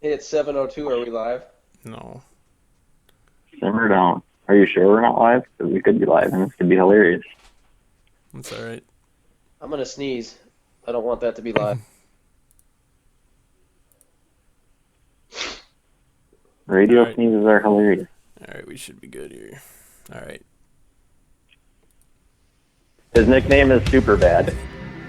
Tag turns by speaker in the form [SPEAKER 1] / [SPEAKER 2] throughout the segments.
[SPEAKER 1] Hey, it's 7:02. Are we live?
[SPEAKER 2] No.
[SPEAKER 3] Simmer down. Are you sure we're not live? Because we could be live, and this could be hilarious.
[SPEAKER 2] That's all right.
[SPEAKER 1] I'm gonna sneeze. I don't want that to be live.
[SPEAKER 3] Radio
[SPEAKER 2] All right.
[SPEAKER 3] sneezes are hilarious.
[SPEAKER 2] All right, we should be good here. All right.
[SPEAKER 3] His nickname is Superbad.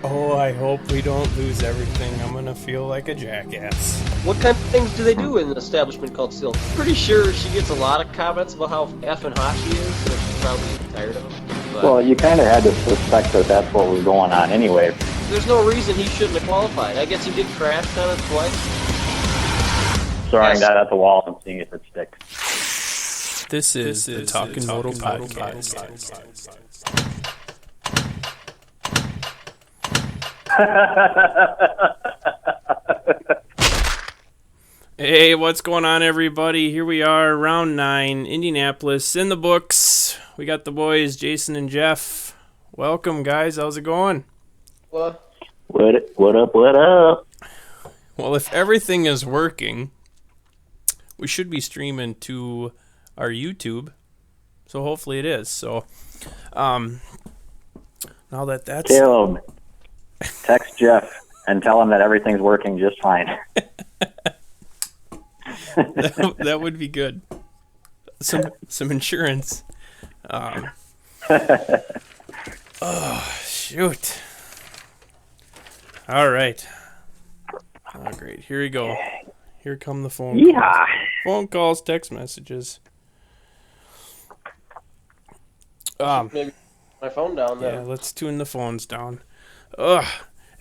[SPEAKER 2] Oh, I hope we don't lose everything. I'm gonna feel like a jackass.
[SPEAKER 1] What kind of things do they do in an establishment called Silk? Pretty sure she gets a lot of comments about how effing hot she is, so she's probably tired of them. But
[SPEAKER 3] Well, you kind of had to suspect that that's what was going on anyway.
[SPEAKER 1] there's no reason he shouldn't have qualified. I guess he did crash on it twice.
[SPEAKER 3] Throwing
[SPEAKER 1] Yes.
[SPEAKER 3] that at the wall and seeing if it sticks.
[SPEAKER 2] This is the Talking Moto Podcast. Hey, what's going on, everybody? Here we are, round 9, Indianapolis, in the books. We got the boys, Jason and Jeff. Welcome, guys. How's it going?
[SPEAKER 1] Well,
[SPEAKER 3] What up, what up?
[SPEAKER 2] Well, if everything is working, we should be streaming to our YouTube. So hopefully it is. So, now that that's...
[SPEAKER 3] Caleb, text Jeff and tell him that everything's working just fine.
[SPEAKER 2] that would be good. Some insurance. Oh, shoot. All right. Oh, great. Here we go. Here come the phone calls.
[SPEAKER 3] Yeah.
[SPEAKER 2] Phone calls, text messages.
[SPEAKER 1] maybe my phone down
[SPEAKER 2] Yeah,
[SPEAKER 1] there.
[SPEAKER 2] let's tune the phones down. Ugh.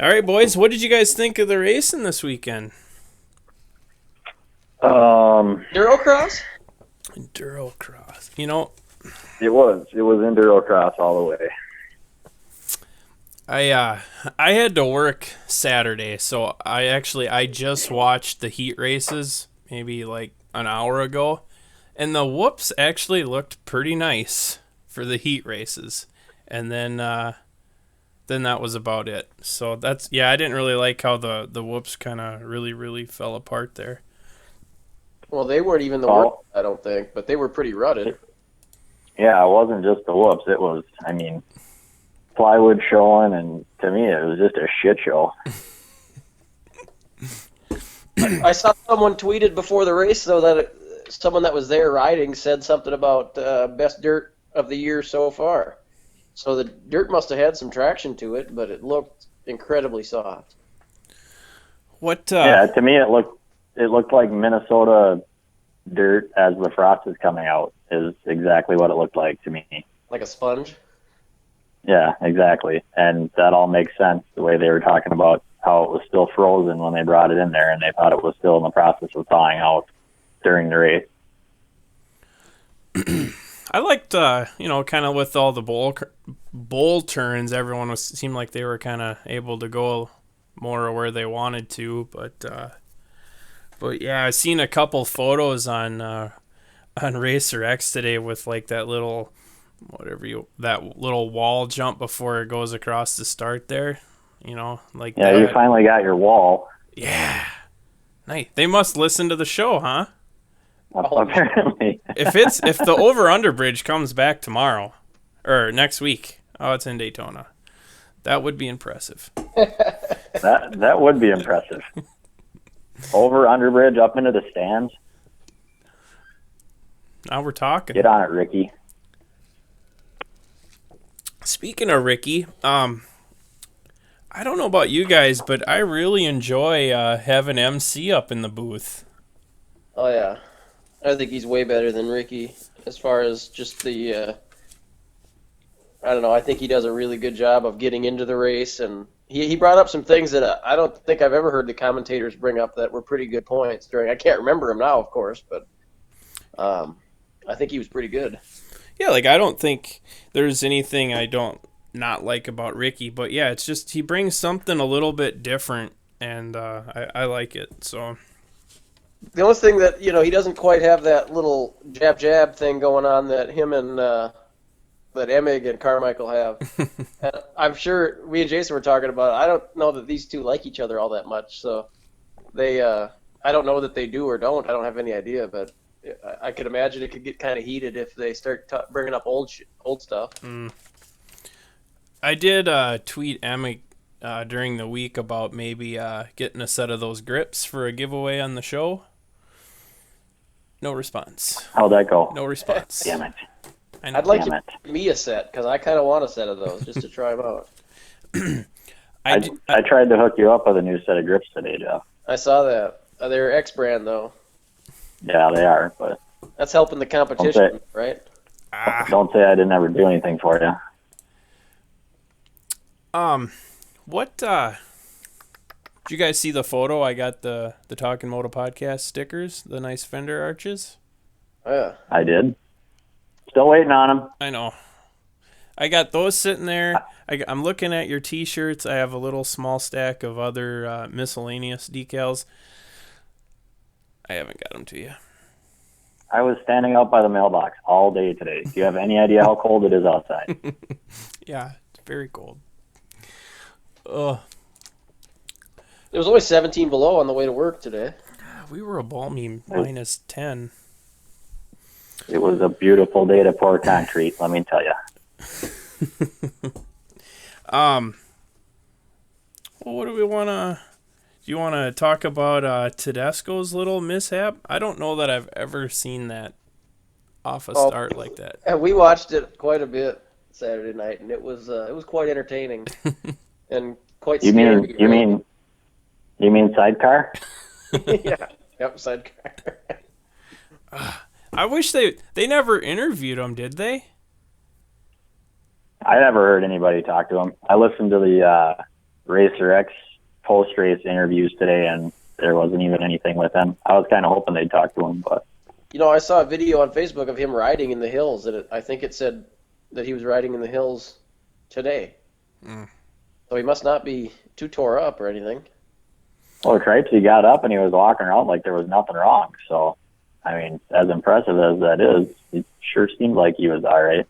[SPEAKER 2] All right, boys. What did you guys think of the racing this weekend?
[SPEAKER 1] Durocross?
[SPEAKER 2] Endurocross. You know,
[SPEAKER 3] It was Endurocross all the way.
[SPEAKER 2] I had to work Saturday, so I just watched the heat races maybe like an hour ago, and the whoops actually looked pretty nice for the heat races, and then that was about it. So that's I didn't really like how the whoops kind of really fell apart there.
[SPEAKER 1] Well, they weren't even the
[SPEAKER 3] Oh.
[SPEAKER 1] worst, I don't think, but they were pretty rutted.
[SPEAKER 3] Yeah, it wasn't just the whoops. It was, plywood showing, and to me, it was just a shit show.
[SPEAKER 1] I saw someone tweeted before the race, though, that someone that was there riding said something about best dirt of the year so far. So the dirt must have had some traction to it, but it looked incredibly soft.
[SPEAKER 2] What?
[SPEAKER 3] Yeah, to me, it looked like Minnesota dirt as the frost is coming out is exactly what it looked like to me.
[SPEAKER 1] Like a sponge.
[SPEAKER 3] Yeah, exactly. And that all makes sense, the way they were talking about how it was still frozen when they brought it in there, and they thought it was still in the process of thawing out during the race.
[SPEAKER 2] I liked, kind of with all the bowl turns, everyone seemed like they were kind of able to go more where they wanted to, but yeah, I seen a couple photos on Racer X today with like that little that little wall jump before it goes across the start there, like
[SPEAKER 3] Yeah,
[SPEAKER 2] that.
[SPEAKER 3] you finally got your wall.
[SPEAKER 2] Yeah, nice. They must listen to the show, huh?
[SPEAKER 3] Apparently.
[SPEAKER 2] If the over under bridge comes back tomorrow or next week, it's in Daytona. That would be impressive.
[SPEAKER 3] That would be impressive. Over underbridge up into the stands.
[SPEAKER 2] Now we're talking.
[SPEAKER 3] Get on it, Ricky.
[SPEAKER 2] Speaking of Ricky, I don't know about you guys, but I really enjoy having MC up in the booth.
[SPEAKER 1] Oh, yeah. I think he's way better than Ricky as far as just the, I don't know, I think he does a really good job of getting into the race, and he brought up some things that I don't think I've ever heard the commentators bring up that were pretty good points during. I can't remember them now, of course, but I think he was pretty good.
[SPEAKER 2] Yeah, like I don't think there's anything I don't not like about Ricky, but yeah, it's just he brings something a little bit different, and I like it. So
[SPEAKER 1] The only thing that, he doesn't quite have that little jab thing going on that him and that Emig and Carmichael have. And I'm sure we and Jason were talking about it. I don't know that these two like each other all that much, so they I don't know that they do or don't. I don't have any idea, but I could imagine it could get kind of heated if they start bringing up old stuff.
[SPEAKER 2] I did tweet Emma during the week about maybe getting a set of those grips for a giveaway on the show. No response.
[SPEAKER 3] How'd that go?
[SPEAKER 2] No response.
[SPEAKER 3] Damn it.
[SPEAKER 2] I know.
[SPEAKER 1] I'd like
[SPEAKER 3] Damn
[SPEAKER 1] to
[SPEAKER 3] it.
[SPEAKER 1] give me a set because I kind of want a set of those just to try them out.
[SPEAKER 3] I tried to hook you up with a new set of grips today, Jeff.
[SPEAKER 1] I saw that. They're X brand though.
[SPEAKER 3] Yeah, they are, but
[SPEAKER 1] That's helping the competition, right?
[SPEAKER 3] don't say I didn't ever do anything for you.
[SPEAKER 2] What did you guys see the photo? I got the Talking Moto podcast stickers, the nice fender arches.
[SPEAKER 1] Oh, yeah.
[SPEAKER 3] I did. Still waiting on them.
[SPEAKER 2] I know. I got those sitting there. I'm looking at your T-shirts. I have a little small stack of other miscellaneous decals. I haven't got them to you.
[SPEAKER 3] I was standing out by the mailbox all day today. Do you have any idea how cold it is outside?
[SPEAKER 2] Yeah, it's very cold. Ugh.
[SPEAKER 1] It was only 17 below on the way to work today.
[SPEAKER 2] We were a balmy minus 10.
[SPEAKER 3] It was a beautiful day to pour concrete, let me tell you.
[SPEAKER 2] Well, what do we want to... Do you want to talk about Tedesco's little mishap? I don't know that I've ever seen that off a start like that.
[SPEAKER 1] And we watched it quite a bit Saturday night, and it was quite entertaining and quite
[SPEAKER 3] You
[SPEAKER 1] scary.
[SPEAKER 3] You mean sidecar?
[SPEAKER 1] Yeah. Yep, sidecar.
[SPEAKER 2] I wish they never interviewed him, did they?
[SPEAKER 3] I never heard anybody talk to him. I listened to the Racer X post-race interviews today, and there wasn't even anything with him. I was kind of hoping they'd talk to him, but
[SPEAKER 1] I saw a video on Facebook of him riding in the hills, and I think it said that he was riding in the hills today. So he must not be too tore up or anything.
[SPEAKER 3] well, Tripes, got up and he was walking around like there was nothing wrong. So, I mean, as impressive as that is, it sure seemed like he was all right.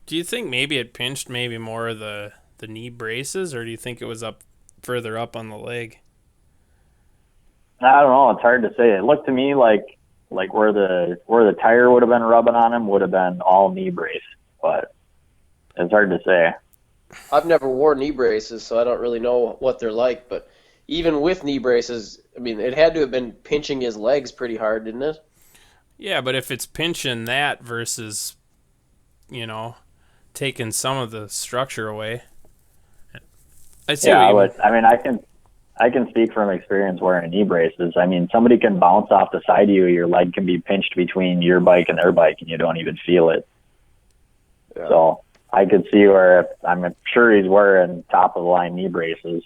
[SPEAKER 2] Do you think maybe it pinched maybe more of the knee braces, or do you think it was up further up on the leg?
[SPEAKER 3] I don't know. It's hard to say. It looked to me like where the tire would have been rubbing on him would have been all knee brace, but it's hard to say.
[SPEAKER 1] I've never worn knee braces, so I don't really know what they're like, but even with knee braces, I mean, it had to have been pinching his legs pretty hard, didn't it?
[SPEAKER 2] Yeah, but if it's pinching that versus, taking some of the structure away. I
[SPEAKER 3] can speak from experience wearing knee braces. I mean, somebody can bounce off the side of you, your leg can be pinched between your bike and their bike, and you don't even feel it.
[SPEAKER 1] Yeah.
[SPEAKER 3] So I could see where I'm sure he's wearing top of the line knee braces.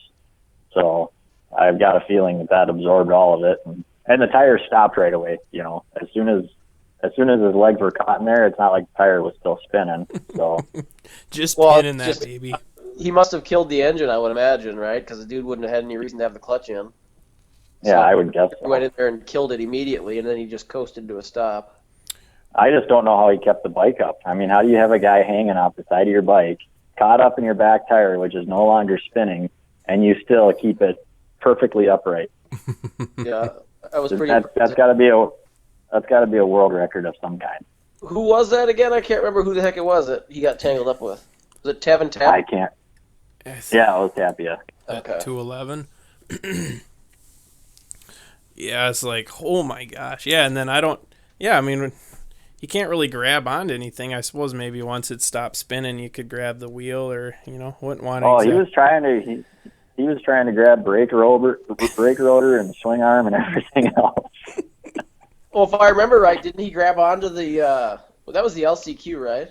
[SPEAKER 3] So I've got a feeling that absorbed all of it, and the tire stopped right away. As soon as his legs were caught in there, it's not like the tire was still spinning. So
[SPEAKER 2] just pinning that baby.
[SPEAKER 1] He must have killed the engine, I would imagine, right? Because the dude wouldn't have had any reason to have the clutch in.
[SPEAKER 3] yeah, I would guess
[SPEAKER 1] He
[SPEAKER 3] so.
[SPEAKER 1] went in there and killed it immediately, and then he just coasted to a stop.
[SPEAKER 3] I just don't know how he kept the bike up. I mean, how do you have a guy hanging off the side of your bike, caught up in your back tire, which is no longer spinning, and you still keep it perfectly upright?
[SPEAKER 1] Yeah, that was pretty.
[SPEAKER 3] That's got to be a world record of some kind.
[SPEAKER 1] Who was that again? I can't remember who the heck it was that he got tangled up with. Was it Tevin Tap?
[SPEAKER 3] I can't. Yeah, it was Tapia.
[SPEAKER 1] Okay.
[SPEAKER 2] 211. Yeah, it's like, oh my gosh. Yeah, and then you can't really grab onto anything. I suppose maybe once it stopped spinning, you could grab the wheel, or wouldn't want to.
[SPEAKER 3] Oh, he was trying to grab brake rotor and swing arm and everything else.
[SPEAKER 1] Well, if I remember right, didn't he grab onto the? That was the LCQ, right?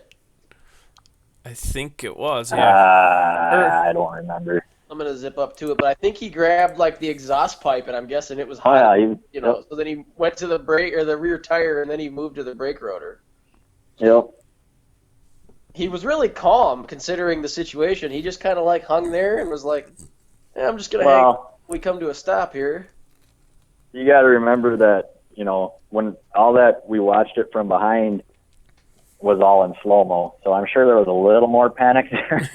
[SPEAKER 2] I think it was. Yeah.
[SPEAKER 3] I don't remember.
[SPEAKER 1] I'm gonna zip up to it, but I think he grabbed like the exhaust pipe, and I'm guessing it was
[SPEAKER 3] Oh
[SPEAKER 1] hot.
[SPEAKER 3] yeah,
[SPEAKER 1] So then he went to the brake or the rear tire, and then he moved to the brake rotor.
[SPEAKER 3] Yep.
[SPEAKER 1] He was really calm considering the situation. He just kind of like hung there and was like, I'm just gonna hang. We come to a stop here.
[SPEAKER 3] You got to remember that when all that we watched it from behind was all in slow-mo, so I'm sure there was a little more panic there.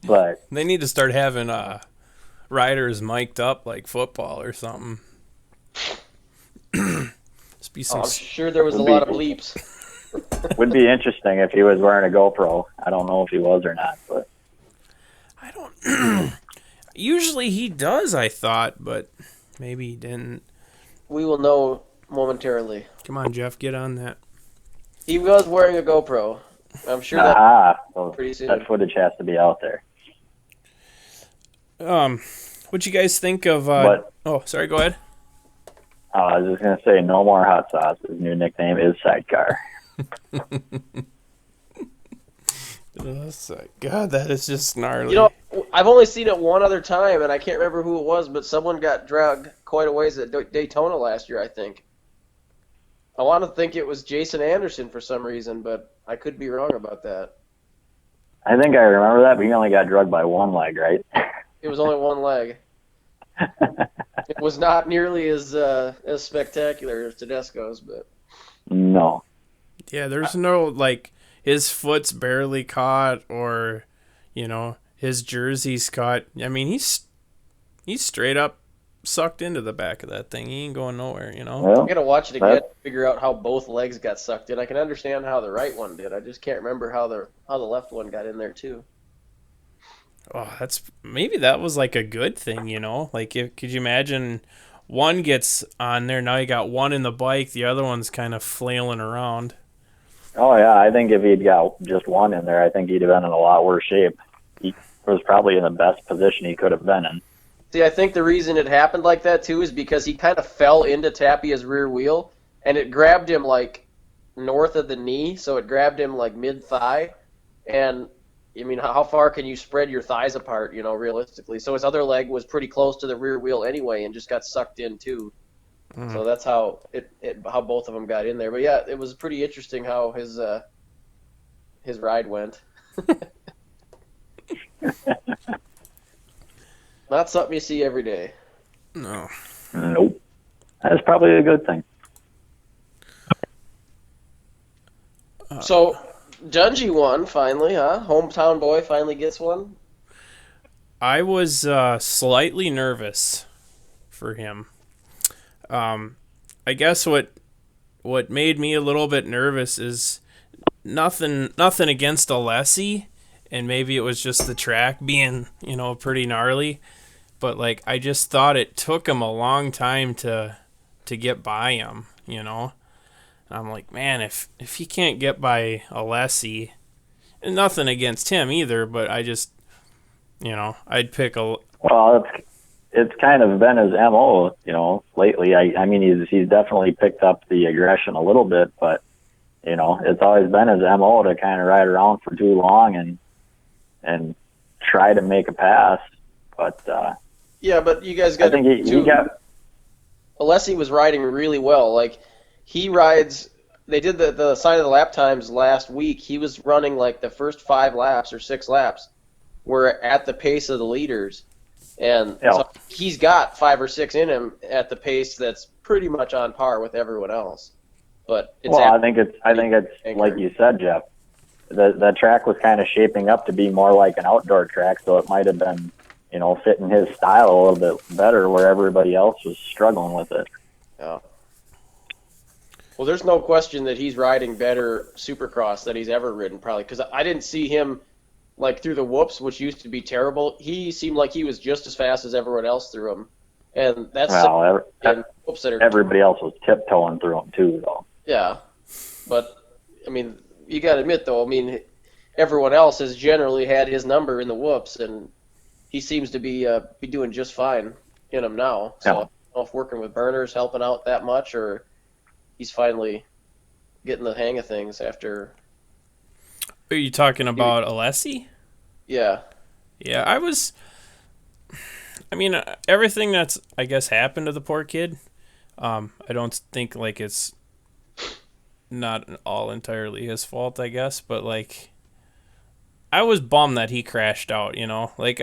[SPEAKER 3] But
[SPEAKER 2] they need to start having riders mic'd up like football or something. Must be some.
[SPEAKER 1] I'm sure there was a
[SPEAKER 3] Would be-
[SPEAKER 1] lot of bleeps.
[SPEAKER 3] Would be interesting if he was wearing a GoPro. I don't know if he was or not, but
[SPEAKER 2] I don't. Usually he does, I thought, but maybe he didn't.
[SPEAKER 1] We will know momentarily.
[SPEAKER 2] Come on, Jeff, get on that.
[SPEAKER 1] He was wearing a GoPro. I'm sure that
[SPEAKER 3] so
[SPEAKER 1] pretty soon.
[SPEAKER 3] that footage has to be out there.
[SPEAKER 2] What'd you guys think of?
[SPEAKER 3] But
[SPEAKER 2] Oh, sorry. Go ahead.
[SPEAKER 3] I was just gonna say, no more hot sauce. His new nickname is Sidecar.
[SPEAKER 2] God, that is just gnarly.
[SPEAKER 1] You know, I've only seen it one other time, and I can't remember who it was, but someone got dragged quite a ways at Daytona last year, I think. I want to think it was Jason Anderson for some reason, but I could be wrong about that.
[SPEAKER 3] I think I remember that, but he only got drugged by one leg, right?
[SPEAKER 1] It was only one leg. It was not nearly as spectacular as Tedesco's, but
[SPEAKER 3] No.
[SPEAKER 2] Yeah, there's no like his foot's barely caught, or his jersey's caught. I mean, he's straight up sucked into the back of that thing. He ain't going nowhere.
[SPEAKER 3] Well,
[SPEAKER 1] I gotta watch it again to figure out how both legs got sucked in. I can understand how the right one did. I just can't remember how the left one got in there too.
[SPEAKER 2] Oh, maybe that was like a good thing, Like, could you imagine one gets on there, now you got one in the bike, the other one's kind of flailing around.
[SPEAKER 3] Oh, yeah, I think if he'd got just one in there, I think he'd have been in a lot worse shape. He was probably in the best position he could have been in.
[SPEAKER 1] See, I think the reason it happened like that too is because he kind of fell into Tapia's rear wheel, and it grabbed him like north of the knee, so it grabbed him like mid-thigh, and I mean, how far can you spread your thighs apart, realistically? So his other leg was pretty close to the rear wheel anyway and just got sucked in too. So that's how how both of them got in there. But yeah, it was pretty interesting how his ride went. Not something you see every day.
[SPEAKER 2] No.
[SPEAKER 3] Nope. That's probably a good thing.
[SPEAKER 1] So Dungey won finally, huh? Hometown boy finally gets one.
[SPEAKER 2] I was slightly nervous for him. I guess what made me a little bit nervous is nothing against Alessi, and maybe it was just the track being, pretty gnarly, but like I just thought it took him a long time to get by him, I'm like, man, if he can't get by Alessi, and nothing against him either, but I just, I'd pick a.
[SPEAKER 3] Well, it's kind of been his MO, lately. I mean, he's definitely picked up the aggression a little bit, but it's always been his MO to kind of ride around for too long and try to make a pass. But
[SPEAKER 1] yeah, but you guys got.
[SPEAKER 3] I think he got.
[SPEAKER 1] Alessi was riding really well. Like, he rides. They did the sign of the lap times last week. He was running like the first 5 laps or 6 laps were at the pace of the leaders, and so he's got 5 or 6 in him at the pace that's pretty much on par with everyone else. But it's
[SPEAKER 3] I think it's like you said, Jeff. The track was kind of shaping up to be more like an outdoor track, so it might have been, fitting his style a little bit better where everybody else was struggling with it.
[SPEAKER 1] Yeah. Well, there's no question that he's riding better Supercross than he's ever ridden, probably, because I didn't see him like through the whoops, which used to be terrible. He seemed like he was just as fast as everyone else through them, and that's whoops that are
[SPEAKER 3] everybody else was tiptoeing through them too, though.
[SPEAKER 1] Yeah, but I mean, you got to admit though, I mean, everyone else has generally had his number in the whoops, and he seems to be doing just fine in them now. So I don't know if working with burners helping out that much, or he's finally getting the hang of things after.
[SPEAKER 2] Are you talking about Alessi?
[SPEAKER 1] Yeah.
[SPEAKER 2] Yeah, I mean, everything that's, I guess, happened to the poor kid, I don't think, like, it's not all entirely his fault, I guess, but, like, I was bummed that he crashed out, Like,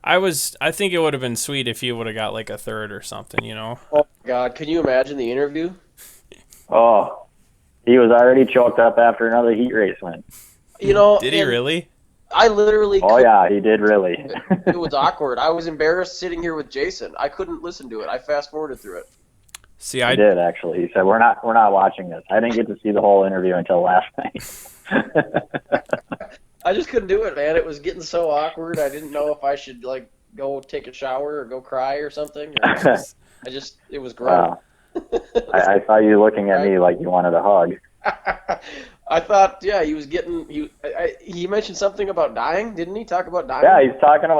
[SPEAKER 2] I think it would have been sweet if he would have got, like, a third or something, Oh,
[SPEAKER 1] my God. Can you imagine the interview?
[SPEAKER 3] Oh, he was already choked up after another heat race win.
[SPEAKER 2] Did he really?
[SPEAKER 1] I literally
[SPEAKER 3] Oh
[SPEAKER 1] couldn't.
[SPEAKER 3] yeah, he did really.
[SPEAKER 1] It was awkward. I was embarrassed sitting here with Jason. I couldn't listen to it. I fast forwarded through it.
[SPEAKER 2] See,
[SPEAKER 3] He did actually. He said, "We're not watching this." I didn't get to see the whole interview until last night.
[SPEAKER 1] I just couldn't do it, man. It was getting so awkward. I didn't know if I should like go take a shower or go cry or something. Or it was gross.
[SPEAKER 3] Wow. I saw you looking at me like you wanted a hug.
[SPEAKER 1] I thought, yeah, he was getting. He mentioned something about dying, didn't he? Talk about dying.
[SPEAKER 3] Yeah, he's talking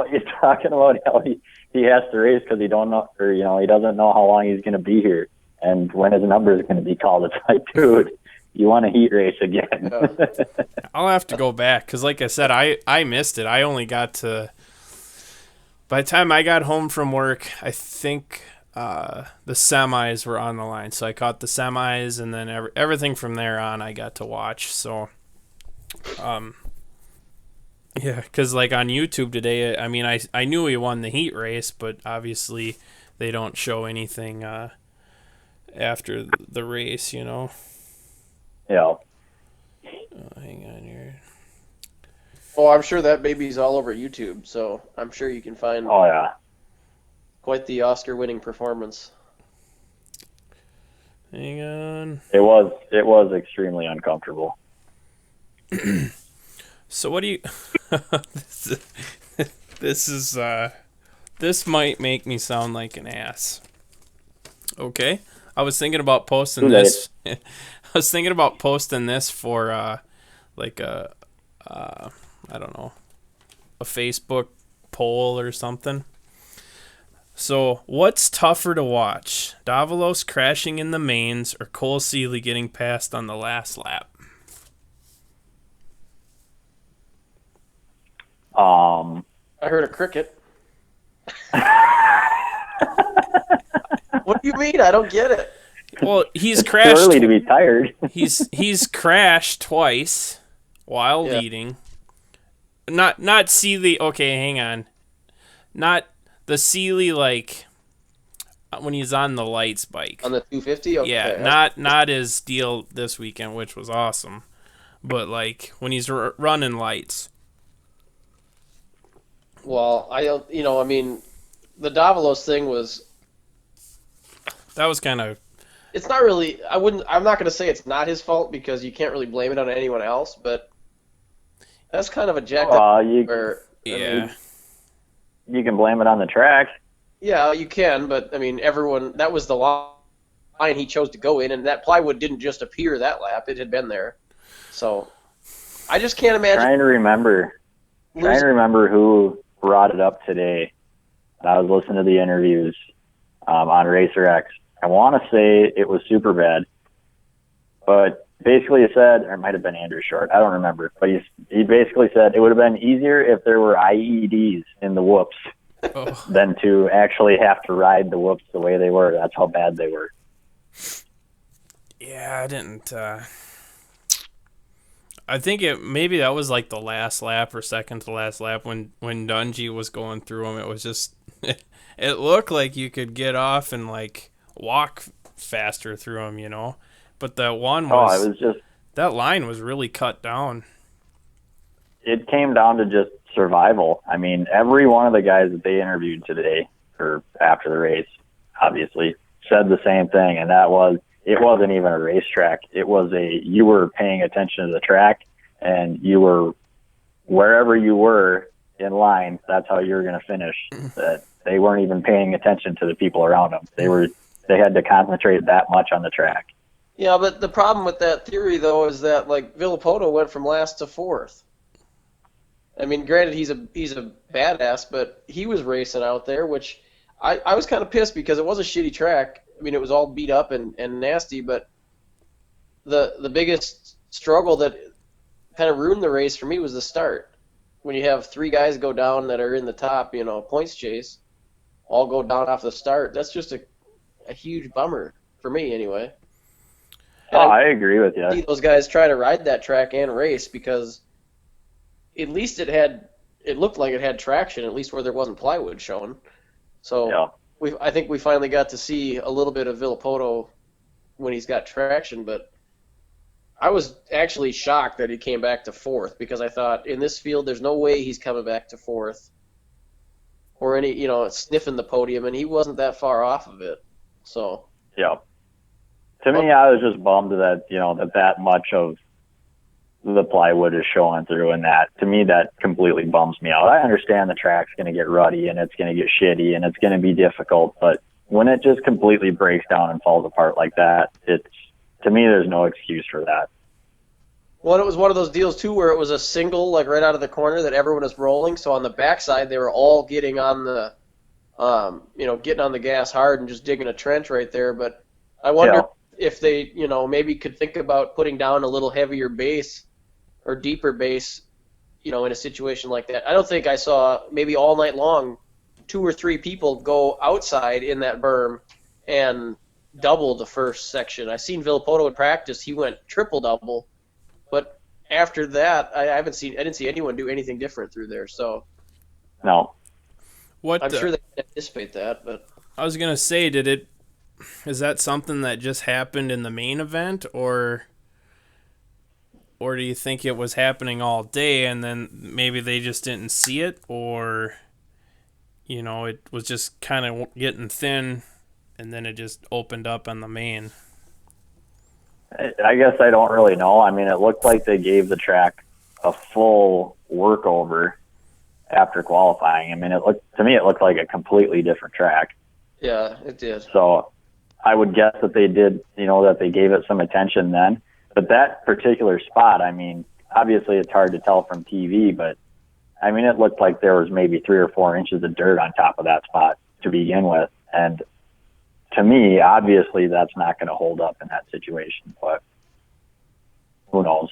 [SPEAKER 3] about how he has to race because he don't know, or he doesn't know how long he's going to be here and when his number is going to be called. It's like, dude, you want a heat race again?
[SPEAKER 1] Yeah.
[SPEAKER 2] I'll have to go back because, like I said, I missed it. I only got to. By the time I got home from work, I think the semis were on the line. So I caught the semis, and then everything from there on I got to watch. So, yeah, because like on YouTube today, I mean, I knew he won the heat race, but obviously they don't show anything after the race,
[SPEAKER 3] Yeah.
[SPEAKER 2] hang on here.
[SPEAKER 1] Oh, I'm sure that baby's all over YouTube, so I'm sure you can find
[SPEAKER 3] Oh yeah.
[SPEAKER 1] quite the Oscar-winning performance.
[SPEAKER 2] Hang on.
[SPEAKER 3] It was extremely uncomfortable.
[SPEAKER 2] So what do you? This might make me sound like an ass. Okay, I was thinking about posting
[SPEAKER 3] Too late.
[SPEAKER 2] this. I was thinking about posting this for like a I don't know, a Facebook poll or something. So, what's tougher to watch? Davalos crashing in the mains or Cole Seeley getting passed on the last lap?
[SPEAKER 1] I heard a cricket. What do you mean? I don't get it.
[SPEAKER 2] Well, he's
[SPEAKER 3] It's too
[SPEAKER 2] crashed.
[SPEAKER 3] early to be tired.
[SPEAKER 2] He's crashed twice while
[SPEAKER 1] Yeah.
[SPEAKER 2] leading. Not Seeley. Okay, hang on. Not the Seeley like when he's on the lights bike.
[SPEAKER 1] On the 250? Okay.
[SPEAKER 2] Yeah, not his deal this weekend, which was awesome, but like when he's running lights.
[SPEAKER 1] Well, I don't, I mean, the Davalos thing was,
[SPEAKER 2] That was kind of
[SPEAKER 1] it's not really, I'm not going to say it's not his fault because you can't really blame it on anyone else, but that's kind of a jacked up
[SPEAKER 3] You
[SPEAKER 1] where,
[SPEAKER 2] yeah.
[SPEAKER 3] you can blame it on the track.
[SPEAKER 1] yeah, you can, but I mean, that was the line he chose to go in, and that plywood didn't just appear that lap, it had been there. So, I just can't imagine.
[SPEAKER 3] Trying to remember who brought it up today. I was listening to the interviews on Racer X. I want to say it was Superbad, but basically it said, or it might have been Andrew Short, I don't remember, but he basically said it would have been easier if there were IEDs in the whoops
[SPEAKER 2] Oh.
[SPEAKER 3] than to actually have to ride the whoops the way they were. That's how bad they were.
[SPEAKER 2] Yeah, I didn't. I think maybe that was like the last lap or second to last lap when Dungey was going through them. It was just it looked like you could get off and like walk faster through them, But that one was,
[SPEAKER 3] It was just,
[SPEAKER 2] that line was really cut down.
[SPEAKER 3] it came down to just survival. I mean, every one of the guys that they interviewed today or after the race, obviously, said the same thing, and that was, it wasn't even a racetrack. It was you were paying attention to the track, and you were, wherever you were in line, that's how you were going to finish. That they weren't even paying attention to the people around them. They had to concentrate that much on the track.
[SPEAKER 1] Yeah, but the problem with that theory, though, is that, like, Villapoto went from last to fourth. I mean, granted, he's a badass, but he was racing out there, which I was kind of pissed because it was a shitty track. I mean, it was all beat up and nasty, but the biggest struggle that kind of ruined the race for me was the start. When you have three guys go down that are in the top, points chase, all go down off the start, that's just a huge bummer for me, anyway. And
[SPEAKER 3] I agree with you.
[SPEAKER 1] see those guys try to ride that track and race because at least it looked like it had traction, at least where there wasn't plywood showing. So
[SPEAKER 3] Yeah.
[SPEAKER 1] I think we finally got to see a little bit of Villapoto when he's got traction, but I was actually shocked that he came back to fourth because I thought in this field there's no way he's coming back to fourth or any, sniffing the podium, and he wasn't that far off of it. So,
[SPEAKER 3] Yeah. To me, I was just bummed that, that much of the plywood is showing through, and that, to me, that completely bums me out. I understand the track's going to get ruddy and it's going to get shitty and it's going to be difficult, but when it just completely breaks down and falls apart like that, to me, there's no excuse for that.
[SPEAKER 1] well, it was one of those deals too where it was a single, like right out of the corner that everyone was rolling. So on the backside, they were all getting on the, getting on the gas hard and just digging a trench right there. But I wonder if they, maybe could think about putting down a little heavier base or deeper base, in a situation like that. I don't think I saw maybe all night long 2 or 3 people go outside in that berm and double the first section. I seen Villapoto in practice; he went triple double, but after that, I didn't see anyone do anything different through there. So,
[SPEAKER 3] no,
[SPEAKER 1] I'm sure they can anticipate that. But
[SPEAKER 2] I was gonna say, is that something that just happened in the main event, or do you think it was happening all day and then maybe they just didn't see it, or it was just kind of getting thin and then it just opened up on the main?
[SPEAKER 3] I guess I don't really know. I mean, it looked like they gave the track a full workover after qualifying. I mean, it looked like a completely different track.
[SPEAKER 1] yeah, it did.
[SPEAKER 3] So I would guess that they did, that they gave it some attention then. But that particular spot, I mean, obviously it's hard to tell from TV, but I mean, it looked like there was maybe 3 or 4 inches of dirt on top of that spot to begin with. And to me, obviously that's not going to hold up in that situation, but who knows?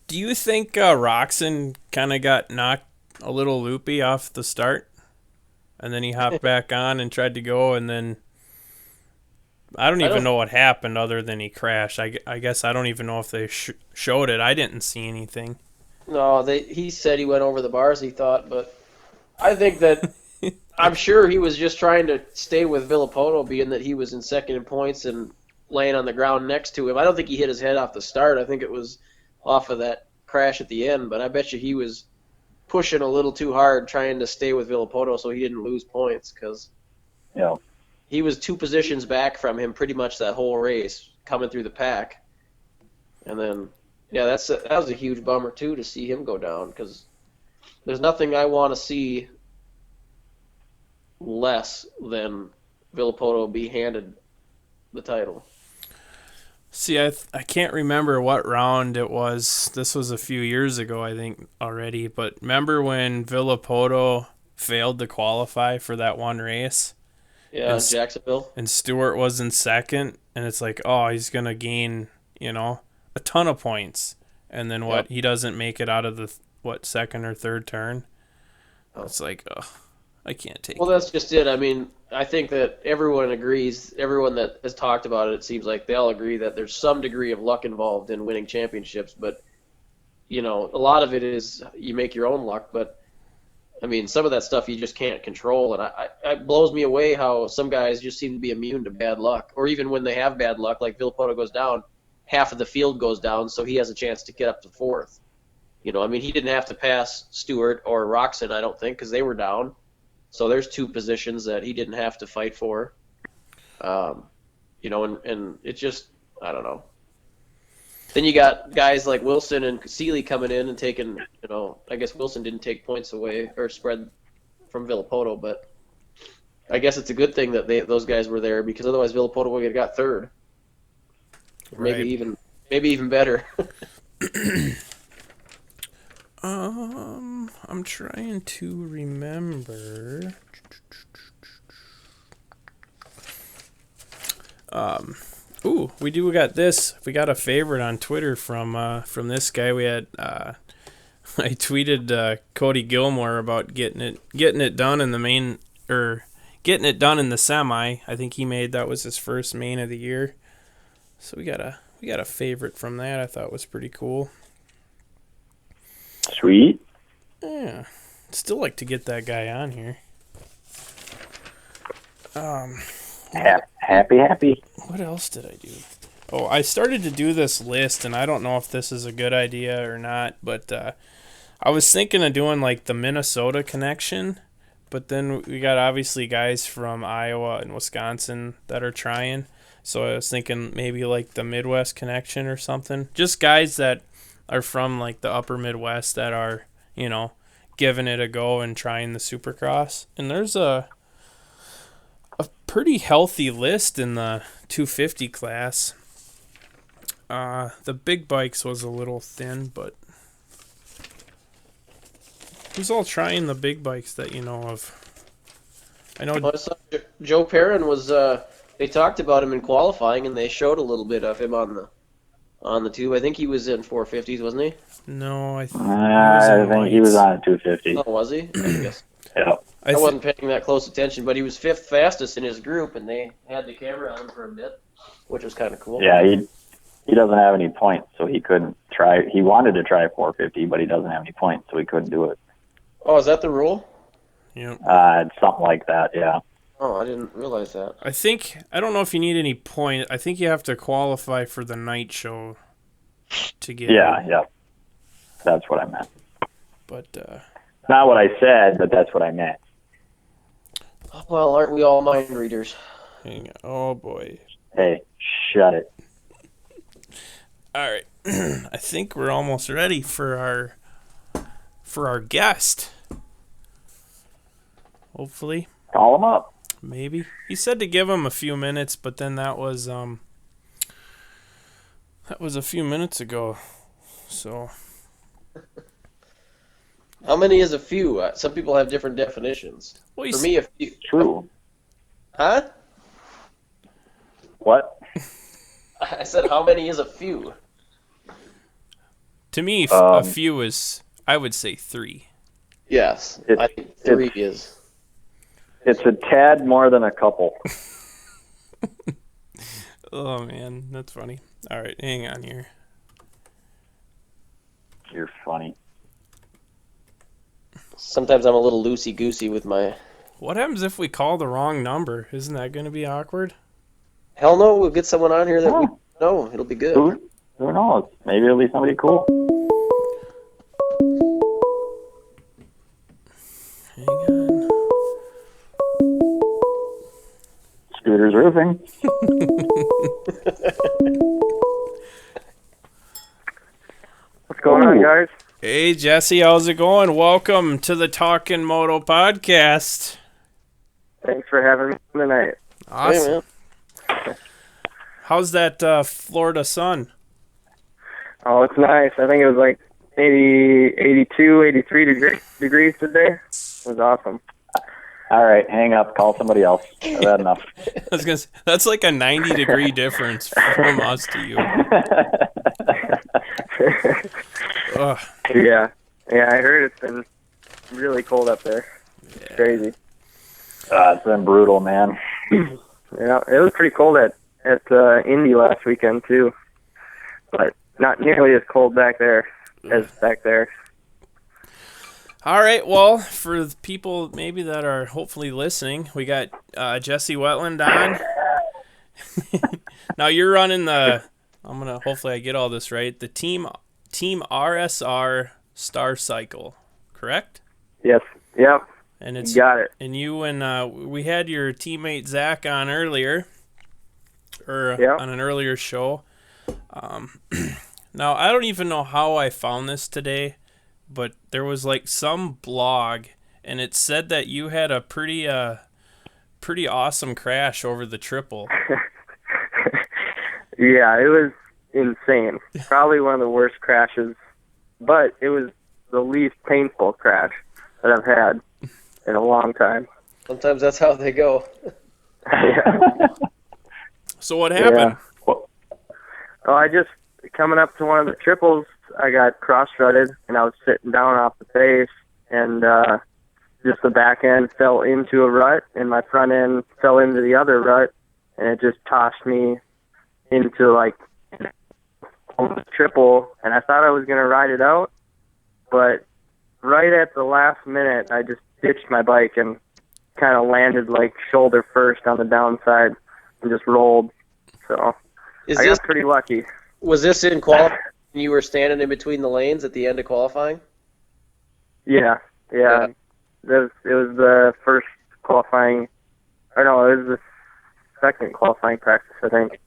[SPEAKER 2] Do you think Roxon kind of got knocked a little loopy off the start, and then he hopped back on and tried to go, and then I don't even know what happened other than he crashed. I guess I don't even know if they showed it. I didn't see anything.
[SPEAKER 1] No, he said he went over the bars, he thought, but I think that I'm sure he was just trying to stay with Villapoto, being that he was in second in points and laying on the ground next to him. I don't think he hit his head off the start. I think it was off of that crash at the end, but I bet you he was pushing a little too hard trying to stay with Villapoto so he didn't lose points, because he was 2 positions back from him pretty much that whole race coming through the pack. And then, yeah, that was a huge bummer too to see him go down, because there's nothing I want to see less than Villapoto be handed the title.
[SPEAKER 2] See, I can't remember what round it was. This was a few years ago, I think, already. But remember when Villapoto failed to qualify for that one race?
[SPEAKER 1] Yeah, Jacksonville.
[SPEAKER 2] And Stewart was in second, and it's like, oh, he's going to gain, a ton of points. And then what? Yep. He doesn't make it out of the, second or third turn? Oh. It's like, oh, I can't take it.
[SPEAKER 1] Well, that's just it. I mean, I think that everyone agrees, everyone that has talked about it seems like they all agree that there's some degree of luck involved in winning championships, but, a lot of it is you make your own luck, but, I mean, some of that stuff you just can't control, and it blows me away how some guys just seem to be immune to bad luck, or even when they have bad luck, like Villapoto goes down, half of the field goes down, so he has a chance to get up to fourth. I mean, he didn't have to pass Stewart or Roxon, I don't think, because they were down. So there's 2 positions that he didn't have to fight for. And it just, I don't know. Then you got guys like Wilson and Seeley coming in and taking, I guess Wilson didn't take points away or spread from Villapoto, but I guess it's a good thing that those guys were there, because otherwise Villapoto would have got third.
[SPEAKER 2] Right.
[SPEAKER 1] Maybe even better.
[SPEAKER 2] I'm trying to remember. We got this. We got a favorite on Twitter from this guy. We had I tweeted Cody Gilmore about getting it done in the main, or getting it done in the semi. I think he made that was his first main of the year. So we got a favorite from that. I thought was pretty cool.
[SPEAKER 3] Sweet.
[SPEAKER 2] Yeah. Still like to get that guy on here.
[SPEAKER 3] Happy.
[SPEAKER 2] What else did I do? Oh, I started to do this list, and I don't know if this is a good idea or not, but I was thinking of doing like the Minnesota connection, but then we got obviously guys from Iowa and Wisconsin that are trying. So I was thinking maybe like the Midwest connection or something. Just guys that are from like the upper Midwest that are, giving it a go and trying the Supercross. And there's a pretty healthy list in the 250 class. The big bikes was a little thin, but who's all trying the big bikes that you know of? I know.
[SPEAKER 1] Well, I saw Joe Perrin was. They talked about him in qualifying, and they showed a little bit of him on the tube. I think he was in 450s, wasn't he?
[SPEAKER 2] No, I
[SPEAKER 3] I think he was on a 250.
[SPEAKER 1] Oh, was he? I guess.
[SPEAKER 3] Yeah.
[SPEAKER 1] I wasn't paying that close attention, but he was fifth fastest in his group, and they had the camera on him for a bit, which was kind of cool.
[SPEAKER 3] Yeah, he doesn't have any points, so he couldn't try. He wanted to try 450, but he doesn't have any points, so he couldn't do it.
[SPEAKER 1] Oh, is that the rule?
[SPEAKER 2] Yeah.
[SPEAKER 3] It's something like that, yeah.
[SPEAKER 1] Oh, I didn't realize that.
[SPEAKER 2] I don't know if you need any point. I think you have to qualify for the night show to get.
[SPEAKER 3] Yeah. That's what I meant.
[SPEAKER 2] But
[SPEAKER 3] Not what I said, but that's what I meant.
[SPEAKER 1] Well, aren't we all mind readers?
[SPEAKER 2] hang on. Oh boy.
[SPEAKER 3] Hey, shut it.
[SPEAKER 2] All right. I think we're almost ready for our guest. Hopefully.
[SPEAKER 3] Call him up.
[SPEAKER 2] Maybe. He said to give him a few minutes, but then that was a few minutes ago. So
[SPEAKER 1] How many is a few? Some people have different definitions.
[SPEAKER 2] well,
[SPEAKER 1] For me, a few.
[SPEAKER 3] True.
[SPEAKER 1] Huh?
[SPEAKER 3] What?
[SPEAKER 1] I said, how many is a few?
[SPEAKER 2] to me, a few is, I would say 3.
[SPEAKER 1] Yes,
[SPEAKER 3] It-
[SPEAKER 1] I think 3 is.
[SPEAKER 3] It's a tad more than a couple.
[SPEAKER 2] Oh man, that's funny. All right, hang on here.
[SPEAKER 3] You're funny.
[SPEAKER 1] Sometimes I'm a little loosey-goosey with my...
[SPEAKER 2] What happens if we call the wrong number? Isn't that going to be awkward?
[SPEAKER 1] Hell no, we'll get someone on here that we
[SPEAKER 3] Oh.
[SPEAKER 1] know. It'll be good.
[SPEAKER 3] Who knows? Maybe it'll be somebody cool.
[SPEAKER 2] Hang on.
[SPEAKER 3] Scooter's Roofing.
[SPEAKER 4] What's going on, guys?
[SPEAKER 2] Hey Jesse, how's it going? Welcome to the Talkin' Moto podcast.
[SPEAKER 4] Thanks for having me tonight.
[SPEAKER 2] Awesome.
[SPEAKER 1] Hey, man.
[SPEAKER 2] How's that Florida sun?
[SPEAKER 4] Oh, it's nice. I think it was like 82, 83 degrees today. It was awesome.
[SPEAKER 3] All right, hang up. Call somebody else. I've had enough.
[SPEAKER 2] I was gonna say, that's like a 90-degree difference from us to you. Ugh.
[SPEAKER 4] Yeah, I heard it's been really cold up there.
[SPEAKER 2] Yeah.
[SPEAKER 4] Crazy.
[SPEAKER 3] It's been brutal, man.
[SPEAKER 4] Yeah, it was pretty cold at Indy last weekend too, but not nearly as cold back there as back there.
[SPEAKER 2] All right, well, for the people maybe that are hopefully listening, we got Jesse Wetland on. Now you're running hopefully I get all this right, the Team RSR Star Cycle, correct?
[SPEAKER 4] Yes. Yep.
[SPEAKER 2] And it's
[SPEAKER 4] You got it.
[SPEAKER 2] and you and we had your teammate Zach on earlier, or
[SPEAKER 4] Yep.
[SPEAKER 2] on an earlier show. Now I don't even know how I found this today, but there was like some blog, and it said that you had a pretty awesome crash over the triple.
[SPEAKER 4] Yeah, it was insane. Probably one of the worst crashes, but it was the least painful crash that I've had in a long time.
[SPEAKER 1] Sometimes that's how they go.
[SPEAKER 4] Yeah.
[SPEAKER 2] So what happened?
[SPEAKER 4] Well, I just, coming up to one of the triples, I got cross-strutted, and I was sitting down off the face, and just the back end fell into a rut, and my front end fell into the other rut, and it just tossed me into, like, a triple, and I thought I was going to ride it out, but right at the last minute, I just ditched my bike and kind of landed like shoulder first on the downside and just rolled. So
[SPEAKER 1] Is
[SPEAKER 4] I
[SPEAKER 1] this
[SPEAKER 4] got pretty lucky.
[SPEAKER 1] was this in qualifying? You were standing in between the lanes at the end of qualifying.
[SPEAKER 4] Yeah.
[SPEAKER 1] Yeah.
[SPEAKER 4] It was the first qualifying, or no, it was the second qualifying practice, I think.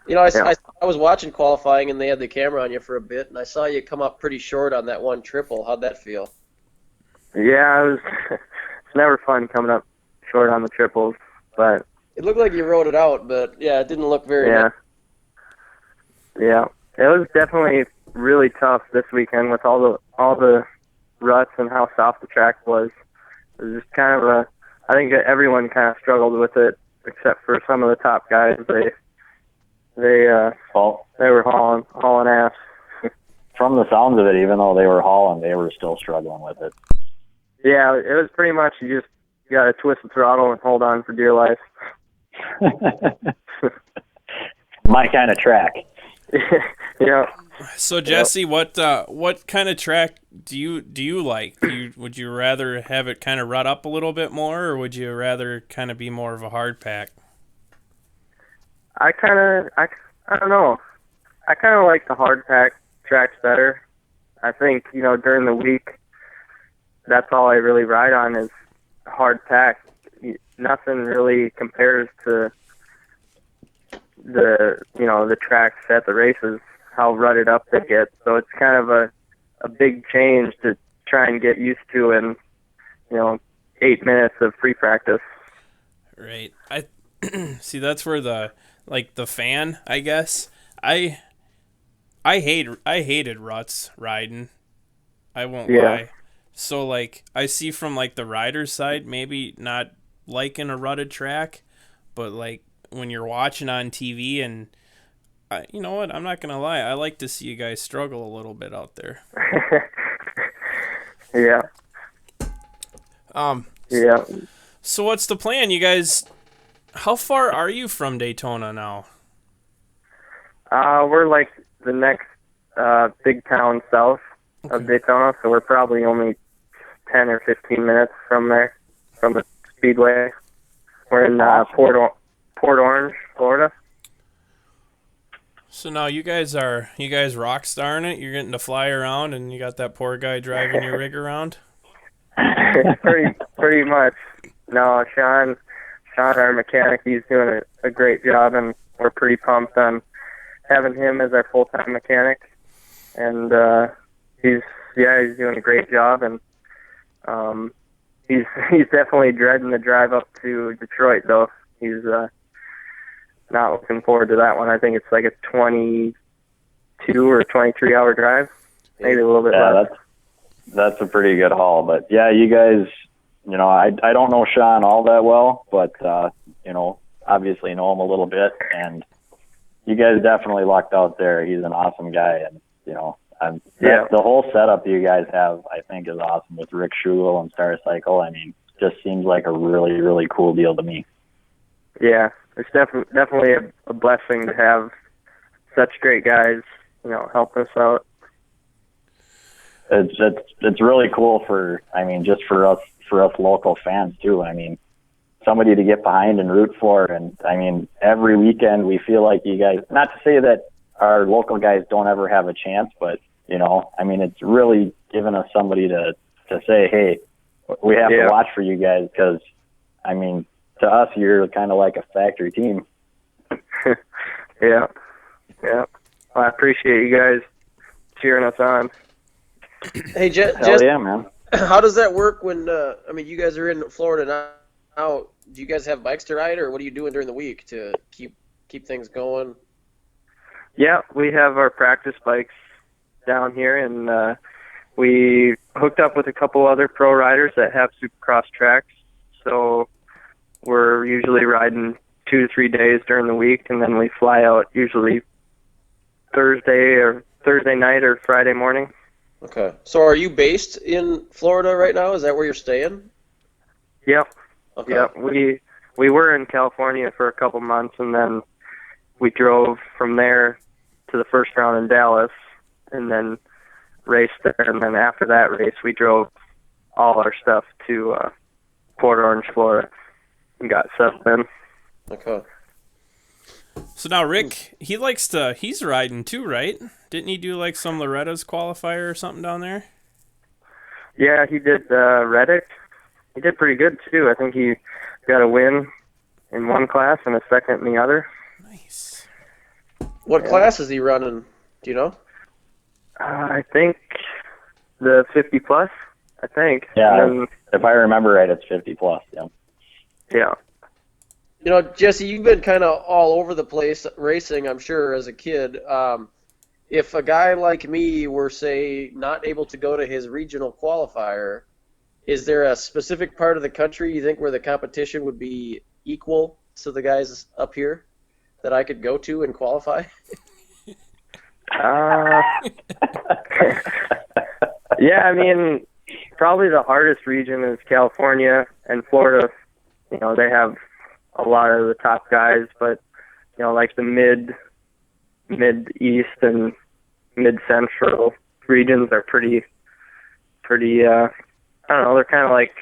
[SPEAKER 1] You know,
[SPEAKER 4] Yeah.
[SPEAKER 1] I was watching qualifying and they had the camera on you for a bit, and I saw you come up pretty short on that one triple. How'd that feel?
[SPEAKER 4] Yeah, it was. It's never fun coming up short on the triples, but
[SPEAKER 1] It looked like you rode it out, but yeah, it didn't look very
[SPEAKER 4] yeah,
[SPEAKER 1] nice.
[SPEAKER 4] yeah, it was definitely really tough this weekend with all the ruts and how soft the track was. It was just kind of I think that everyone kind of struggled with it except for some of the top guys. They were hauling ass.
[SPEAKER 3] From the sounds of it, even though they were hauling, they were still struggling with it.
[SPEAKER 4] Yeah, it was pretty much you got to twist the throttle and hold on for dear life.
[SPEAKER 3] My kind of track.
[SPEAKER 4] Yeah.
[SPEAKER 2] So Jesse, what kind of track do you like? Would you rather have it kind of rut up a little bit more, or would you rather kind of be more of a hard pack?
[SPEAKER 4] I don't know. I kind of like the hard pack tracks better. I think, during the week, that's all I really ride on is hard pack. Nothing really compares to the tracks at the races, how rutted up they get. So it's kind of a big change to try and get used to in, 8 minutes of free practice.
[SPEAKER 2] Right. I see. That's where the fan, I guess. I hated ruts riding. I won't lie. So I see from the rider's side, maybe not liking a rutted track, but when you're watching on TV and you know what, I'm not gonna lie, I like to see you guys struggle a little bit out there.
[SPEAKER 4] Yeah. Yeah.
[SPEAKER 2] So what's the plan, you guys? How far are you from Daytona now?
[SPEAKER 4] We're like the next big town south of Daytona, so we're probably only 10 or 15 minutes from there, from the speedway. We're in Port Orange, Florida.
[SPEAKER 2] So now you guys rock starring it. You're getting to fly around, and you got that poor guy driving your rig around.
[SPEAKER 4] pretty much. No, Sean, our mechanic, he's doing a great job, and we're pretty pumped on having him as our full-time mechanic. And he's doing a great job, and he's definitely dreading the drive up to Detroit, though. He's not looking forward to that one. I think it's like a 22 or 23 hour drive, maybe a little bit less.
[SPEAKER 3] That's a pretty good haul. But yeah, you guys, I don't know Sean all that well, but obviously know him a little bit, and you guys definitely lucked out there. He's an awesome guy, and the whole setup you guys have, I think, is awesome with Rick Schugel and Star Cycle. I mean, just seems like a really, really cool deal to me.
[SPEAKER 4] Yeah, it's definitely a blessing to have such great guys, help us out.
[SPEAKER 3] It's really cool just for us local fans too. I mean, somebody to get behind and root for, and I mean, every weekend we feel like you guys. Not to say that our local guys don't ever have a chance, but it's really given us somebody to say, hey, we have to watch for you guys, because to us you're kind of like a factory team.
[SPEAKER 4] Yeah. Well, I appreciate you guys cheering us on.
[SPEAKER 1] Hey,
[SPEAKER 3] Hell
[SPEAKER 1] Jess,
[SPEAKER 3] yeah, man.
[SPEAKER 1] how does that work when you guys are in Florida now? Do you guys have bikes to ride, or what are you doing during the week to keep things going?
[SPEAKER 4] Yeah, we have our practice bikes down here, and we hooked up with a couple other pro riders that have Supercross tracks. So we're usually riding 2 to 3 days during the week, and then we fly out usually Thursday night or Friday morning.
[SPEAKER 1] Okay. So are you based in Florida right now? Is that where you're staying?
[SPEAKER 4] Yep.
[SPEAKER 1] Okay.
[SPEAKER 4] Yep. We were in California for a couple months, and then we drove from there to the first round in Dallas, and then raced there. And then after that race, we drove all our stuff to Port Orange, Florida, and got settled in.
[SPEAKER 1] Okay.
[SPEAKER 2] So now Rick, he's riding too, right? Didn't he do like some Loretta's qualifier or something down there?
[SPEAKER 4] Yeah, he did Reddick. He did pretty good too. I think he got a win in one class and a second in the other.
[SPEAKER 2] Nice.
[SPEAKER 1] What class is he running? Do you know?
[SPEAKER 4] I think the 50 plus. I think.
[SPEAKER 3] Yeah,
[SPEAKER 4] And
[SPEAKER 3] if I remember right, it's 50 plus. Yeah.
[SPEAKER 4] yeah.
[SPEAKER 1] You know, Jesse, you've been kind of all over the place racing, I'm sure, as a kid. If a guy like me were, say, not able to go to his regional qualifier, is there a specific part of the country you think where the competition would be equal to the guys up here that I could go to and qualify?
[SPEAKER 4] Yeah, I mean, probably the hardest region is California and Florida. You know, they have a lot of the top guys, but you know, like the mid east and mid central regions are pretty. I don't know. They're kind of like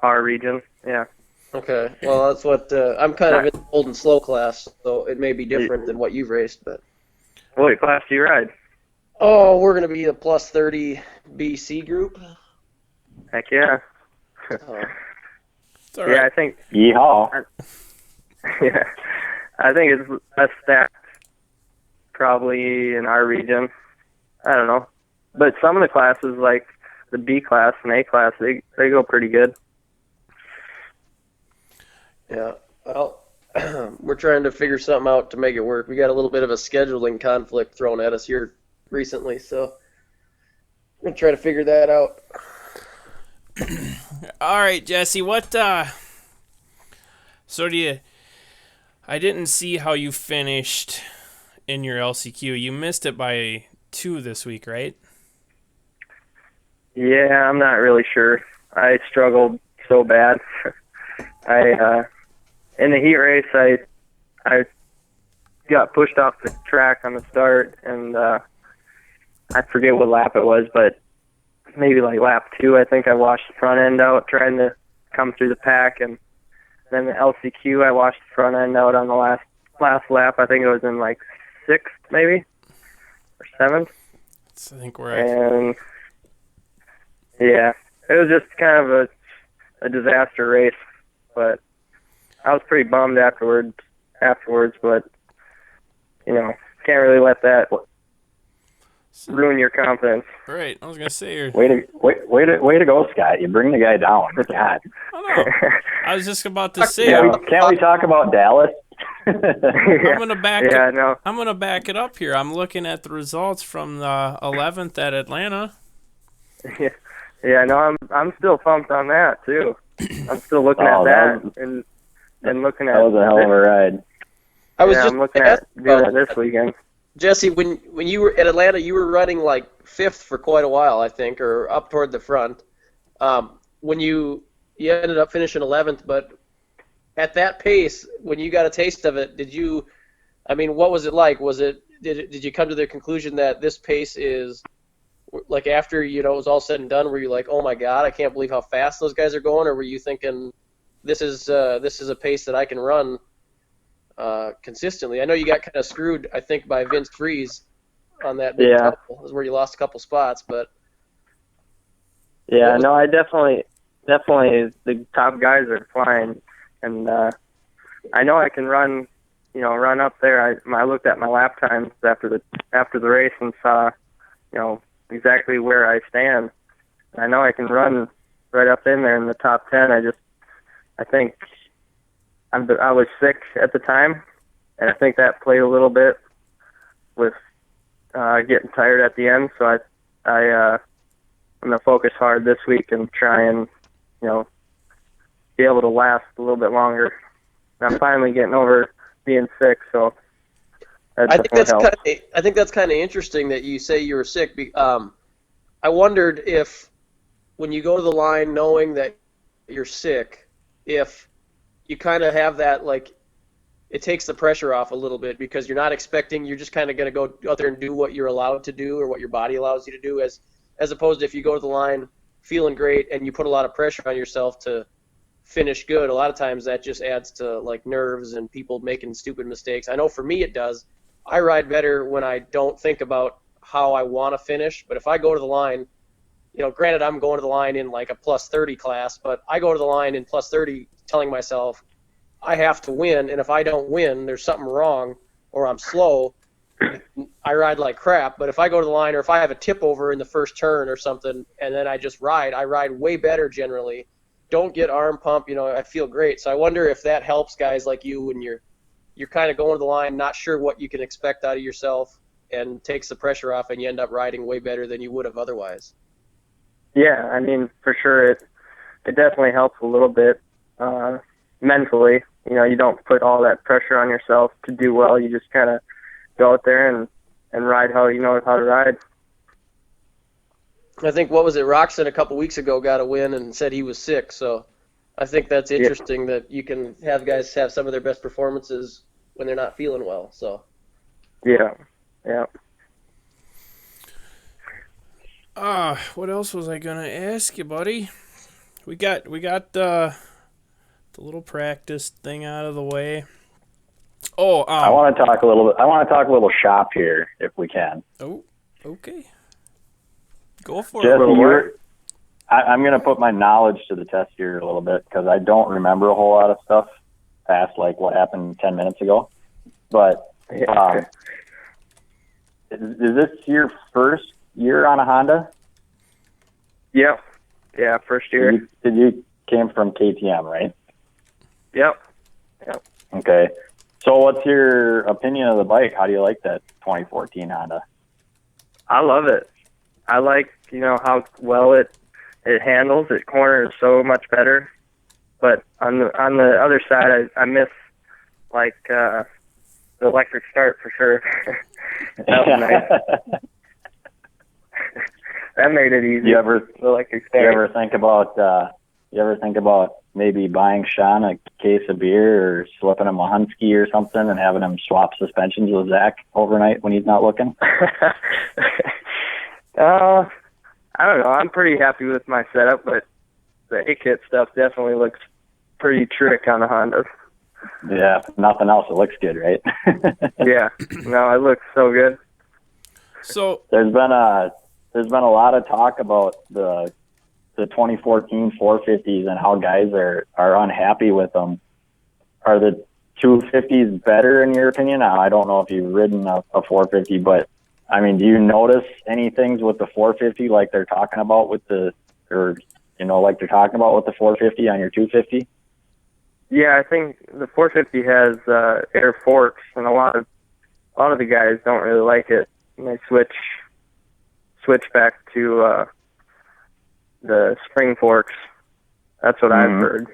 [SPEAKER 4] our region. Yeah.
[SPEAKER 1] Okay, well, that's what I'm kind of in the old and slow class, so it may be different than what you've raced, but.
[SPEAKER 4] What class do you ride?
[SPEAKER 1] Oh, we're going to be the plus 30 BC group.
[SPEAKER 4] Heck yeah.
[SPEAKER 1] Uh,
[SPEAKER 2] It's all
[SPEAKER 4] Yeah,
[SPEAKER 2] right.
[SPEAKER 4] I think.
[SPEAKER 3] Yeehaw.
[SPEAKER 4] Yeah, I think it's best stacked probably in our region. I don't know, but some of the classes like the B class and A class, they go pretty good.
[SPEAKER 1] Yeah, well, we're trying to figure something out to make it work. We got a little bit of a scheduling conflict thrown at us here recently, so we're going to try to figure that out.
[SPEAKER 2] All right, Jesse, what so I didn't see how you finished in your LCQ. You missed it by 2 this week, right?
[SPEAKER 4] Yeah, I'm not really sure. I struggled so bad. I in the heat race, I got pushed off the track on the start, and I forget what lap it was, but maybe like lap 2, I think I washed the front end out trying to come through the pack, and then the LCQ, I washed the front end out on the last lap. I think it was in like 6th maybe or 7th.
[SPEAKER 2] I think we're at
[SPEAKER 4] And yeah, it was just kind of a disaster race, but I was pretty bummed afterwards, but you know, can't really let that ruin your confidence.
[SPEAKER 2] right. I was gonna say you're.
[SPEAKER 3] Way to go, Scott. You bring the guy down. God.
[SPEAKER 2] Oh no. I was just about to say.
[SPEAKER 3] Can't we talk about Dallas?
[SPEAKER 2] I'm gonna back
[SPEAKER 4] Yeah,
[SPEAKER 2] it.
[SPEAKER 4] no.
[SPEAKER 2] I'm gonna back it up here. I'm looking at the results from the 11th at Atlanta.
[SPEAKER 4] Yeah, no, I'm still pumped on that too. I'm still looking at that and looking at
[SPEAKER 3] That was a hell of a ride.
[SPEAKER 1] I was
[SPEAKER 4] yeah,
[SPEAKER 1] just
[SPEAKER 4] I'm looking
[SPEAKER 1] gonna
[SPEAKER 4] at
[SPEAKER 1] ask
[SPEAKER 4] doing
[SPEAKER 1] about
[SPEAKER 4] it this weekend.
[SPEAKER 1] Jesse, when you were at Atlanta, you were running like 5th for quite a while, I think, or up toward the front. When you ended up finishing 11th, but at that pace, when you got a taste of it, what was it like? Did you come to the conclusion that this pace is like after it was all said and done? Were you like, oh my God, I can't believe how fast those guys are going, or were you thinking this is a pace that I can run consistently? I know you got kind of screwed, I think, by Vince Freeze on that big couple, is where you lost a couple spots, but
[SPEAKER 4] yeah, no, I definitely the top guys are flying, and I know I can run up there. I looked at my lap times after the race and saw exactly where I stand. I know I can run right up in there in the top 10. I think I was sick at the time, and I think that played a little bit with getting tired at the end. So I'm gonna focus hard this week and try and be able to last a little bit longer. And I'm finally getting over being sick, so that
[SPEAKER 1] I think
[SPEAKER 4] definitely helped.
[SPEAKER 1] that's kind of interesting that you say you were sick. I wondered if when you go to the line knowing that you're sick, if you kind of have that, like, it takes the pressure off a little bit because you're not expecting, you're just kind of going to go out there and do what you're allowed to do or what your body allows you to do, as opposed to if you go to the line feeling great and you put a lot of pressure on yourself to finish good, a lot of times that just adds to like nerves and people making stupid mistakes. I know for me it does. I ride better when I don't think about how I want to finish, but if I go to the line, granted I'm going to the line in like a plus 30 class, but I go to the line in plus 30 telling myself I have to win, and if I don't win, there's something wrong or I'm slow. I ride like crap, but if I go to the line or if I have a tip over in the first turn or something and then I just ride, I ride way better generally. Don't get arm pump, I feel great. So I wonder if that helps guys like you when you're kind of going to the line, not sure what you can expect out of yourself, and takes the pressure off, and you end up riding way better than you would have otherwise.
[SPEAKER 4] Yeah, I mean, for sure, it definitely helps a little bit mentally. You don't put all that pressure on yourself to do well. You just kind of go out there and ride how you know how to ride.
[SPEAKER 1] I think, what was it, Roxon a couple weeks ago got a win and said he was sick, so I think that's interesting that you can have guys have some of their best performances when they're not feeling well. So
[SPEAKER 4] yeah.
[SPEAKER 2] What else was I gonna ask you, buddy? We got the little practice thing out of the way. Oh,
[SPEAKER 3] I want to talk a little bit. I want to talk a little shop here, if we can.
[SPEAKER 2] Oh, okay. Go for
[SPEAKER 3] Jesse, I'm going to put my knowledge to the test here a little bit because I don't remember a whole lot of stuff past like what happened 10 minutes ago. But is this your first year on a Honda?
[SPEAKER 4] Yep. Yeah, first year.
[SPEAKER 3] You came from KTM, right?
[SPEAKER 4] Yep.
[SPEAKER 3] Okay. So what's your opinion of the bike? How do you like that 2014 Honda?
[SPEAKER 4] I love it. I like, how well it handles. It corners so much better. But on the other side, I miss like the electric start for sure. That was nice. That made it easy.
[SPEAKER 3] You ever
[SPEAKER 4] electric start.
[SPEAKER 3] You ever think about maybe buying Sean a case of beer or slipping him a Husky or something and having him swap suspensions with Zach overnight when he's not looking?
[SPEAKER 4] I don't know. I'm pretty happy with my setup, but the A-Kit stuff definitely looks pretty trick on the Honda.
[SPEAKER 3] Yeah, if nothing else, it looks good, right?
[SPEAKER 4] Yeah. No, it looks so good.
[SPEAKER 2] So
[SPEAKER 3] there's been a lot of talk about the 2014 450s and how guys are unhappy with them. Are the 250s better in your opinion? I don't know if you've ridden a 450, but I mean, do you notice any things with the 450 like they're talking about with the 450 on your 250?
[SPEAKER 4] Yeah, I think the 450 has air forks, and a lot of the guys don't really like it. And they switch back to the spring forks. That's what I've heard.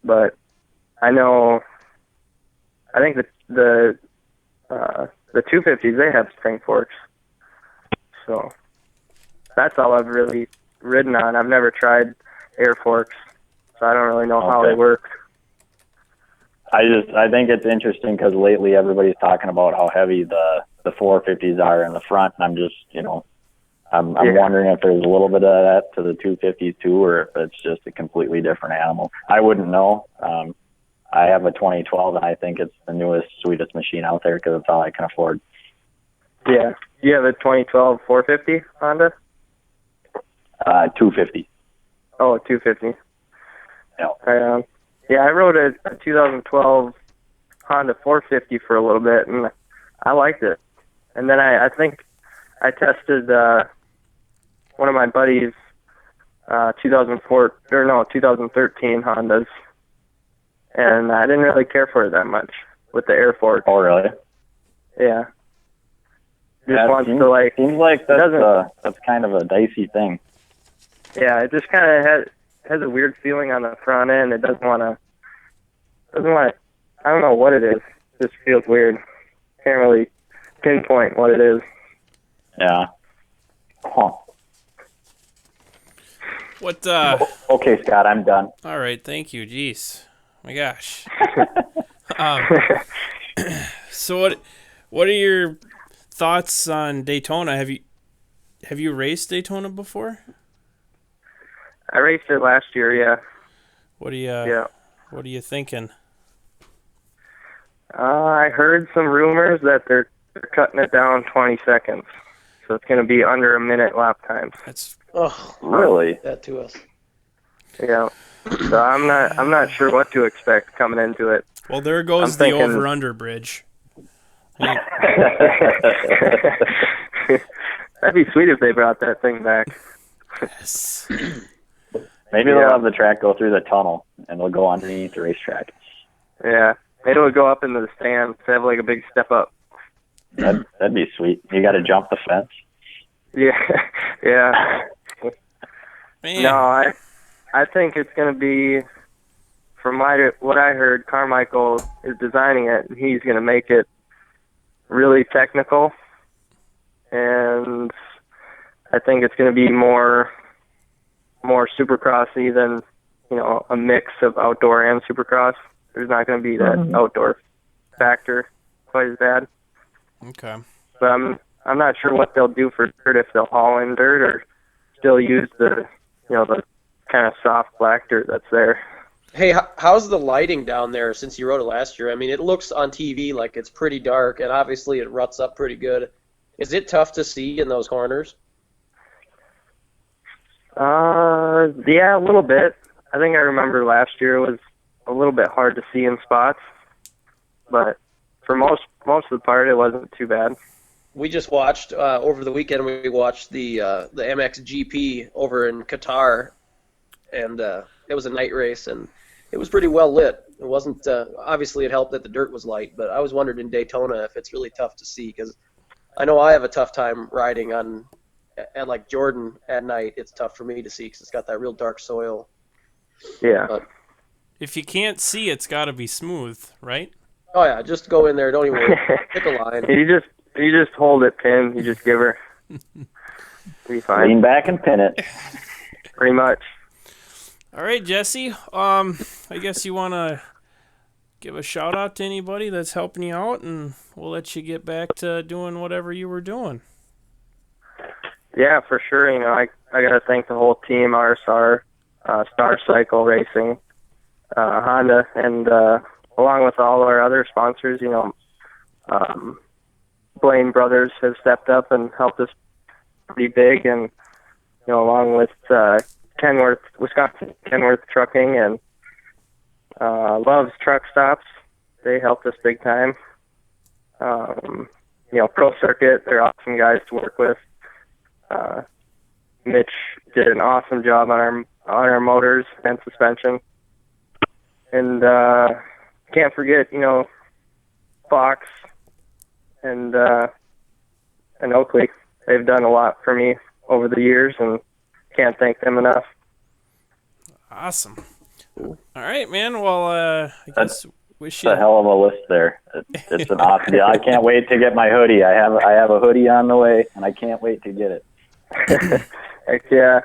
[SPEAKER 4] But I think the 250s, they have spring forks. So that's all I've really ridden on. I've never tried air forks, so I don't really know how they work.
[SPEAKER 3] I think it's interesting because lately everybody's talking about how heavy the 450s are in the front, and I'm just, I'm wondering if there's a little bit of that to the 250s too, or if it's just a completely different animal. I wouldn't know. I have a 2012, and I think it's the newest, sweetest machine out there because it's all I can afford.
[SPEAKER 4] Yeah. Do you have a 2012 450 Honda?
[SPEAKER 3] 250.
[SPEAKER 4] Oh, 250.
[SPEAKER 3] Yeah.
[SPEAKER 4] Yeah, I rode a 2012 Honda 450 for a little bit, and I liked it. And then I think I tested one of my buddies' 2013 Hondas, and I didn't really care for it that much with the air fork.
[SPEAKER 3] Oh, really?
[SPEAKER 4] Yeah.
[SPEAKER 3] Seems like that's kind of a dicey thing.
[SPEAKER 4] Yeah, it just kind of has a weird feeling on the front end. It doesn't want to. I don't know what it is. It just feels weird. Can't really pinpoint what it is.
[SPEAKER 3] Yeah. Huh.
[SPEAKER 2] what?
[SPEAKER 3] Okay, Scott, I'm done.
[SPEAKER 2] All right, thank you. Jeez, my gosh. So what are your thoughts on Daytona? Have you raced Daytona before?
[SPEAKER 4] I raced it last year, yeah.
[SPEAKER 2] What are you thinking?
[SPEAKER 4] I heard some rumors that they're cutting it down 20 seconds, so it's going to be under a minute lap times.
[SPEAKER 2] That's
[SPEAKER 1] Oh,
[SPEAKER 3] Really?
[SPEAKER 1] that to us.
[SPEAKER 4] Yeah. So I'm not sure what to expect coming into it.
[SPEAKER 2] well. There goes
[SPEAKER 4] I'm
[SPEAKER 2] the
[SPEAKER 4] thinking-
[SPEAKER 2] over/under bridge.
[SPEAKER 4] That'd be sweet if they brought that thing back.
[SPEAKER 2] Yes.
[SPEAKER 3] Maybe
[SPEAKER 4] Yeah.
[SPEAKER 3] they'll have the track go through the tunnel, and they'll go underneath the racetrack.
[SPEAKER 4] Yeah. Maybe we'll go up into the stands, have like a big step up.
[SPEAKER 3] That'd be sweet. You got to jump the fence.
[SPEAKER 4] Yeah. Yeah.
[SPEAKER 2] Man.
[SPEAKER 4] No, I think it's going to be, from what I heard, Carmichael is designing it, and he's going to make it really technical. And I think it's going to be more supercrossy than, a mix of outdoor and supercross. There's not going to be that outdoor factor quite as bad.
[SPEAKER 2] Okay.
[SPEAKER 4] But I'm not sure what they'll do for dirt, if they'll haul in dirt or still use the kind of soft black dirt that's there.
[SPEAKER 1] Hey, how's the lighting down there since you rode it last year? I mean, it looks on TV like it's pretty dark, and obviously it ruts up pretty good. Is it tough to see in those corners?
[SPEAKER 4] Yeah, a little bit. I think I remember last year it was a little bit hard to see in spots, but for most of the part, it wasn't too bad.
[SPEAKER 1] We just watched over the weekend. We watched the MXGP over in Qatar, and it was a night race, and it was pretty well lit. It wasn't obviously it helped that the dirt was light, but I was wondering in Daytona if it's really tough to see, because I know I have a tough time riding at like Jordan at night. It's tough for me to see because it's got that real dark soil.
[SPEAKER 4] Yeah.
[SPEAKER 1] But,
[SPEAKER 2] If you can't see, it's got to be smooth, right?
[SPEAKER 1] oh yeah, just go in there. Don't even worry. Pick a line.
[SPEAKER 4] You just hold it pinned. You just give her. Be fine.
[SPEAKER 3] Lean back and pin it.
[SPEAKER 4] Pretty much.
[SPEAKER 2] All right, Jesse. I guess you want to give a shout out to anybody that's helping you out, and we'll let you get back to doing whatever you were doing.
[SPEAKER 4] Yeah, for sure. I got to thank the whole team, RSR, Star Cycle Racing, Honda, and along with all our other sponsors, Blaine Brothers have stepped up and helped us pretty big, and along with Kenworth, Wisconsin Kenworth Trucking, and Love's Truck Stops, they helped us big time. Pro Circuit, they're awesome guys to work with. Mitch did an awesome job on our motors and suspension, and can't forget Fox and Oakley. They've done a lot for me over the years, and can't thank them enough.
[SPEAKER 2] Awesome. All right, man. Well, I guess wish
[SPEAKER 3] It's
[SPEAKER 2] you.
[SPEAKER 3] a hell of a list there. It's an awesome deal. I can't wait to get my hoodie. I have a hoodie on the way, and I can't wait to get it.
[SPEAKER 4] Heck yeah.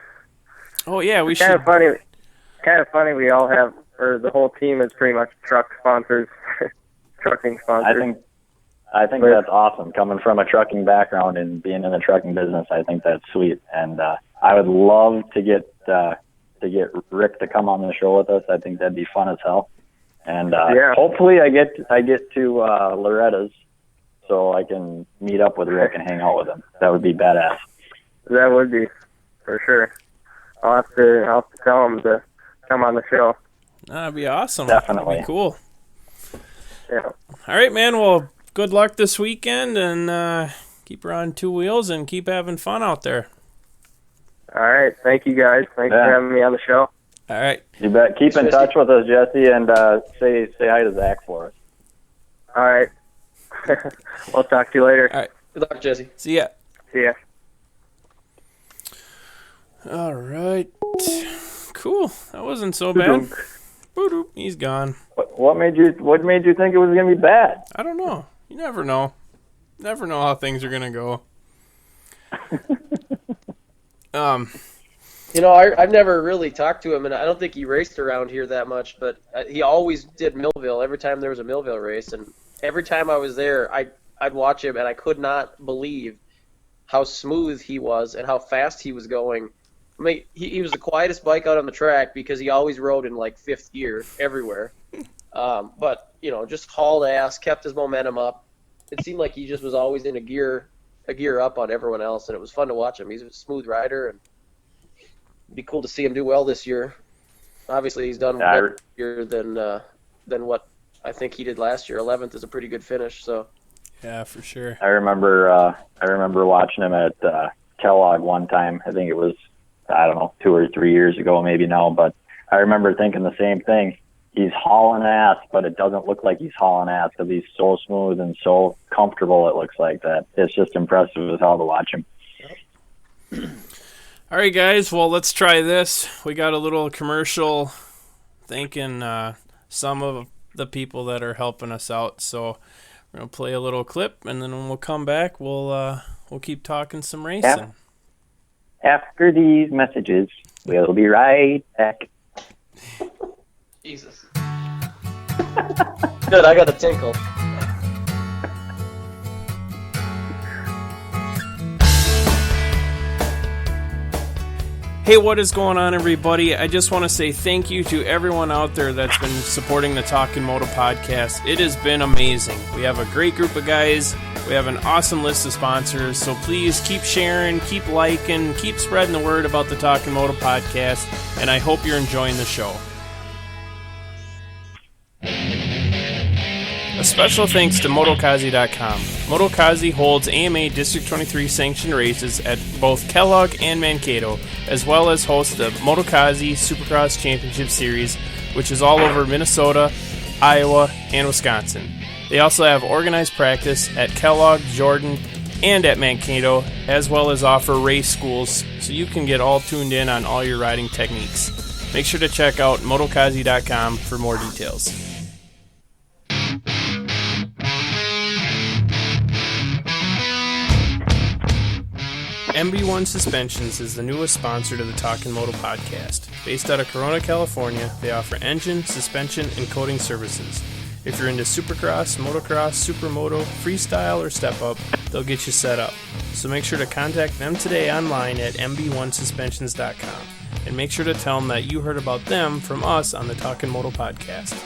[SPEAKER 2] Oh yeah, we
[SPEAKER 4] Kind
[SPEAKER 2] should.
[SPEAKER 4] of funny. We all have, or the whole team is pretty much truck sponsors, trucking sponsors.
[SPEAKER 3] I think that's awesome. Coming from a trucking background and being in the trucking business, I think that's sweet. And I would love to get Rick to come on the show with us. I think that'd be fun as hell. And hopefully I get to Loretta's so I can meet up with Rick and hang out with him. That would be badass.
[SPEAKER 4] That would be, for sure. I'll have to tell him to come on the show.
[SPEAKER 2] That'd be awesome.
[SPEAKER 3] Definitely.
[SPEAKER 2] That'd be cool.
[SPEAKER 4] Yeah.
[SPEAKER 2] All right, man. Well, good luck this weekend, and keep her on two wheels and keep having fun out there.
[SPEAKER 4] All right. Thank you, guys. Thanks for having me on the show.
[SPEAKER 2] All right.
[SPEAKER 3] You bet. Keep in touch with us, Jesse, and say hi to Zach for us.
[SPEAKER 4] All right. We'll talk to you later.
[SPEAKER 2] All right.
[SPEAKER 1] Good luck, Jesse.
[SPEAKER 2] See ya.
[SPEAKER 4] See ya.
[SPEAKER 2] All right. Cool. That wasn't so bad. Boop, he's gone.
[SPEAKER 3] What made you think it was gonna be bad?
[SPEAKER 2] I don't know. You never know. Never know how things are gonna go.
[SPEAKER 1] I've never really talked to him, and I don't think he raced around here that much, but he always did Millville every time there was a Millville race, and every time I was there, I'd watch him, and I could not believe how smooth he was and how fast he was going. I mean, he was the quietest bike out on the track because he always rode in like fifth gear everywhere. But just hauled ass, kept his momentum up. It seemed like he just was always in a gear up on everyone else, and it was fun to watch him. He's a smooth rider, and it'd be cool to see him do well this year. Obviously, he's done better this year than what I think he did last year. 11th is a pretty good finish. So
[SPEAKER 2] Yeah, for sure.
[SPEAKER 3] I remember watching him at Kellogg one time. I think it was, I don't know, 2 or 3 years ago maybe now, but I remember thinking the same thing. He's hauling ass, but it doesn't look like he's hauling ass because he's so smooth and so comfortable. It looks like that. It's just impressive as hell to watch him.
[SPEAKER 2] All right, guys. Well, let's try this. We got a little commercial thanking some of the people that are helping us out. So we're gonna play a little clip, and then when we'll come back, we'll keep talking some racing.
[SPEAKER 3] After these messages, we'll be right back.
[SPEAKER 1] Jesus. Good, I got a tinkle.
[SPEAKER 2] Hey, what is going on, everybody? I just want to say thank you to everyone out there that's been supporting the Talkin' Moto podcast. It has been amazing. We have a great group of guys. We have an awesome list of sponsors. So please keep sharing, keep liking, keep spreading the word about the Talkin' Moto podcast. And I hope you're enjoying the show. A special thanks to Motokazi.com. Motokazi holds AMA District 23 sanctioned races at both Kellogg and Mankato, as well as hosts the Motokazi Supercross Championship Series, which is all over Minnesota, Iowa, and Wisconsin. They also have organized practice at Kellogg, Jordan, and at Mankato, as well as offer race schools so you can get all tuned in on all your riding techniques. Make sure to check out Motokazi.com for more details. MB1 Suspensions is the newest sponsor to the Talkin' Moto podcast. Based out of Corona, California, they offer engine, suspension, and coating services. If you're into supercross, motocross, supermoto, freestyle, or step-up, they'll get you set up. So make sure to contact them today online at mb1suspensions.com. And make sure to tell them that you heard about them from us on the Talkin' Moto podcast.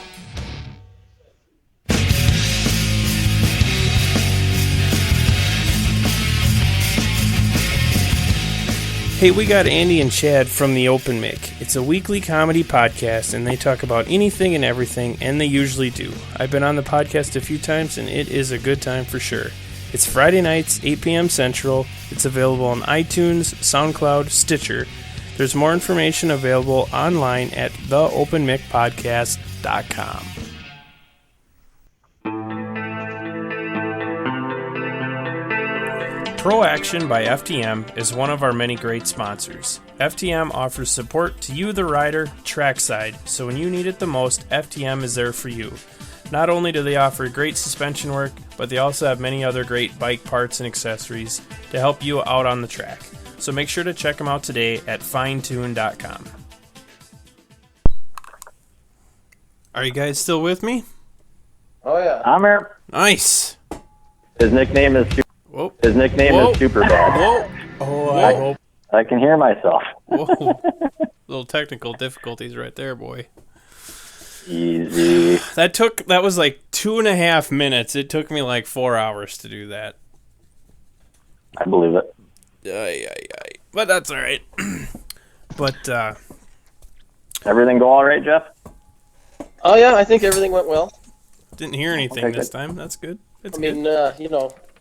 [SPEAKER 2] Hey, we got Andy and Chad from The Open Mic. It's a weekly comedy podcast, and they talk about anything and everything, and they usually do. I've been on the podcast a few times, and it is a good time for sure. It's Friday nights, 8 p.m. Central. It's available on iTunes, SoundCloud, Stitcher. There's more information available online at theopenmicpodcast.com. Pro Action by FTM is one of our many great sponsors. FTM offers support to you, the rider, trackside, so when you need it the most, FTM is there for you. Not only do they offer great suspension work, but they also have many other great bike parts and accessories to help you out on the track. So make sure to check them out today at finetune.com. Are you guys still with me?
[SPEAKER 1] Oh, yeah.
[SPEAKER 3] I'm here.
[SPEAKER 2] Nice.
[SPEAKER 3] His nickname is
[SPEAKER 2] Whoa.
[SPEAKER 3] His nickname
[SPEAKER 2] Whoa.
[SPEAKER 3] is Superbad.
[SPEAKER 2] Whoa. Oh, I hope.
[SPEAKER 3] I can hear myself.
[SPEAKER 2] Whoa. Little technical difficulties right there, boy.
[SPEAKER 3] Easy.
[SPEAKER 2] That was like 2.5 minutes. It took me like 4 hours to do that.
[SPEAKER 3] I believe it.
[SPEAKER 2] But that's all right. But
[SPEAKER 3] Everything go all right, Jeff?
[SPEAKER 1] Oh, yeah, I think everything went well.
[SPEAKER 2] didn't hear anything
[SPEAKER 3] Okay,
[SPEAKER 2] this
[SPEAKER 3] good.
[SPEAKER 2] time. That's good. It's
[SPEAKER 1] I mean,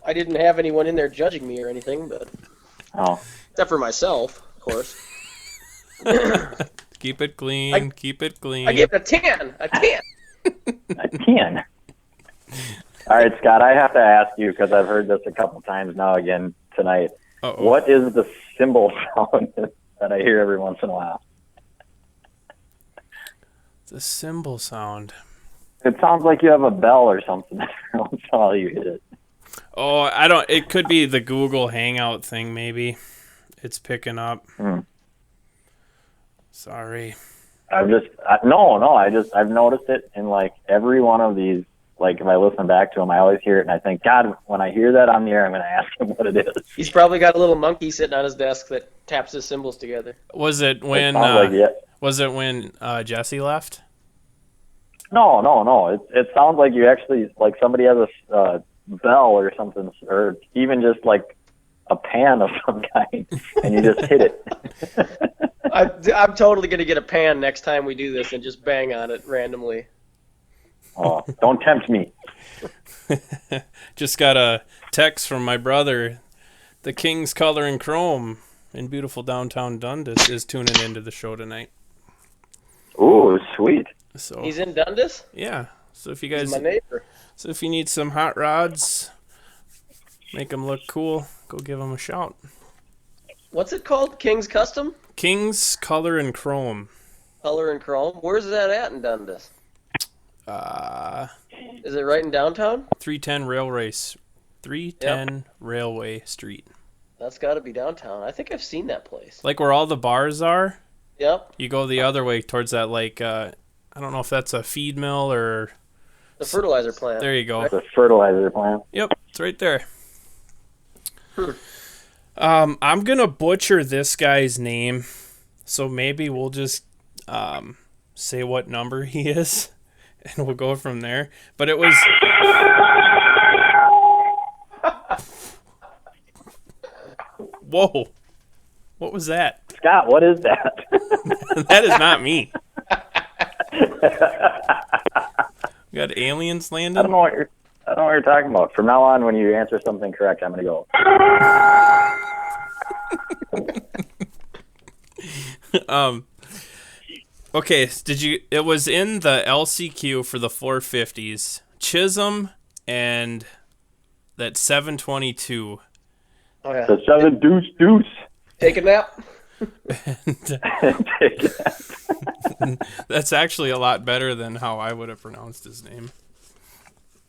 [SPEAKER 1] I didn't have anyone in there judging me or anything, but
[SPEAKER 3] Oh.
[SPEAKER 1] except for myself, of course.
[SPEAKER 2] good. Keep it clean. Keep it clean.
[SPEAKER 1] I gave it a 10. A 10.
[SPEAKER 3] A 10. All right, Scott, I have to ask you, because I've heard this a couple times now again tonight.
[SPEAKER 2] Uh-oh.
[SPEAKER 3] What is the cymbal sound that I hear every once in a while?
[SPEAKER 2] The cymbal sound.
[SPEAKER 3] It sounds like you have a bell or something every once in a while you hit it.
[SPEAKER 2] Oh, I don't. It could be the Google Hangout thing. Maybe it's picking up. Sorry.
[SPEAKER 3] I've noticed it in like every one of these like if I listen back to him, I always hear it, and I think, God, when I hear that on the air, I'm going to ask him what it is.
[SPEAKER 1] He's probably got a little monkey sitting on his desk that taps his cymbals together.
[SPEAKER 2] Was it when Jesse left?
[SPEAKER 3] No. It sounds like you actually, like somebody has a bell or something, or even just like a pan of some kind, and you just hit it.
[SPEAKER 1] I'm totally going to get a pan next time we do this and just bang on it randomly.
[SPEAKER 3] Oh, don't tempt me.
[SPEAKER 2] Just got a text from my brother. The King's Color and Chrome in beautiful downtown Dundas is tuning into the show tonight.
[SPEAKER 3] Ooh, sweet.
[SPEAKER 2] So
[SPEAKER 1] He's in Dundas?
[SPEAKER 2] yeah. So if you
[SPEAKER 1] He's
[SPEAKER 2] guys,
[SPEAKER 1] my neighbor.
[SPEAKER 2] so if you need some hot rods, make them look cool, go give them a shout.
[SPEAKER 1] What's it called? King's Custom?
[SPEAKER 2] King's Color and Chrome.
[SPEAKER 1] Color and Chrome? Where's that at in Dundas? Is it right in downtown?
[SPEAKER 2] 310 Railway Street.
[SPEAKER 1] That's got to be downtown. I think I've seen that place.
[SPEAKER 2] Like where all the bars are,
[SPEAKER 1] Yep.
[SPEAKER 2] you go the other way towards that, like, I don't know if that's a feed mill or...
[SPEAKER 1] The fertilizer plant.
[SPEAKER 2] There you go.
[SPEAKER 3] It's a fertilizer plant.
[SPEAKER 2] Yep, it's right there. I'm going to butcher this guy's name, so maybe we'll just say what number he is, and we'll go from there. But it was... Whoa. What was that?
[SPEAKER 3] Scott, what is that?
[SPEAKER 2] That is not me. We got aliens landing?
[SPEAKER 3] I don't know what you're talking about. From now on, when you answer something correct, I'm going to go.
[SPEAKER 2] Okay, it was in the LCQ for the 450s. Chisholm and that 722.
[SPEAKER 1] Oh, yeah.
[SPEAKER 3] The 7 deuce.
[SPEAKER 1] Take a nap?
[SPEAKER 2] That's actually a lot better than how I would have pronounced his name.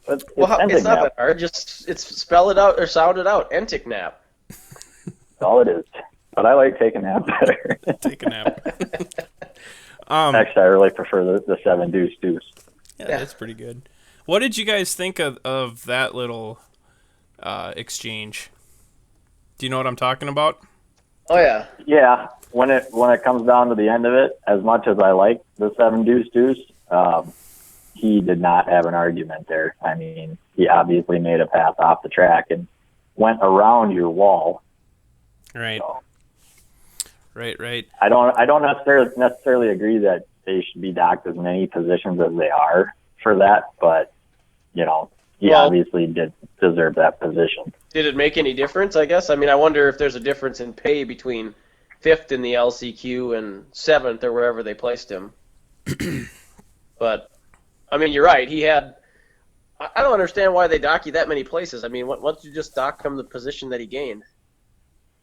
[SPEAKER 1] Well, it's not that hard. Just spell it out or sound it out. Entic nap.
[SPEAKER 3] That's all it is. But I like taking nap better.
[SPEAKER 2] Take a nap.
[SPEAKER 3] Actually, I really prefer the 7 deuce.
[SPEAKER 2] Yeah, that's pretty good. What did you guys think of that little exchange? Do you know what I'm talking about?
[SPEAKER 1] Oh, yeah.
[SPEAKER 3] Yeah, when it comes down to the end of it, as much as I like the 7 deuce, he did not have an argument there. I mean, he obviously made a pass off the track and went around your wall.
[SPEAKER 2] Right.
[SPEAKER 3] So,
[SPEAKER 2] Right.
[SPEAKER 3] I don't necessarily agree that they should be docked as many positions as they are for that, but he obviously did deserve that position.
[SPEAKER 1] Did it make any difference, I guess? I mean, I wonder if there's a difference in pay between 5th in the LCQ and 7th or wherever they placed him. But, I mean, you're right. I don't understand why they dock you that many places. I mean, why don't you just dock him the position that he gained?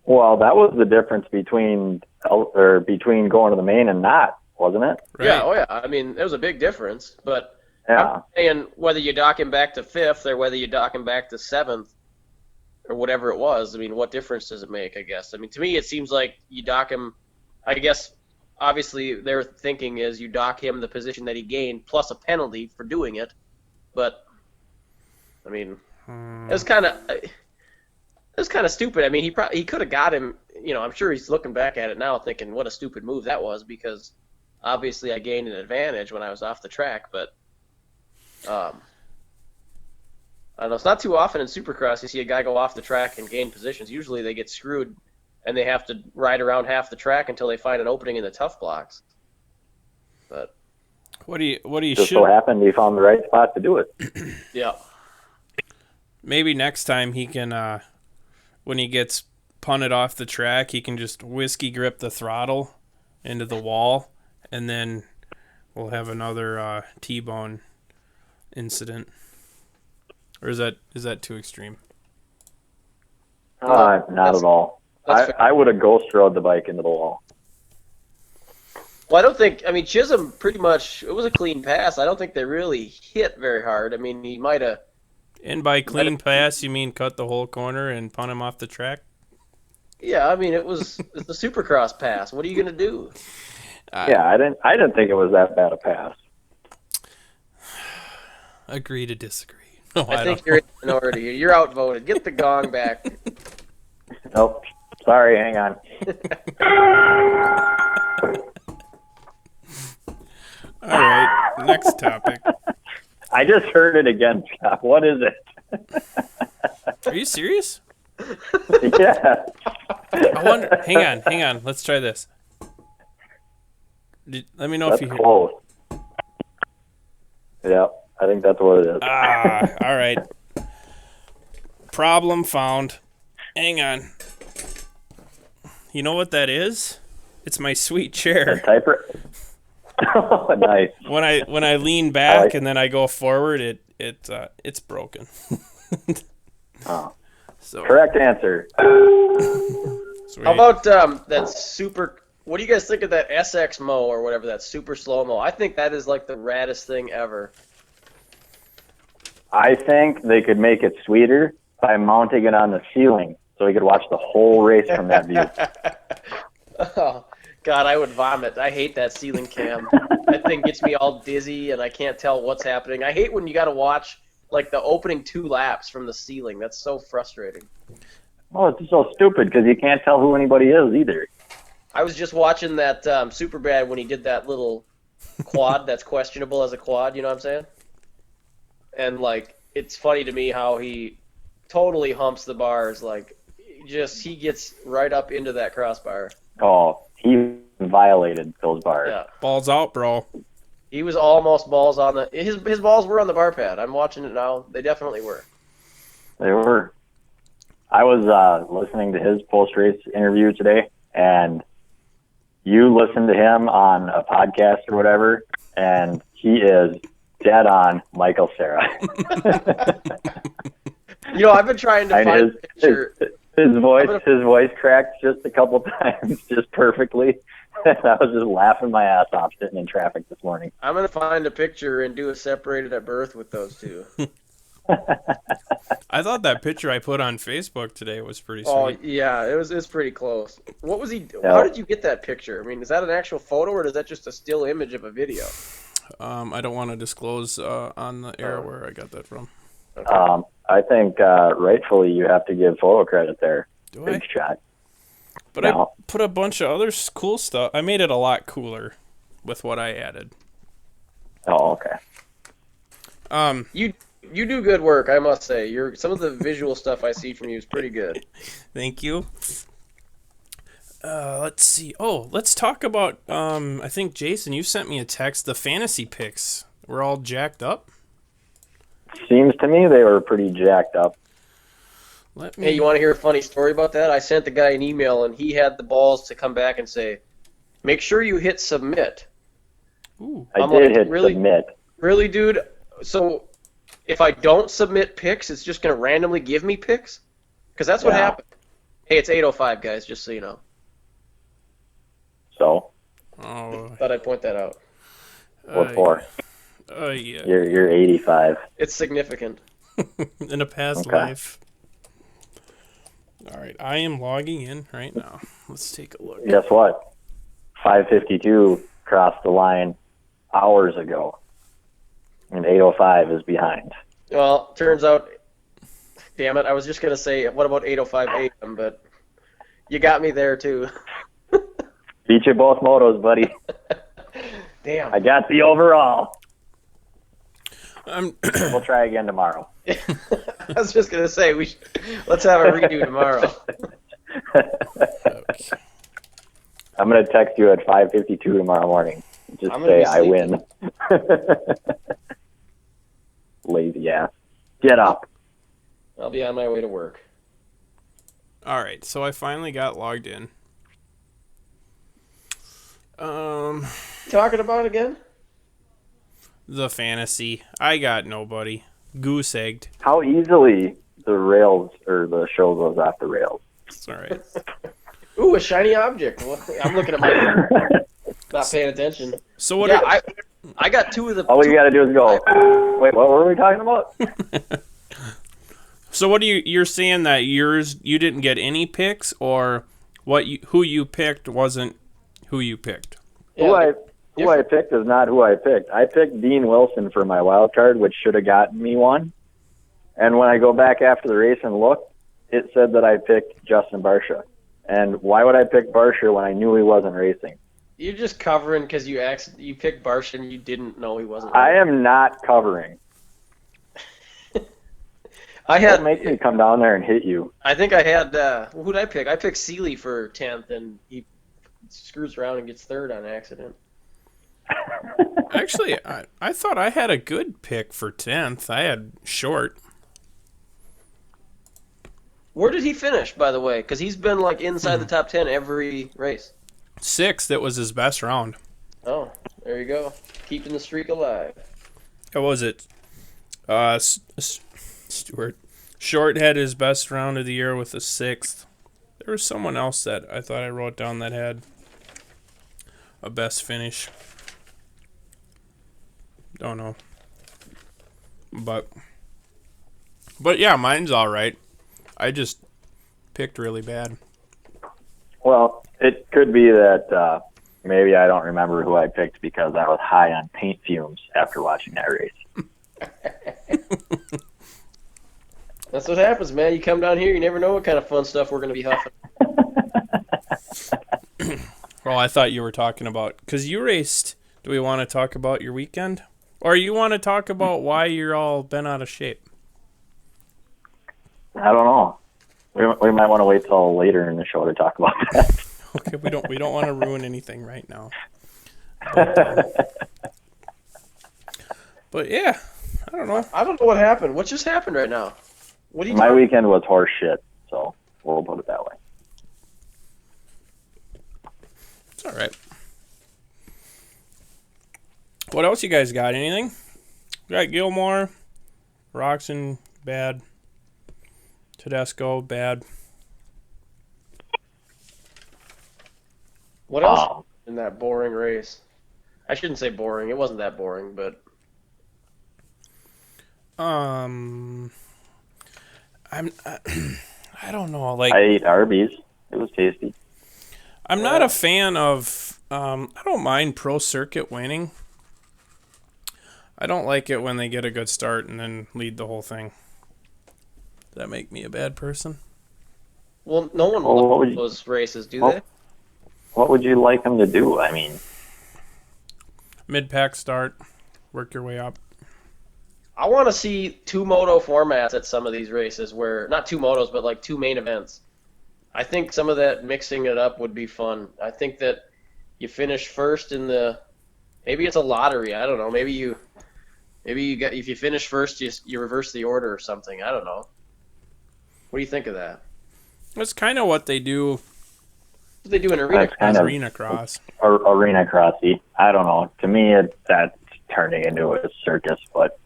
[SPEAKER 3] Well, that was the difference between going to the main and not, wasn't it?
[SPEAKER 2] Right.
[SPEAKER 1] Yeah, oh yeah. I mean, there was a big difference. But
[SPEAKER 3] Yeah.
[SPEAKER 1] I'm saying whether you dock him back to 5th or whether you dock him back to 7th or whatever it was, I mean, what difference does it make, I guess? I mean, to me, it seems like you dock him, I guess, obviously their thinking is you dock him the position that he gained plus a penalty for doing it. But, I mean, it was kind of stupid. I mean, he could have got him, I'm sure he's looking back at it now thinking what a stupid move that was because obviously I gained an advantage when I was off the track, but I don't know. It's not too often in Supercross you see a guy go off the track and gain positions. Usually they get screwed and they have to ride around half the track until they find an opening in the tough blocks. But
[SPEAKER 2] what do you
[SPEAKER 3] Just
[SPEAKER 2] should
[SPEAKER 3] so happened he found the right spot to do it.
[SPEAKER 1] yeah,
[SPEAKER 2] maybe next time he can when he gets punted off the track, he can just whiskey grip the throttle into the wall, and then we'll have another T-bone incident. Or is that too extreme?
[SPEAKER 3] Not at all. I would have ghost rode the bike into the wall.
[SPEAKER 1] Well, Chisholm pretty much, it was a clean pass. I don't think they really hit very hard. I mean, he might have.
[SPEAKER 2] And by clean pass, you mean cut the whole corner and punt him off the track?
[SPEAKER 1] Yeah, I mean, it's the Supercross pass. What are you going to do?
[SPEAKER 3] Yeah, I didn't think it was that bad a pass.
[SPEAKER 2] Agree to disagree. No,
[SPEAKER 1] I think you're in the minority. You're outvoted. Get the gong back.
[SPEAKER 3] Nope. Sorry, hang on.
[SPEAKER 2] All right, next topic.
[SPEAKER 3] I just heard it again, Scott. What is it?
[SPEAKER 2] Are you serious?
[SPEAKER 3] Yeah.
[SPEAKER 2] I wonder. Hang on. Let's try this. Let me know
[SPEAKER 3] That's
[SPEAKER 2] if you hear.
[SPEAKER 3] close. Yeah, I think that's what it is.
[SPEAKER 2] All right. Problem found. Hang on. You know what that is? It's my sweet chair.
[SPEAKER 3] Typer. Oh, nice.
[SPEAKER 2] When I lean back and then I go forward, it's broken.
[SPEAKER 3] Oh.
[SPEAKER 2] So
[SPEAKER 3] Correct answer.
[SPEAKER 2] sweet.
[SPEAKER 1] How about that super? What do you guys think of that SX Mo or whatever, that super slow mo? I think that is like the raddest thing ever.
[SPEAKER 3] I think they could make it sweeter by mounting it on the ceiling so we could watch the whole race from that view.
[SPEAKER 1] Oh, God, I would vomit. I hate that ceiling cam. That thing gets me all dizzy, and I can't tell what's happening. I hate when you got to watch like the opening 2 laps from the ceiling. That's so frustrating.
[SPEAKER 3] Oh, it's so stupid because you can't tell who anybody is either.
[SPEAKER 1] I was just watching that Superbad when he did that little quad that's questionable as a quad, you know what I'm saying? And, like, it's funny to me how he totally humps the bars. Like, he gets right up into that crossbar.
[SPEAKER 3] Oh, he violated those bars.
[SPEAKER 1] Yeah.
[SPEAKER 2] Balls out, bro.
[SPEAKER 1] He was almost balls on the... His balls were on the bar pad. I'm watching it now. They definitely were.
[SPEAKER 3] They were. I was listening to his post-race interview today, and you listened to him on a podcast or whatever, and he is dead on Michael Cera.
[SPEAKER 1] You know, I've been trying to find a picture...
[SPEAKER 3] His voice cracked just a couple times, just perfectly. And I was just laughing my ass off sitting in traffic this morning.
[SPEAKER 1] I'm going to find a picture and do a separated at birth with those two.
[SPEAKER 2] I thought that picture I put on Facebook today was pretty sweet.
[SPEAKER 1] Oh, yeah, it's pretty close. What was he...
[SPEAKER 3] Yeah.
[SPEAKER 1] How did you get that picture? I mean, is that an actual photo, or is that just a still image of a video?
[SPEAKER 2] I don't want to disclose on the air where I got that from.
[SPEAKER 3] I think rightfully you have to give photo credit there.
[SPEAKER 2] Do
[SPEAKER 3] Big
[SPEAKER 2] I?
[SPEAKER 3] shot.
[SPEAKER 2] But
[SPEAKER 3] No.
[SPEAKER 2] I put a bunch of other cool stuff. I made it a lot cooler with what I added.
[SPEAKER 3] Oh, okay.
[SPEAKER 1] You do good work, I must say. Some of the visual stuff I see from you is pretty good.
[SPEAKER 2] Thank you. Let's see. Oh, let's talk about. I think Jason, you sent me a text. The fantasy picks were all jacked up.
[SPEAKER 3] Seems to me they were pretty jacked up.
[SPEAKER 2] Let me.
[SPEAKER 1] Hey, you want to hear a funny story about that? I sent the guy an email, and he had the balls to come back and say, "Make sure you hit submit."
[SPEAKER 2] Ooh.
[SPEAKER 3] I
[SPEAKER 1] I'm
[SPEAKER 3] did
[SPEAKER 1] like,
[SPEAKER 3] hit
[SPEAKER 1] really?
[SPEAKER 3] submit.
[SPEAKER 1] Really, dude? So if I don't submit picks, it's just going to randomly give me picks? Because that's what
[SPEAKER 3] Yeah.
[SPEAKER 1] happened. Hey, it's 8:05, guys, just so you know.
[SPEAKER 3] So,
[SPEAKER 2] Oh.
[SPEAKER 1] Thought I'd point that out.
[SPEAKER 3] what for?
[SPEAKER 2] Yeah.
[SPEAKER 3] You're 85.
[SPEAKER 1] It's significant.
[SPEAKER 2] In a past
[SPEAKER 3] Okay.
[SPEAKER 2] life. All right, I am logging in right now. Let's take a look.
[SPEAKER 3] Guess what? 552 crossed the line hours ago, and 805 is behind.
[SPEAKER 1] Well, turns out, damn it, I was just going to say, what about 8:05 a.m., but you got me there, too.
[SPEAKER 3] Beat you both motos, buddy.
[SPEAKER 1] Damn.
[SPEAKER 3] I got the overall.
[SPEAKER 2] I'm
[SPEAKER 3] We'll try again tomorrow.
[SPEAKER 1] I was just going to say, let's have a redo tomorrow.
[SPEAKER 2] okay.
[SPEAKER 3] I'm going to text you at 5:52 tomorrow morning. Just
[SPEAKER 1] I'm gonna
[SPEAKER 3] say
[SPEAKER 1] be
[SPEAKER 3] I win. Lazy ass. Get up.
[SPEAKER 1] I'll be on my way to work.
[SPEAKER 2] All right, so I finally got logged in.
[SPEAKER 1] Talking about again?
[SPEAKER 2] The fantasy. I got nobody. Goose egged.
[SPEAKER 3] How easily the rails or the show goes off the rails.
[SPEAKER 2] It's all right.
[SPEAKER 1] Ooh, a shiny object. Well, I'm looking at my not paying attention.
[SPEAKER 2] So what?
[SPEAKER 1] Yeah, I got two of the.
[SPEAKER 3] All you got to do is go. Wait, what were we talking about?
[SPEAKER 2] So what do you're saying that yours you didn't get any picks, or who you picked wasn't who you picked?
[SPEAKER 1] Yeah,
[SPEAKER 3] who I picked is not who I picked. I picked Dean Wilson for my wild card, which should have gotten me one. And when I go back after the race and look, it said that I picked Justin Barcia. And why would I pick Barcia when I knew he wasn't racing?
[SPEAKER 1] You're just covering because you picked Barcia and you didn't know he wasn't.
[SPEAKER 3] I am not covering. Don't make me come down there and hit you.
[SPEAKER 1] I think I had who did I pick? I picked Seeley for 10th, and he screws around and gets third on accident.
[SPEAKER 2] Actually, I thought I had a good pick for 10th. I had Short.
[SPEAKER 1] Where did he finish, by the way? Because he's been like inside the top 10 every race.
[SPEAKER 2] 6th, it was his best round.
[SPEAKER 1] Oh, there you go. Keeping the streak alive.
[SPEAKER 2] What was it? Stewart. Short had his best round of the year with a 6th. There was someone else that I thought I wrote down that had a best finish. Don't know. But yeah, mine's all right. I just picked really bad.
[SPEAKER 3] Well, it could be that maybe I don't remember who I picked because I was high on paint fumes after watching that race.
[SPEAKER 1] That's what happens, man. You come down here, you never know what kind of fun stuff we're going to be huffing.
[SPEAKER 2] Well, I thought you were talking about, because you raced, do we want to talk about your weekend? Or you want to talk about why you're all been out of shape?
[SPEAKER 3] I don't know. We might want to wait till later in the show to talk about that.
[SPEAKER 2] Okay, we don't want to ruin anything right now. But yeah, I don't know.
[SPEAKER 1] I don't know what happened. What just happened right now? What are you
[SPEAKER 3] My
[SPEAKER 1] talking-
[SPEAKER 3] weekend was horse shit, so we'll put it that way.
[SPEAKER 2] It's all right. What else you guys got? Anything? We got Gilmore, Roxon, bad. Tedesco, bad.
[SPEAKER 1] What else in that boring race? I shouldn't say boring. It wasn't that boring, but
[SPEAKER 2] I don't know. Like,
[SPEAKER 3] I ate Arby's. It was tasty.
[SPEAKER 2] I'm not a fan of. I don't mind Pro Circuit winning. I don't like it when they get a good start and then lead the whole thing. Does that make me a bad person?
[SPEAKER 1] well, no one
[SPEAKER 3] Well, what would
[SPEAKER 1] loves
[SPEAKER 3] you-
[SPEAKER 1] those races, do
[SPEAKER 3] well-
[SPEAKER 1] they?
[SPEAKER 3] What would you like them to do? I mean,
[SPEAKER 2] Mid-pack start, work your way up.
[SPEAKER 1] I want to see two moto formats at some of these races where, not two motos, but like two main events. I think some of that mixing it up would be fun. I think that you finish first in the, maybe it's a lottery. I don't know. Maybe you got, if you finish first, you reverse the order or something. I don't know. What do you think of that?
[SPEAKER 2] That's kind of what they do
[SPEAKER 1] What do they do in arena?
[SPEAKER 3] that's kind
[SPEAKER 2] as
[SPEAKER 3] of
[SPEAKER 2] arena cross.
[SPEAKER 3] arena crossy. I don't know. To me, that's turning into a circus, but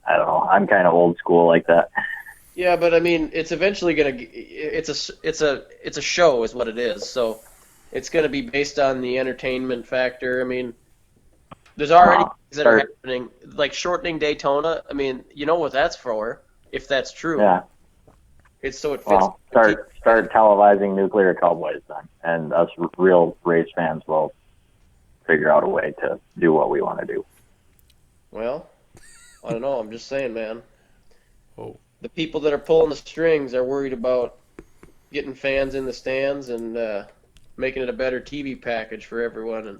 [SPEAKER 3] I don't know. I'm kind of old school like that.
[SPEAKER 1] Yeah, but I mean, it's eventually gonna. It's a show, is what it is. So, it's gonna be based on the entertainment factor. I mean, there's already things that are happening, like shortening Daytona. I mean, you know what that's for, if that's true.
[SPEAKER 3] Yeah.
[SPEAKER 1] It's so it fits.
[SPEAKER 3] Well, start televising Nuclear Cowboys then, and us real race fans will figure out a way to do what we want to do.
[SPEAKER 1] Well, I don't know. I'm just saying, man.
[SPEAKER 2] Oh.
[SPEAKER 1] The people that are pulling the strings are worried about getting fans in the stands and making it a better TV package for everyone. And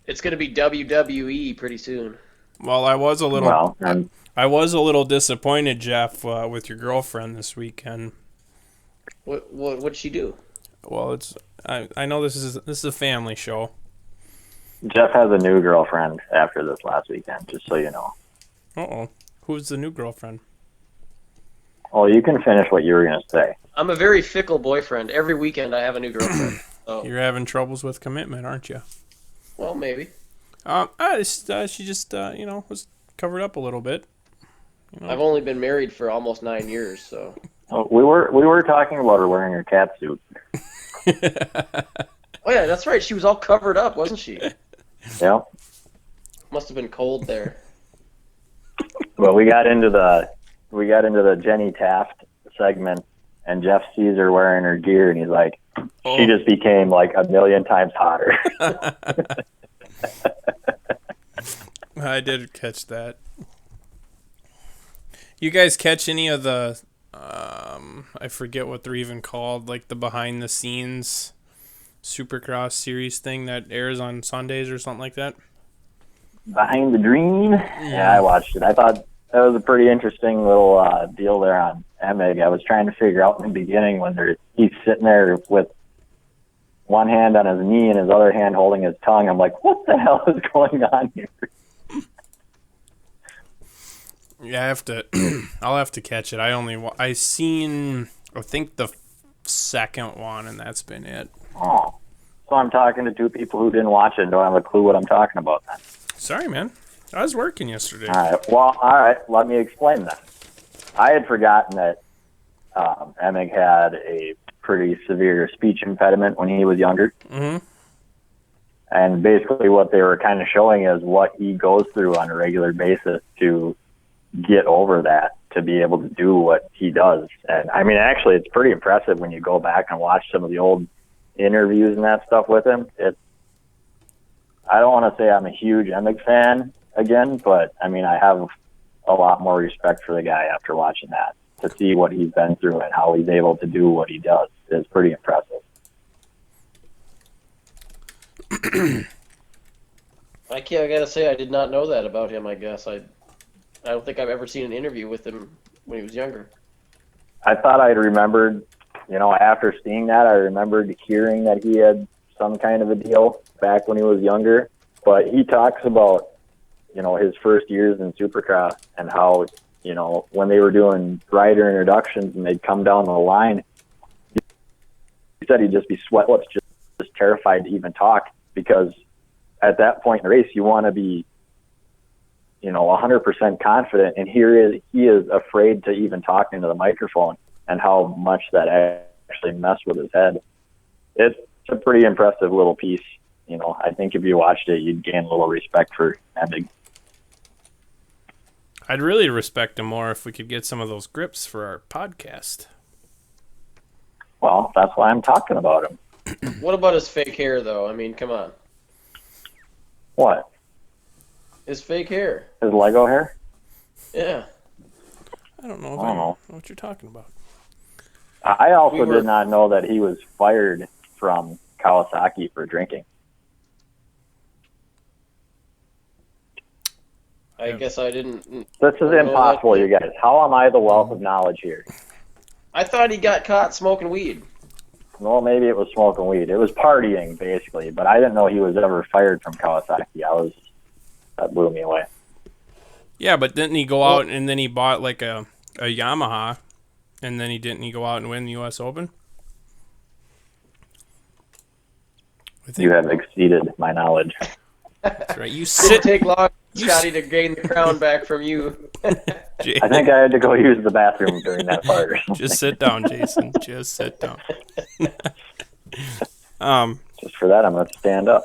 [SPEAKER 1] it's going to be WWE pretty soon.
[SPEAKER 2] Well, I was a little.
[SPEAKER 3] Well, and
[SPEAKER 2] I was a little disappointed, Jeff, with your girlfriend this weekend.
[SPEAKER 1] What'd she do?
[SPEAKER 2] Well, I know this is a family show.
[SPEAKER 3] Jeff has a new girlfriend after this last weekend, just so you know.
[SPEAKER 2] Uh-oh. Who's the new girlfriend?
[SPEAKER 3] Well, you can finish what you were going to say.
[SPEAKER 1] I'm a very fickle boyfriend. Every weekend I have a new girlfriend. So,
[SPEAKER 2] You're having troubles with commitment, aren't you?
[SPEAKER 1] well, maybe.
[SPEAKER 2] She just was covered up a little bit.
[SPEAKER 1] I've only been married for almost 9 years, so.
[SPEAKER 3] Oh, we were talking about her wearing her cat suit.
[SPEAKER 1] Oh yeah, that's right. She was all covered up, wasn't she?
[SPEAKER 3] Yeah.
[SPEAKER 1] Must have been cold there.
[SPEAKER 3] Well, we got into the Jenny Taft segment, and Jeff sees her wearing her gear, and he's like,
[SPEAKER 2] Oh.
[SPEAKER 3] She just became like a million times hotter.
[SPEAKER 2] I did catch that. You guys catch any of the, I forget what they're even called, like the behind the scenes Supercross series thing that airs on Sundays or something like that?
[SPEAKER 3] Behind the Dream? Yeah, I watched it. I thought that was a pretty interesting little deal there on Emig. I was trying to figure out in the beginning when he's sitting there with one hand on his knee and his other hand holding his tongue. I'm like, what the hell is going on here?
[SPEAKER 2] Yeah, I have to. I'll have to catch it. I seen, I think the second one, and that's been it.
[SPEAKER 3] Oh, so I'm talking to two people who didn't watch it and don't have a clue what I'm talking about then.
[SPEAKER 2] Sorry, man. I was working yesterday.
[SPEAKER 3] All right. Well, all right. Let me explain that. I had forgotten that Emig had a pretty severe speech impediment when he was younger.
[SPEAKER 2] Mm-hmm.
[SPEAKER 3] And basically what they were kind of showing is what he goes through on a regular basis to get over that, to be able to do what he does. And I mean, actually, it's pretty impressive when you go back and watch some of the old interviews and that stuff with him. I don't want to say I'm a huge Emig fan again, but I mean, I have a lot more respect for the guy after watching that. To see what he's been through and how he's able to do what he does is pretty impressive.
[SPEAKER 1] I gotta say, I did not know that about him. I guess I don't think I've ever seen an interview with him when he was younger.
[SPEAKER 3] I thought I'd remembered, after seeing that, I remembered hearing that he had some kind of a deal back when he was younger. But he talks about, his first years in Supercross and how, when they were doing rider introductions and they'd come down the line, he said he'd just be sweatless, just terrified to even talk, because at that point in the race, you want to be 100% confident, and he is afraid to even talk into the microphone, and how much that actually messed with his head. It's a pretty impressive little piece. I think if you watched it, you'd gain a little respect for Emig.
[SPEAKER 2] I'd really respect him more if we could get some of those grips for our podcast.
[SPEAKER 3] Well, that's why I'm talking about him.
[SPEAKER 1] What about his fake hair, though? I mean, come on.
[SPEAKER 3] What?
[SPEAKER 1] His fake hair.
[SPEAKER 3] His Lego hair?
[SPEAKER 1] Yeah.
[SPEAKER 2] I don't know what you're talking about.
[SPEAKER 3] I also did not know that he was fired from Kawasaki for drinking.
[SPEAKER 1] I guess I didn't.
[SPEAKER 3] This is impossible, you guys. How am I the wealth of knowledge here?
[SPEAKER 1] I thought he got caught smoking weed.
[SPEAKER 3] Well, maybe it was smoking weed. It was partying, basically, but I didn't know he was ever fired from Kawasaki. That blew me away.
[SPEAKER 2] Yeah, but didn't he go out and then he bought like a Yamaha, and then didn't he go out and win the U.S. Open?
[SPEAKER 3] You have exceeded my knowledge.
[SPEAKER 2] That's right. You
[SPEAKER 1] Didn't
[SPEAKER 2] sit.
[SPEAKER 1] take long, Scotty, to gain the crown back from you.
[SPEAKER 2] Jay,
[SPEAKER 3] I think I had to go use the bathroom during that part or something.
[SPEAKER 2] just sit down, Jason. Just sit down.
[SPEAKER 3] Just for that, I'm going to stand up.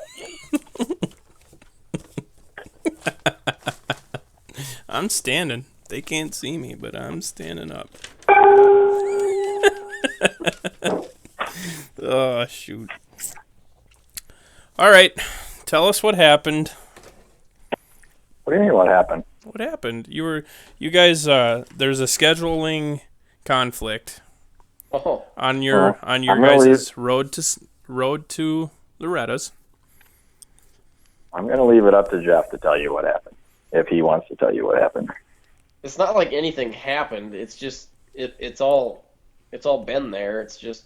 [SPEAKER 2] I'm standing. They can't see me, but I'm standing up. Oh, shoot. All right. Tell us what happened.
[SPEAKER 3] What do you mean, what happened?
[SPEAKER 2] What happened? You guys, there's a scheduling conflict
[SPEAKER 1] Oh,
[SPEAKER 2] on your
[SPEAKER 3] I'm
[SPEAKER 2] guys' road to Loretta's.
[SPEAKER 3] I'm going to leave it up to Jeff to tell you what happened, if he wants to tell you what happened.
[SPEAKER 1] it's not like anything happened. It's just it's all been there. It's just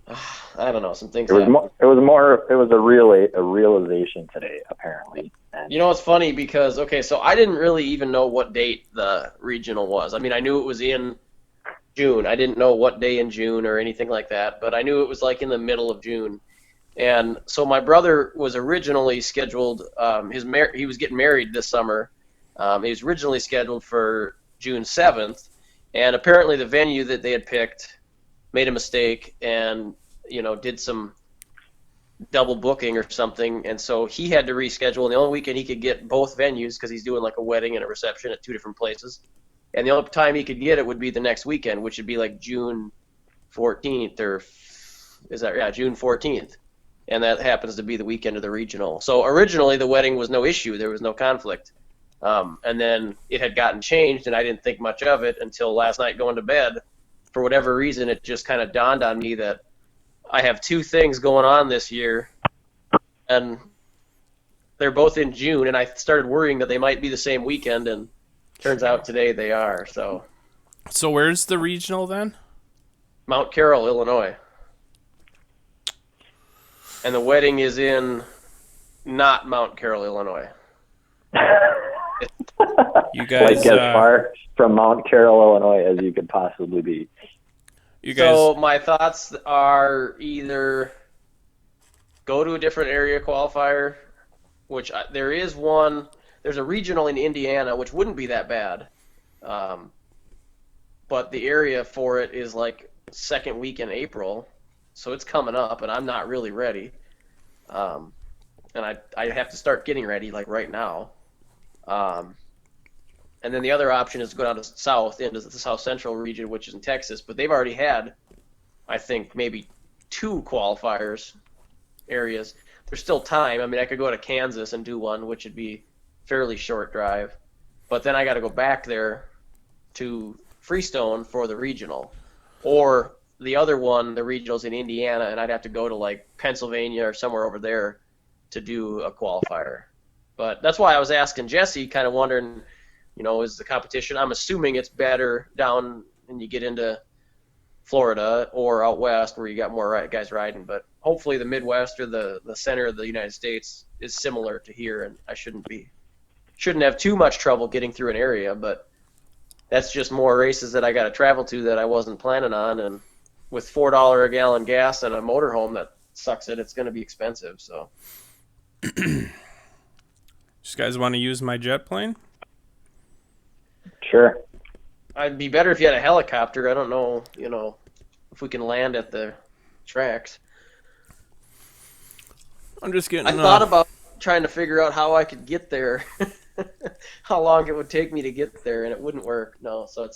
[SPEAKER 1] I don't know. Some things.
[SPEAKER 3] It was
[SPEAKER 1] happened.
[SPEAKER 3] it was a realization today, apparently. And
[SPEAKER 1] You know, it's funny because, okay, so I didn't really even know what date the regional was. I mean, I knew it was in June. I didn't know what day in June or anything like that, but I knew it was like in the middle of June. And so my brother was originally scheduled, he was getting married this summer. He was originally scheduled for June 7th, and apparently the venue that they had picked made a mistake and, did some double booking or something, and so he had to reschedule. And the only weekend he could get both venues, because he's doing like a wedding and a reception at two different places, and the only time he could get it would be the next weekend, which would be like June 14th, or is that, yeah, June 14th. And that happens to be the weekend of the regional. So originally the wedding was no issue. There was no conflict. And then it had gotten changed, and I didn't think much of it until last night going to bed. For whatever reason, it just kind of dawned on me that I have two things going on this year, and they're both in June, and I started worrying that they might be the same weekend, and turns out today they are. So
[SPEAKER 2] where's the regional then?
[SPEAKER 1] Mount Carroll, Illinois. And the wedding is in not Mount Carroll, Illinois.
[SPEAKER 2] You guys,
[SPEAKER 3] like as far from Mount Carroll, Illinois as you could possibly be.
[SPEAKER 2] You guys.
[SPEAKER 1] So my thoughts are either go to a different area qualifier, which there's a regional in Indiana, which wouldn't be that bad. But the area for it is like second week in April, so it's coming up, and I'm not really ready. And I have to start getting ready like right now. And then the other option is to go down to south into the South Central region, which is in Texas, but they've already had, I think, maybe 2 qualifiers areas. There's still time. I mean, I could go to Kansas and do one, which would be fairly short drive, but then I got to go back there to Freestone for the regional, or the other one, the regional's in Indiana, and I'd have to go to like Pennsylvania or somewhere over there to do a qualifier. But that's why I was asking Jesse, kind of wondering, is the competition, I'm assuming it's better down when you get into Florida or out west where you got more guys riding, but hopefully the Midwest or the center of the United States is similar to here, and I shouldn't have too much trouble getting through an area, but that's just more races that I got to travel to that I wasn't planning on, and with $4 a gallon gas and a motorhome that sucks it's going to be expensive, so.
[SPEAKER 2] You guys want to use my jet plane?
[SPEAKER 3] Sure.
[SPEAKER 1] It'd be better if you had a helicopter. I don't know, if we can land at the tracks.
[SPEAKER 2] I'm just getting.
[SPEAKER 1] I thought about trying to figure out how I could get there, how long it would take me to get there, and it wouldn't work. No, so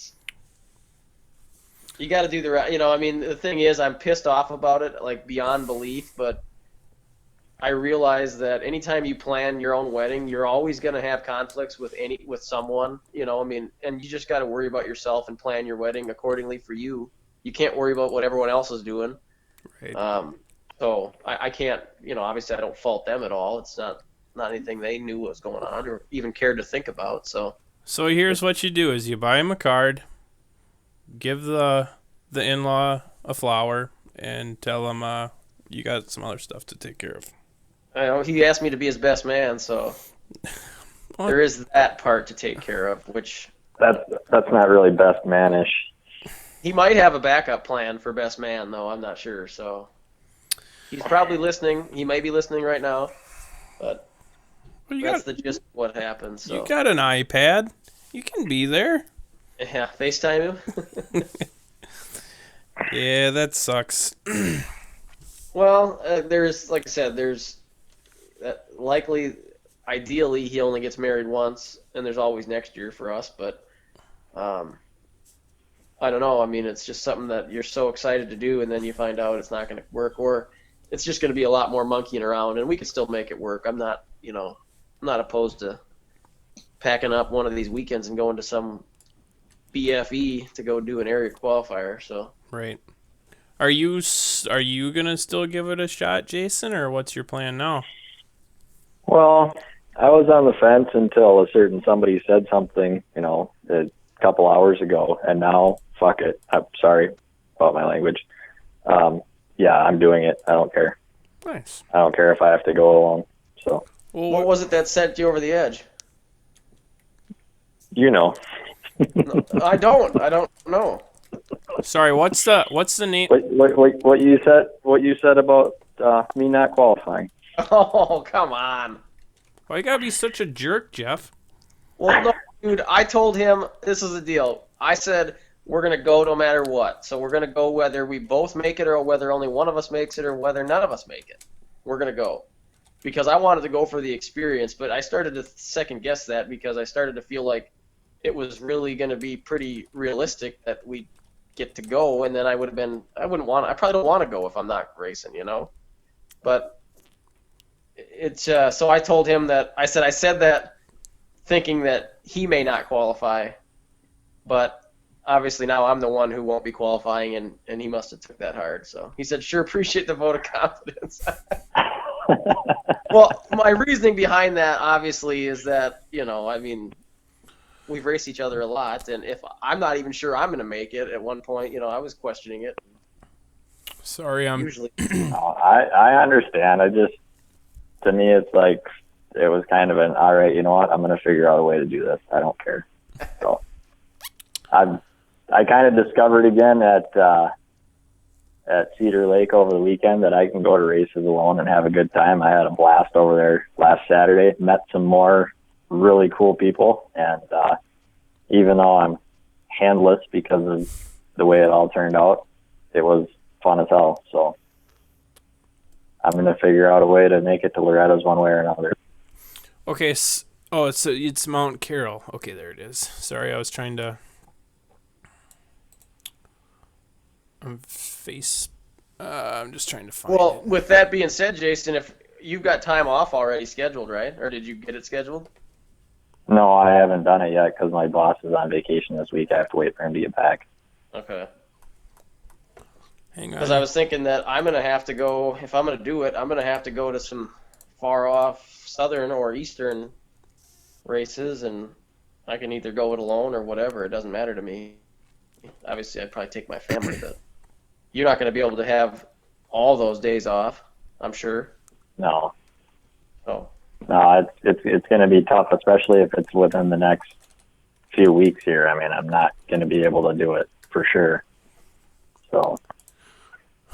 [SPEAKER 1] you got to do the right. The thing is, I'm pissed off about it, like beyond belief, but I realize that anytime you plan your own wedding, you're always going to have conflicts with someone, and you just got to worry about yourself and plan your wedding accordingly for you. You can't worry about what everyone else is doing.
[SPEAKER 2] Right.
[SPEAKER 1] So I can't, obviously I don't fault them at all. It's not anything they knew what was going on or even cared to think about. So
[SPEAKER 2] here's what you do: is you buy him a card, give the in-law a flower, and tell him you got some other stuff to take care of.
[SPEAKER 1] I know he asked me to be his best man, so there is that part to take care of, which
[SPEAKER 3] that's not really best manish.
[SPEAKER 1] He might have a backup plan for best man, though. I'm not sure. So he's probably listening. He may be listening right now, but that's the gist of what happens. So.
[SPEAKER 2] You got an iPad. You can be there.
[SPEAKER 1] Yeah, FaceTime him.
[SPEAKER 2] Yeah, that sucks.
[SPEAKER 1] Well, there's, like I said, there's likely, ideally, he only gets married once, and there's always next year for us, but I don't know. It's just something that you're so excited to do, and then you find out it's not going to work, or it's just going to be a lot more monkeying around, and we can still make it work. I'm not opposed to packing up one of these weekends and going to some BFE to go do an area qualifier. So
[SPEAKER 2] right. Are you gonna still give it a shot, Jason, or what's your plan now?
[SPEAKER 3] Well, I was on the fence until a certain somebody said something, a couple hours ago, and now, fuck it. I'm sorry about my language. Yeah, I'm doing it. I don't care.
[SPEAKER 2] Nice.
[SPEAKER 3] I don't care if I have to go along. So.
[SPEAKER 1] Well, what was it that sent you over the edge?
[SPEAKER 3] No,
[SPEAKER 1] I don't know.
[SPEAKER 2] Sorry, what's the name?
[SPEAKER 3] What you said about me not qualifying?
[SPEAKER 1] Oh, come on.
[SPEAKER 2] Why you gotta be such a jerk, Jeff?
[SPEAKER 1] Well, no, dude, I told him this is the deal. I said we're going to go no matter what. So we're going to go whether we both make it or whether only one of us makes it or whether none of us make it. We're going to go. Because I wanted to go for the experience, but I started to second guess that because I started to feel like it was really going to be pretty realistic that we get to go, and then I probably don't want to go if I'm not racing, But it's so I told him that I said that thinking that he may not qualify, but obviously now I'm the one who won't be qualifying, and he must have took that hard. So he said, "Sure, appreciate the vote of confidence." Well, my reasoning behind that obviously is that we've raced each other a lot, and if I'm not even sure I'm going to make it at one point, I was questioning it.
[SPEAKER 2] Sorry, I'm
[SPEAKER 1] Usually,
[SPEAKER 3] No, I understand. To me, it's like it was kind of an, all right, you know what? I'm going to figure out a way to do this. I don't care. So I kind of discovered again at Cedar Lake over the weekend that I can go to races alone and have a good time. I had a blast over there last Saturday. Met some more really cool people, and even though I'm handless because of the way it all turned out, it was fun as hell. So I'm going to figure out a way to make it to Loretta's one way or another.
[SPEAKER 2] okay. It's Mount Carroll. Okay, there it is. Sorry, I was trying to. I'm just trying to find
[SPEAKER 1] well,
[SPEAKER 2] it.
[SPEAKER 1] with that being said, Jason, if you've got time off already scheduled, right? Or did you get it scheduled?
[SPEAKER 3] No, I haven't done it yet because my boss is on vacation this week. I have to wait for him to get back.
[SPEAKER 1] Okay.
[SPEAKER 2] Hang
[SPEAKER 1] Because
[SPEAKER 2] on.
[SPEAKER 1] I was thinking that I'm going to have to go, if I'm going to do it, I'm going to have to go to some far off southern or eastern races, and I can either go it alone or whatever. It doesn't matter to me. Obviously, I'd probably take my family, but you're not going to be able to have all those days off, I'm sure.
[SPEAKER 3] No,
[SPEAKER 1] Oh,
[SPEAKER 3] it's going to be tough, especially if it's within the next few weeks here. I mean, I'm not going to be able to do it for sure. So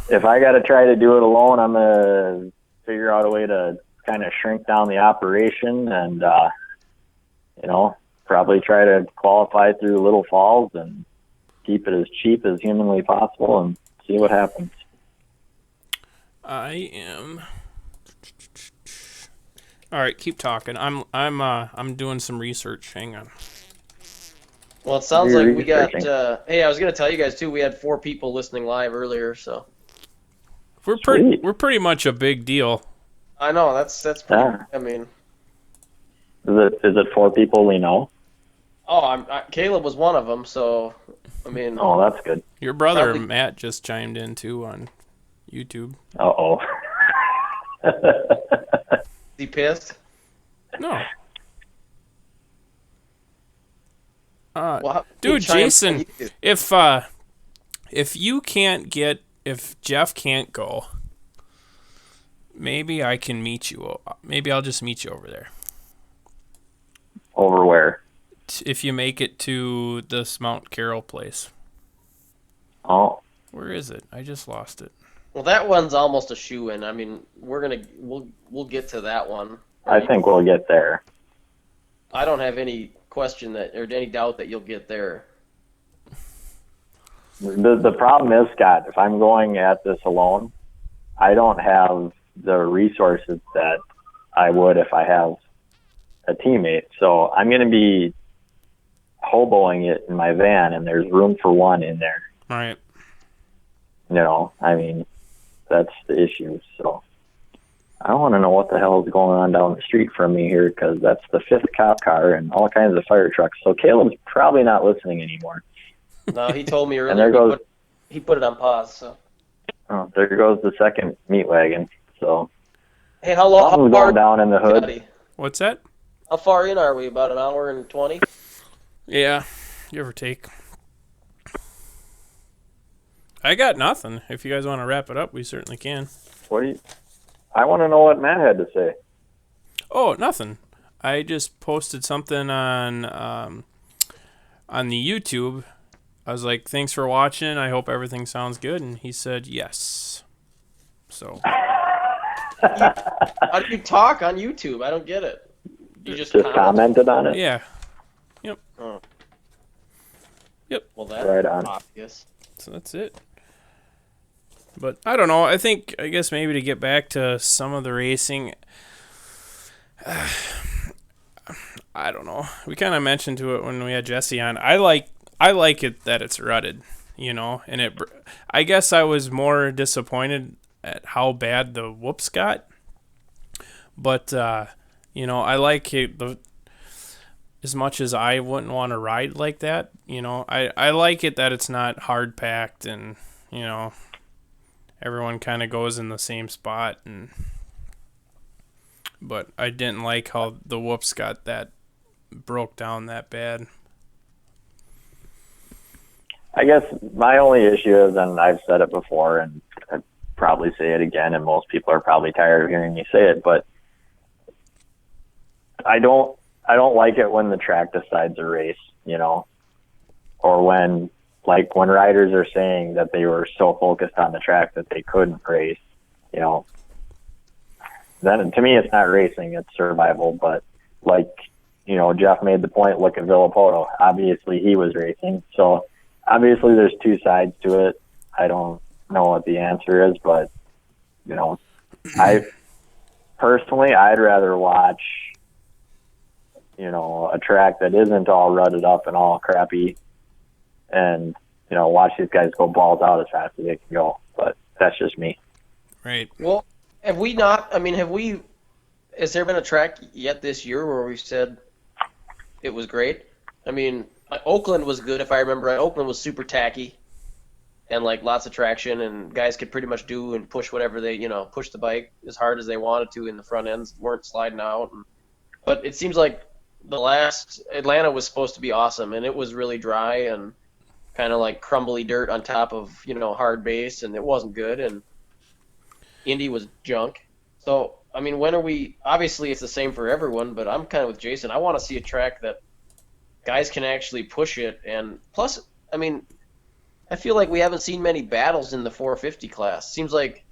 [SPEAKER 3] if I got to try to do it alone, I'm going to figure out a way to kind of shrink down the operation and, probably try to qualify through Little Falls and keep it as cheap as humanly possible and see what happens.
[SPEAKER 2] I am. All right, keep talking. I'm doing some research. Hang on.
[SPEAKER 1] well, it sounds
[SPEAKER 3] You're
[SPEAKER 1] like we got.
[SPEAKER 3] researching.
[SPEAKER 1] Hey, I was going to tell you guys too. We had 4 people listening live earlier, so
[SPEAKER 3] Sweet.
[SPEAKER 2] We're pretty much a big deal.
[SPEAKER 1] I know that's pretty.
[SPEAKER 3] Yeah.
[SPEAKER 1] I mean,
[SPEAKER 3] Is it 4 people we know?
[SPEAKER 1] Caleb was one of them, so I mean,
[SPEAKER 3] Oh, that's good.
[SPEAKER 2] Your brother
[SPEAKER 1] Probably-
[SPEAKER 2] Matt just chimed in too on YouTube.
[SPEAKER 3] Uh-oh.
[SPEAKER 1] is he pissed?
[SPEAKER 2] No.
[SPEAKER 1] Well,
[SPEAKER 2] Dude,
[SPEAKER 1] he chimed
[SPEAKER 2] Jason,
[SPEAKER 1] in.
[SPEAKER 2] if Jeff can't go, maybe I can meet you. Maybe I'll just meet you over there.
[SPEAKER 3] Over where?
[SPEAKER 2] If you make it to this Mount Carroll place.
[SPEAKER 3] Oh,
[SPEAKER 2] Where is it? I just lost it.
[SPEAKER 1] Well, that one's almost a shoe-in. I mean, we'll get to that one.
[SPEAKER 3] I think we'll get there.
[SPEAKER 1] I don't have any question or any doubt that you'll get there.
[SPEAKER 3] The problem is, Scott, if I'm going at this alone, I don't have the resources that I would if I have a teammate. So I'm going to be hoboing it in my van, and there's room for one in there.
[SPEAKER 2] All right.
[SPEAKER 3] I mean, that's the issue. So I want to know what the hell is going on down the street from me here, because that's the 5th cop car and all kinds of fire trucks. So Caleb's probably not listening anymore.
[SPEAKER 1] No, he told me
[SPEAKER 3] And there
[SPEAKER 1] earlier
[SPEAKER 3] goes,
[SPEAKER 1] he put it on pause. So
[SPEAKER 3] there goes the second meat wagon. So
[SPEAKER 1] hey, how
[SPEAKER 3] something's
[SPEAKER 1] far
[SPEAKER 3] going down in the hood.
[SPEAKER 1] Scotty,
[SPEAKER 2] What's that?
[SPEAKER 1] how far in are we? About an hour and 20?
[SPEAKER 2] Yeah, give or take. I got nothing. If you guys want to wrap it up, we certainly can.
[SPEAKER 3] I want to know what Matt had to say.
[SPEAKER 2] Oh, nothing. I just posted something on the YouTube. I was like, "Thanks for watching. I hope everything sounds good." And he said, "Yes." So
[SPEAKER 1] How do you talk on YouTube? I don't get it. You just comment?
[SPEAKER 3] commented on it.
[SPEAKER 2] yeah,
[SPEAKER 1] Oh.
[SPEAKER 2] Yep.
[SPEAKER 1] Well, that's
[SPEAKER 3] Right on.
[SPEAKER 1] obvious.
[SPEAKER 2] so that's it. But I don't know. I guess maybe to get back to some of the racing. I don't know. We kind of mentioned to it when we had Jesse on. I like it that it's rutted. and I guess I was more disappointed at how bad the whoops got. But, I like it, as much as I wouldn't want to ride like that, I like it that it's not hard packed and, everyone kind of goes in the same spot. But I didn't like how the whoops broke down that bad.
[SPEAKER 3] I guess my only issue is, and I've said it before, and I'd probably say it again, and most people are probably tired of hearing me say it, but I don't like it when the track decides a race, or when riders are saying that they were so focused on the track that they couldn't race, then to me it's not racing, it's survival. But Jeff made the point, look at Villapoto. Obviously he was racing, so obviously there's two sides to it. I don't know what the answer is, but I personally, I'd rather watch a track that isn't all rutted up and all crappy, and watch these guys go balls out as fast as they can go. But that's just me.
[SPEAKER 2] Right.
[SPEAKER 1] Well, has there been a track yet this year where we've said it was great? I mean, Oakland was good, if I remember right. Oakland was super tacky and lots of traction, and guys could pretty much do and push whatever they, push the bike as hard as they wanted to in the front ends, weren't sliding out. But it seems like the last Atlanta was supposed to be awesome, and it was really dry and kind of like crumbly dirt on top of, hard base, and it wasn't good, and Indy was junk. So, I mean, obviously it's the same for everyone, but I'm kind of with Jason. I want to see a track that guys can actually push it, and plus, I mean, I feel like we haven't seen many battles in the 450 class. Seems like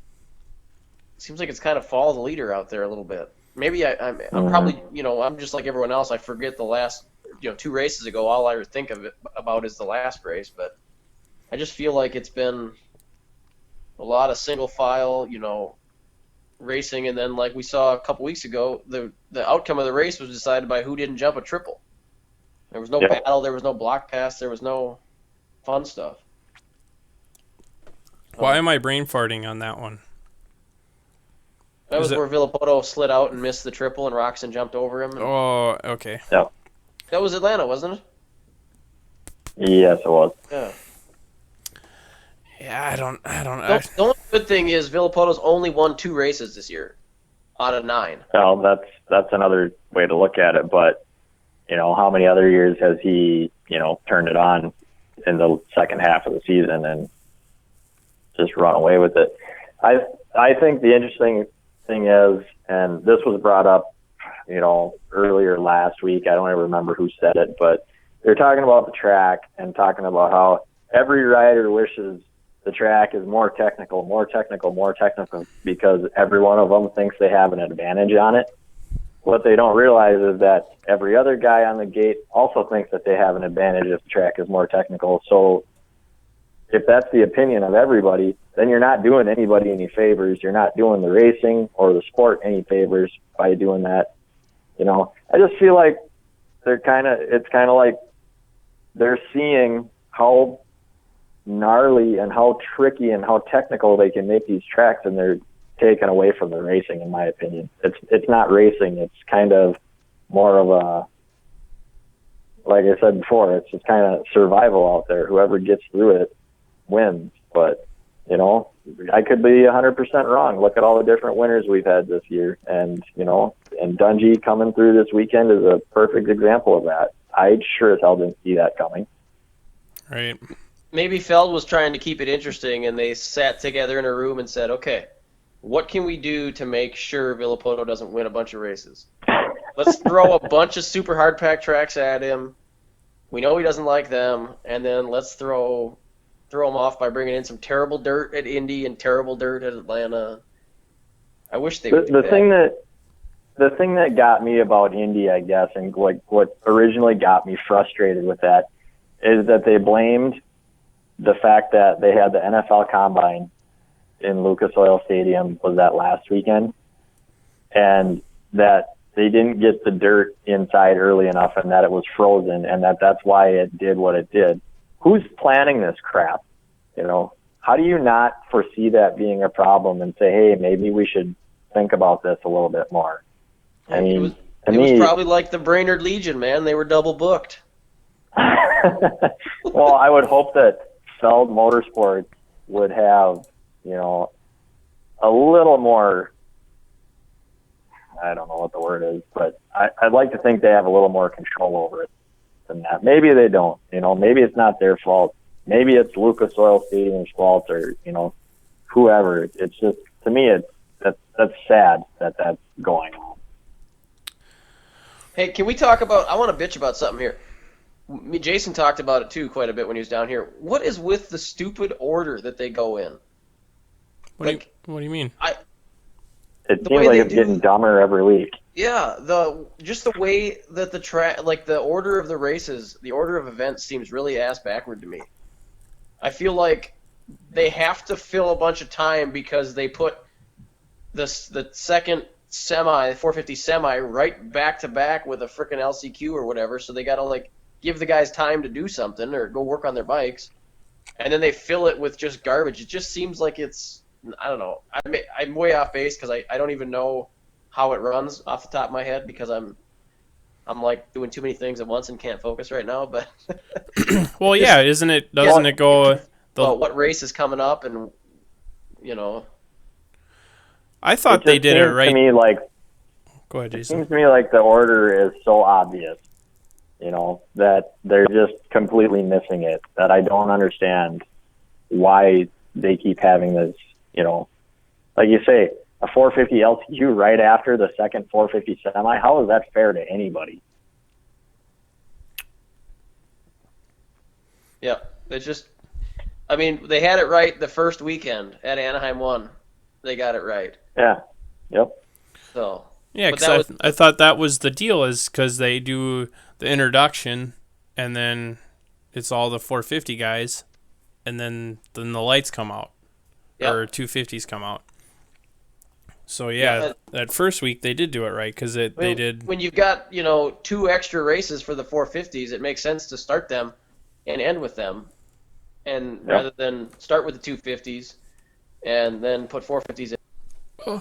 [SPEAKER 1] it's kind of follow the leader out there a little bit. Maybe I'm probably, I'm just like everyone else. I forget the last, 2 races ago, all I think about is the last race. But I just feel like it's been a lot of single file, racing. And then like we saw a couple weeks ago, the outcome of the race was decided by who didn't jump a triple. There was no battle. There was no block pass. There was no fun stuff.
[SPEAKER 2] Why am I brain farting on that one?
[SPEAKER 1] That was where Villapoto slid out and missed the triple, and Roxon jumped over him.
[SPEAKER 2] Oh, okay.
[SPEAKER 3] Yeah.
[SPEAKER 1] That was Atlanta, wasn't it?
[SPEAKER 3] Yes, it was.
[SPEAKER 1] Yeah.
[SPEAKER 2] Yeah, I don't.
[SPEAKER 1] The only good thing is Villapoto's only won 2 races this year out of 9.
[SPEAKER 3] Well, that's another way to look at it. But how many other years has he turned it on in the second half of the season and just run away with it? I think the interesting thing is, and this was brought up, earlier last week. I don't even remember who said it, but they're talking about the track and talking about how every rider wishes the track is more technical, because every one of them thinks they have an advantage on it. What they don't realize is that every other guy on the gate also thinks that they have an advantage if the track is more technical. So if that's the opinion of everybody, then you're not doing anybody any favors. You're not doing the racing or the sport any favors by doing that. I just feel like it's kind of like they're seeing how gnarly and how tricky and how technical they can make these tracks, and they're taken away from the racing, in my opinion. It's not racing. It's kind of more of a, like I said before, it's just kind of survival out there. Whoever gets through it wins. But, I could be 100% wrong. Look at all the different winners we've had this year. And, and Dungey coming through this weekend is a perfect example of that. I sure as hell didn't see that coming.
[SPEAKER 2] Right.
[SPEAKER 1] Maybe Feld was trying to keep it interesting, and they sat together in a room and said, okay, what can we do to make sure Villapoto doesn't win a bunch of races? Let's throw a bunch of super hard pack tracks at him. We know he doesn't like them, and then let's throw him off by bringing in some terrible dirt at Indy and terrible dirt at Atlanta. I wish they would do that.
[SPEAKER 3] The thing that got me about Indy, I guess, and what originally got me frustrated with that is that they blamed the fact that they had the NFL Combine in Lucas Oil Stadium, was that last weekend, and that they didn't get the dirt inside early enough and that it was frozen and that's why it did what it did. Who's planning this crap? how do you not foresee that being a problem and say, hey, maybe we should think about this a little bit more? I mean,
[SPEAKER 1] it was probably like the Brainerd Legion, man. They were double booked.
[SPEAKER 3] well, I would hope that Feld Motorsports would have, a little more, I don't know what the word is, but I'd like to think they have a little more control over it than that. Maybe they don't, maybe it's not their fault. Maybe it's Lucas Oil Stadium's fault or, whoever. It's just, to me, that's sad that that's going on.
[SPEAKER 1] Hey, can we talk about, I want to bitch about something here. Jason talked about it too quite a bit when he was down here. What is with the stupid order that they go in?
[SPEAKER 2] What do you mean?
[SPEAKER 3] It seems like it's getting dumber every week.
[SPEAKER 1] Yeah, just the way that the order of the races, the order of events seems really ass backward to me. I feel like they have to fill a bunch of time because they put the second semi, 450 semi, right back to back with a frickin' LCQ or whatever. So they gotta give the guys time to do something or go work on their bikes, and then they fill it with just garbage. It just seems like it's, I don't know. I'm way off base because I don't even know how it runs off the top of my head because I'm doing too many things at once and can't focus right now. But
[SPEAKER 2] well, yeah, doesn't it go?
[SPEAKER 1] What race is coming up and
[SPEAKER 2] I thought they did it right.
[SPEAKER 3] To me,
[SPEAKER 2] go ahead, Jason.
[SPEAKER 3] It seems to me like the order is so obvious, that they're just completely missing it. That I don't understand why they keep having this. Like you say, a 450 LTQ right after the second 450 semi. How is that fair to anybody?
[SPEAKER 1] Yeah, it's just. I mean, they had it right the first weekend at Anaheim 1. They got it right.
[SPEAKER 3] Yeah. Yep.
[SPEAKER 1] So.
[SPEAKER 2] Yeah, because I thought that was the deal, is because they do the introduction, and then it's all the 450 guys, and then the lights come out, or 250s come out. So that first week they did do it right because they did.
[SPEAKER 1] When you've got 2 extra races for the 450s, it makes sense to start them and end with them, and rather than start with the 250s and then put 450s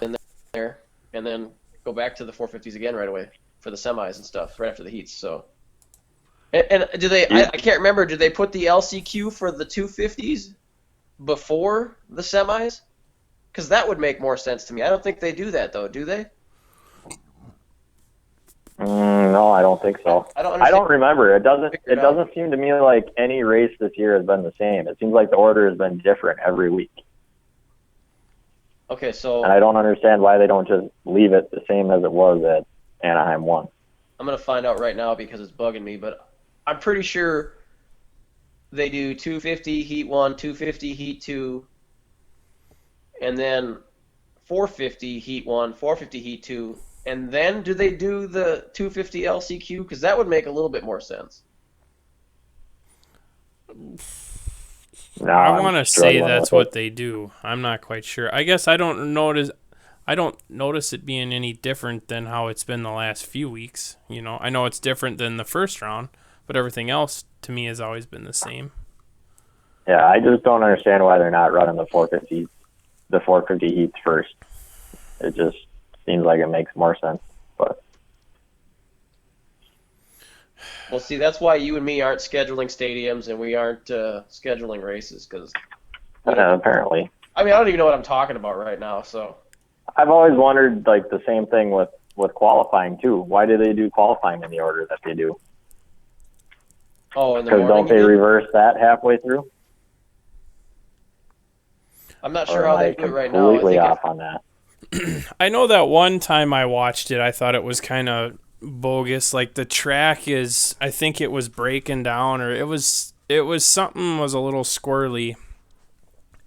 [SPEAKER 1] in there and then go back to the 450s again right away for the semis and stuff right after the heats. So, and do they? I can't remember. Did they put the LCQ for the 250s before the semis? Because that would make more sense to me. I don't think they do that though, do they?
[SPEAKER 3] No, I don't think so. I don't remember. It doesn't seem to me like any race this year has been the same. It seems like the order has been different every week.
[SPEAKER 1] Okay, so.
[SPEAKER 3] And I don't understand why they don't just leave it the same as it was at Anaheim 1.
[SPEAKER 1] I'm going to find out right now because it's bugging me, but I'm pretty sure they do 250 heat 1, 250 heat 2, and then 450 heat 1, 450 heat 2, and then do they do the 250 LCQ? Because that would make a little bit more sense.
[SPEAKER 3] No,
[SPEAKER 2] I want to say that's what they do. I'm not quite sure. I guess I don't notice it being any different than how it's been the last few weeks. I know it's different than the first round, but everything else to me has always been the same.
[SPEAKER 3] Yeah, I just don't understand why they're not running the 450 heats first. It just seems like it makes more sense. But
[SPEAKER 1] well, see, that's why you and me aren't scheduling stadiums and we aren't scheduling races because.
[SPEAKER 3] Apparently.
[SPEAKER 1] I mean, I don't even know what I'm talking about right now. So.
[SPEAKER 3] I've always wondered the same thing with qualifying too. Why do they do qualifying in the order that they do?
[SPEAKER 1] Oh, in the morning.
[SPEAKER 3] Because don't they reverse that halfway through?
[SPEAKER 1] I'm not sure how they do it right now.
[SPEAKER 3] Completely off on that.
[SPEAKER 2] I know that one time I watched it, I thought it was kind of bogus. Like the track is, I think it was breaking down, or it was something was a little squirrely,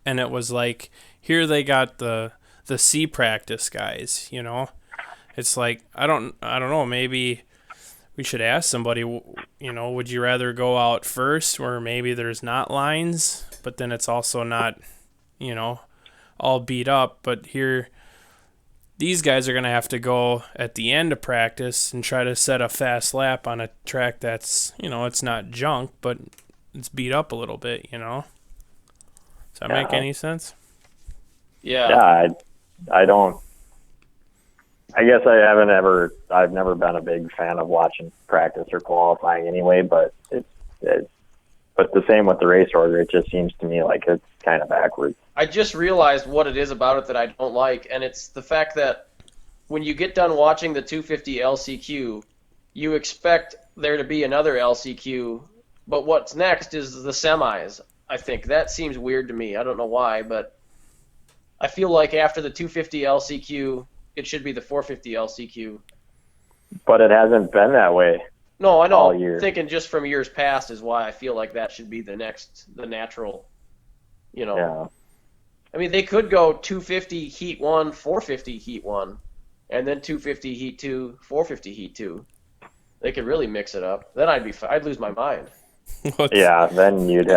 [SPEAKER 2] and it was like here they got the C practice guys. It's like I don't know. Maybe we should ask somebody. Would you rather go out first, where maybe there's not lines, but then it's also not, all beat up, but here. These guys are going to have to go at the end of practice and try to set a fast lap on a track that's, it's not junk, but it's beat up a little bit, Does that make any sense?
[SPEAKER 1] Yeah.
[SPEAKER 3] Yeah, I don't. I guess I've never been a big fan of watching practice or qualifying anyway, but but the same with the race order. It just seems to me like it's kind of backwards.
[SPEAKER 1] I just realized what it is about it that I don't like, and it's the fact that when you get done watching the 250 LCQ, you expect there to be another LCQ, but what's next is the semis. I think that seems weird to me. I don't know why, but I feel like after the 250 LCQ, it should be the 450 LCQ.
[SPEAKER 3] But it hasn't been that way.
[SPEAKER 1] No, I know.
[SPEAKER 3] All year.
[SPEAKER 1] Thinking just from years past is why I feel like that should be the natural,
[SPEAKER 3] Yeah.
[SPEAKER 1] I mean, they could go 250 heat 1, 450 heat 1, and then 250 heat 2, 450 heat 2. They could really mix it up. Then I'd lose my mind.
[SPEAKER 3] Yeah, then you'd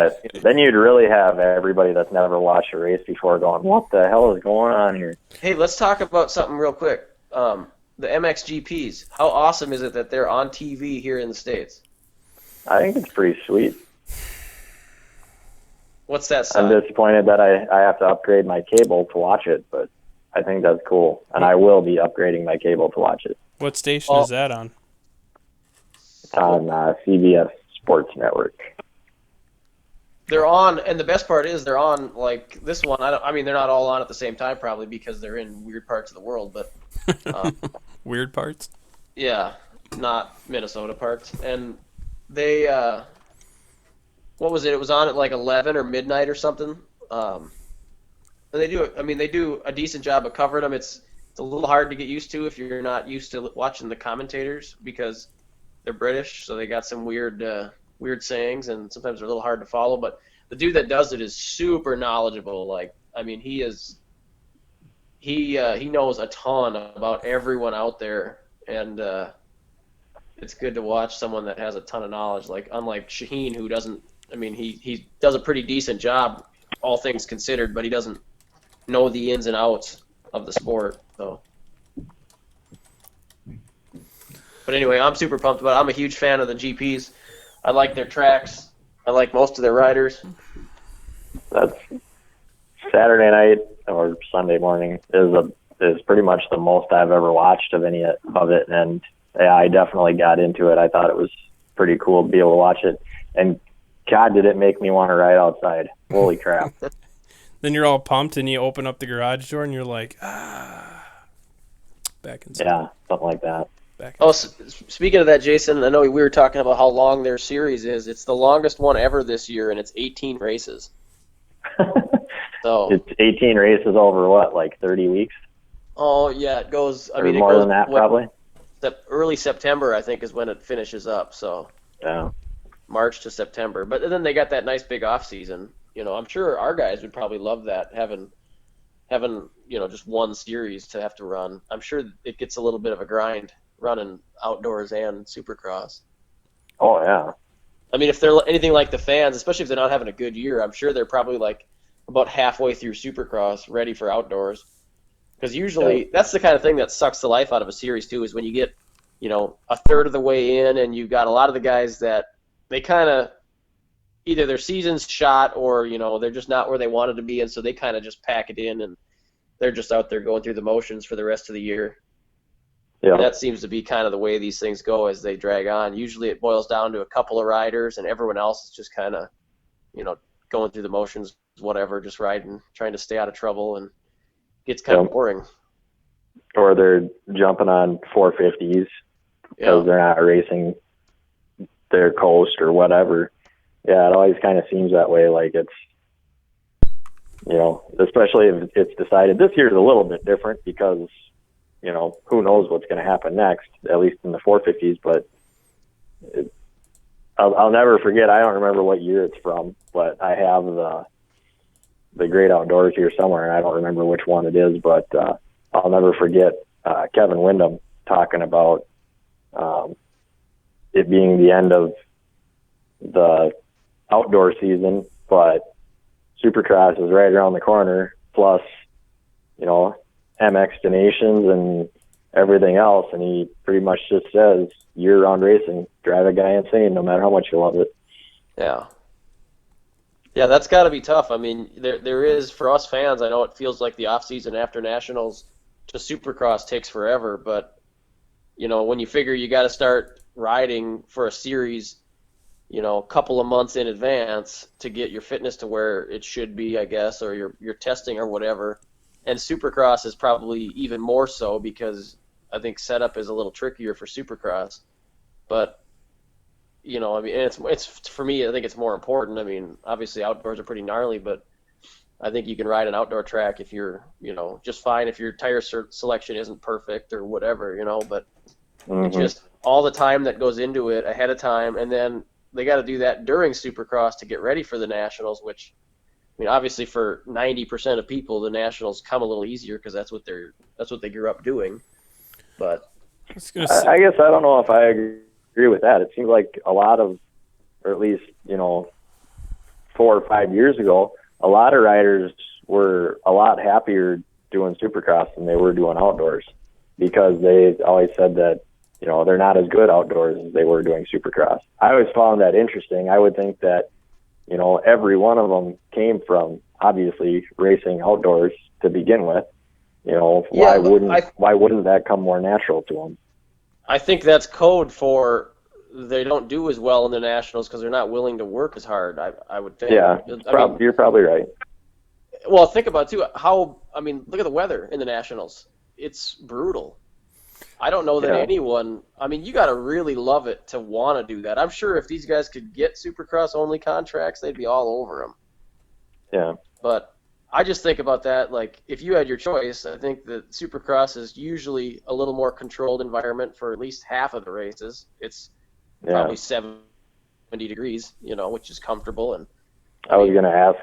[SPEAKER 3] really have everybody that's never watched a race before going, what the hell is going on here?
[SPEAKER 1] Hey, let's talk about something real quick. The MXGPs. How awesome is it that they're on TV here in the States?
[SPEAKER 3] I think it's pretty sweet.
[SPEAKER 1] What's that sign?
[SPEAKER 3] I'm disappointed that I have to upgrade my cable to watch it, but I think that's cool, and I will be upgrading my cable to watch it.
[SPEAKER 2] What station is that on?
[SPEAKER 3] It's on CBS Sports Network.
[SPEAKER 1] They're on, and the best part is they're on, like, this one. I mean, they're not all on at the same time, probably, because they're in weird parts of the world, but...
[SPEAKER 2] Weird parts?
[SPEAKER 1] Yeah, not Minnesota parts. And they, what was it? It was on at like 11 or midnight or something. And they do a decent job of covering them. It's a little hard to get used to if you're not used to watching the commentators because they're British, so they got some weird sayings, and sometimes they're a little hard to follow. But the dude that does it is super knowledgeable. Like, I mean, he knows a ton about everyone out there, and it's good to watch someone that has a ton of knowledge. Like, unlike Shaheen, who doesn't. I mean, he does a pretty decent job, all things considered, but he doesn't know the ins and outs of the sport. So, but anyway, I'm super pumped about it. I'm a huge fan of the GPs. I like their tracks. I like most of their riders.
[SPEAKER 3] That's Saturday night or Sunday morning is pretty much the most I've ever watched of any of it, and yeah, I definitely got into it. I thought it was pretty cool to be able to watch it, and God, did it make me want to ride outside. Holy crap.
[SPEAKER 2] Then you're all pumped and you open up the garage door and you're like, back inside.
[SPEAKER 3] Yeah, something like that.
[SPEAKER 1] Speaking of that, Jason, I know we were talking about how long their series is. It's the longest one ever this year, and it's 18 races. So
[SPEAKER 3] it's 18 races over what, like 30 weeks?
[SPEAKER 1] Oh yeah, it goes. I mean,
[SPEAKER 3] more
[SPEAKER 1] it goes
[SPEAKER 3] than that, probably.
[SPEAKER 1] Early September, I think, is when it finishes up. So
[SPEAKER 3] yeah,
[SPEAKER 1] March to September. But then they got that nice big off season. You know, I'm sure our guys would probably love that, having just one series to have to run. I'm sure it gets a little bit of a grind running outdoors and Supercross.
[SPEAKER 3] Oh yeah.
[SPEAKER 1] I mean, if they're anything like the fans, especially if they're not having a good year, I'm sure they're probably like about halfway through Supercross, ready for outdoors. Because usually that's the kind of thing that sucks the life out of a series too, is when you get, a third of the way in and you've got a lot of the guys that they kind of either their season's shot or, they're just not where they wanted to be, and so they kind of just pack it in and they're just out there going through the motions for the rest of the year.
[SPEAKER 3] Yeah.
[SPEAKER 1] And that seems to be kind of the way these things go as they drag on. Usually it boils down to a couple of riders and everyone else is just kind of, going through the motions, whatever, just riding, trying to stay out of trouble, and it gets kind of boring.
[SPEAKER 3] Or they're jumping on 450s because they're not racing their coast or whatever. Yeah, it always kind of seems that way. Like it's, especially if it's decided. This year's a little bit different because, who knows what's going to happen next, at least in the 450s. But I'll never forget. I don't remember what year it's from, but I have the Great Outdoors here somewhere, and I don't remember which one it is. But I'll never forget Kevin Windham talking about it being the end of the outdoor season, but Supercross is right around the corner, plus, MX Nations and everything else, and he pretty much just says, year-round racing, drive a guy insane no matter how much you love it.
[SPEAKER 1] Yeah, Yeah, that's got to be tough. I mean, there is for us fans. I know it feels like the off season after nationals to Supercross takes forever, but when you figure you got to start riding for a series, a couple of months in advance to get your fitness to where it should be, I guess, or your testing or whatever. And Supercross is probably even more so because I think setup is a little trickier for Supercross. But I mean, it's for me. I think it's more important. I mean, obviously outdoors are pretty gnarly, but I think you can ride an outdoor track if you're, just fine if your tire selection isn't perfect or whatever, But it's just all the time that goes into it ahead of time, and then they got to do that during Supercross to get ready for the Nationals. Which, I mean, obviously for 90% of people, the Nationals come a little easier because that's what they grew up doing. But
[SPEAKER 3] I guess I don't know if I agree with that. It seems like a lot of, or at least 4 or 5 years ago, a lot of riders were a lot happier doing Supercross than they were doing outdoors because they always said that they're not as good outdoors as they were doing Supercross. I always found that interesting. I would think that every one of them came from obviously racing outdoors to begin with. Why wouldn't that come more natural to them?
[SPEAKER 1] I think that's code for they don't do as well in the Nationals because they're not willing to work as hard. I would think.
[SPEAKER 3] Yeah, you're probably right.
[SPEAKER 1] Well, think about too look at the weather in the Nationals. It's brutal. I don't know that anyone. I mean, you got to really love it to want to do that. I'm sure if these guys could get Supercross only contracts, they'd be all over them.
[SPEAKER 3] Yeah.
[SPEAKER 1] But I just think about that. Like, if you had your choice, I think that Supercross is usually a little more controlled environment for at least half of the races. It's probably 70 degrees, which is comfortable. And
[SPEAKER 3] I was going to ask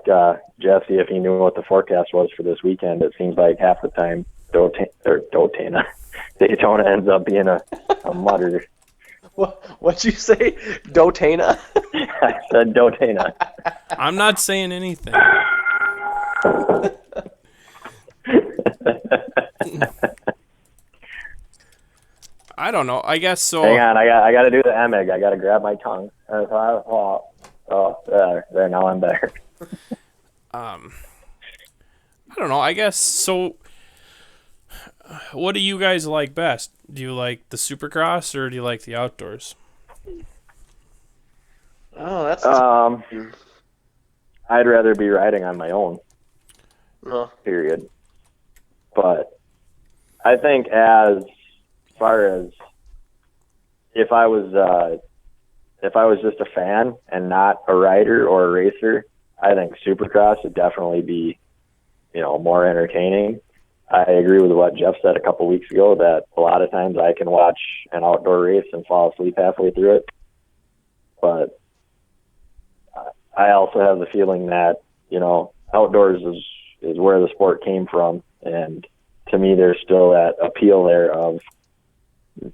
[SPEAKER 3] Jesse if he knew what the forecast was for this weekend. It seems like half the time Daytona ends up being a mutter.
[SPEAKER 1] What'd you say? Dotana?
[SPEAKER 3] I said Dotana.
[SPEAKER 2] I'm not saying anything. I don't know. I guess so.
[SPEAKER 3] Hang on, I got to do the Emig. I got to grab my tongue. There, now I'm better.
[SPEAKER 2] I don't know. I guess so. What do you guys like best? Do you like the Supercross or do you like the outdoors?
[SPEAKER 1] Oh, that's.
[SPEAKER 3] I'd rather be riding on my own. Period. But I think as far as if I was just a fan and not a rider or a racer, I think Supercross would definitely be, more entertaining. I agree with what Jeff said a couple weeks ago that a lot of times I can watch an outdoor race and fall asleep halfway through it. But I also have the feeling that, outdoors is where the sport came from. And to me, there's still that appeal there of,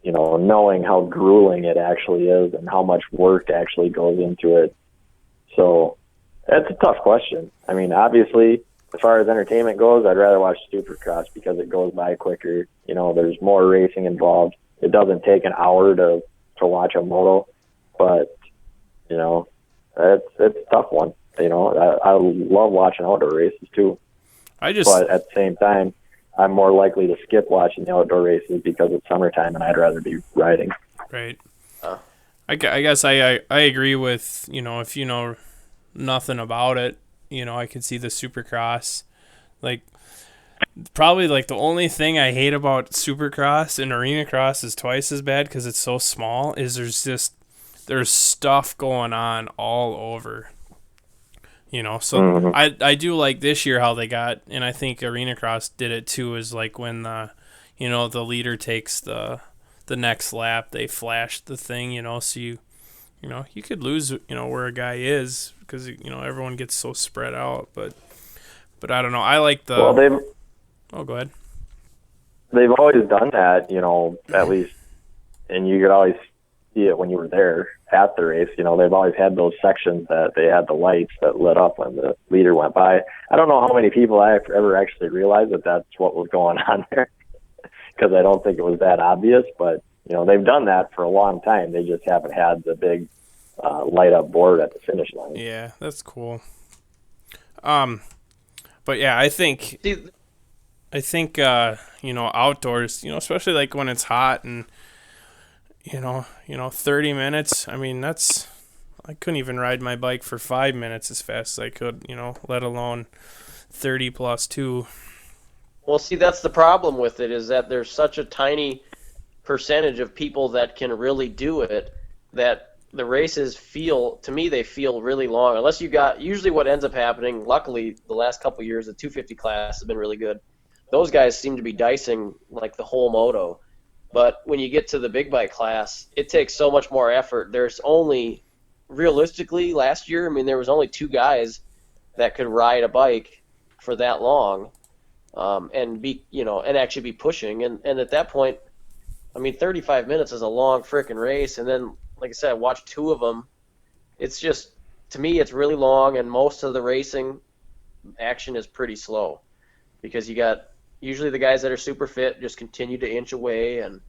[SPEAKER 3] knowing how grueling it actually is and how much work actually goes into it. So that's a tough question. I mean, obviously, as far as entertainment goes, I'd rather watch Supercross because it goes by quicker. There's more racing involved. It doesn't take an hour to watch a moto, but it's a tough one. I love watching outdoor races too. But at the same time, I'm more likely to skip watching the outdoor races because it's summertime and I'd rather be riding.
[SPEAKER 2] Right. I guess I agree with, if you know nothing about it, I could see the Supercross. Like, probably like the only thing I hate about Supercross and Arena Cross is twice as bad because it's so small, is there's stuff going on all over. So I do like this year how they got, and I think Arena Cross did it too, is like when the leader takes the next lap, they flash the thing, so you could lose, where a guy is because, everyone gets so spread out, but I don't know. I like the...
[SPEAKER 3] Well,
[SPEAKER 2] go ahead.
[SPEAKER 3] They've always done that, at least, and you could always see it when you were there at the race. They've always had those sections that they had the lights that lit up when the leader went by. I don't know how many people I ever actually realized that that's what was going on there because I don't think it was that obvious, but, they've done that for a long time. They just haven't had the big light up board at the finish line.
[SPEAKER 2] Yeah, that's cool. But yeah, I think
[SPEAKER 1] See,
[SPEAKER 2] outdoors, especially like when it's hot and 30 minutes. I mean, I couldn't even ride my bike for 5 minutes as fast as I could, let alone 30 plus 2.
[SPEAKER 1] well, see, that's the problem with it, is that there's such a tiny percentage of people that can really do it, that the races they feel really long. Unless usually what ends up happening, luckily the last couple of years, the 250 class has been really good. Those guys seem to be dicing like the whole moto. But when you get to the big bike class, it takes so much more effort. There's only, realistically, last year, I mean, there was only 2 guys that could ride a bike for that long, and actually be pushing. And at that point, I mean, 35 minutes is a long frickin' race. And then, like I said, I watched 2 of them. It's just, to me, it's really long, and most of the racing action is pretty slow, because you got usually the guys that are super fit just continue to inch away, and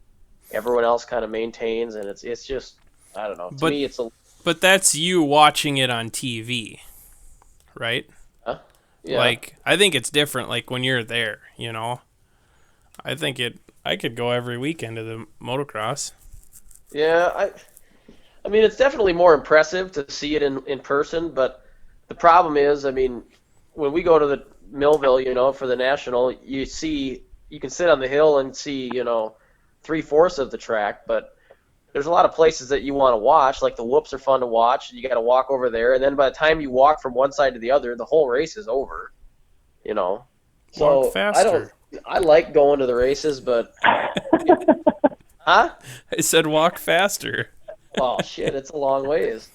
[SPEAKER 1] everyone else kind of maintains, and it's just, I don't know. To me, it's a...
[SPEAKER 2] But that's you watching it on TV, right?
[SPEAKER 1] Yeah.
[SPEAKER 2] Like, I think it's different, like, when you're there, I could go every weekend to the motocross.
[SPEAKER 1] Yeah, I mean, it's definitely more impressive to see it in person, but the problem is, I mean, when we go to the Millville, for the National, you can sit on the hill and see, 3/4 of the track, but there's a lot of places that you want to watch, like the whoops are fun to watch, and you got to walk over there, and then by the time you walk from one side to the other, the whole race is over, So
[SPEAKER 2] Walk faster.
[SPEAKER 1] I like going to the races, but huh?
[SPEAKER 2] I said walk faster.
[SPEAKER 1] Oh shit, it's a long ways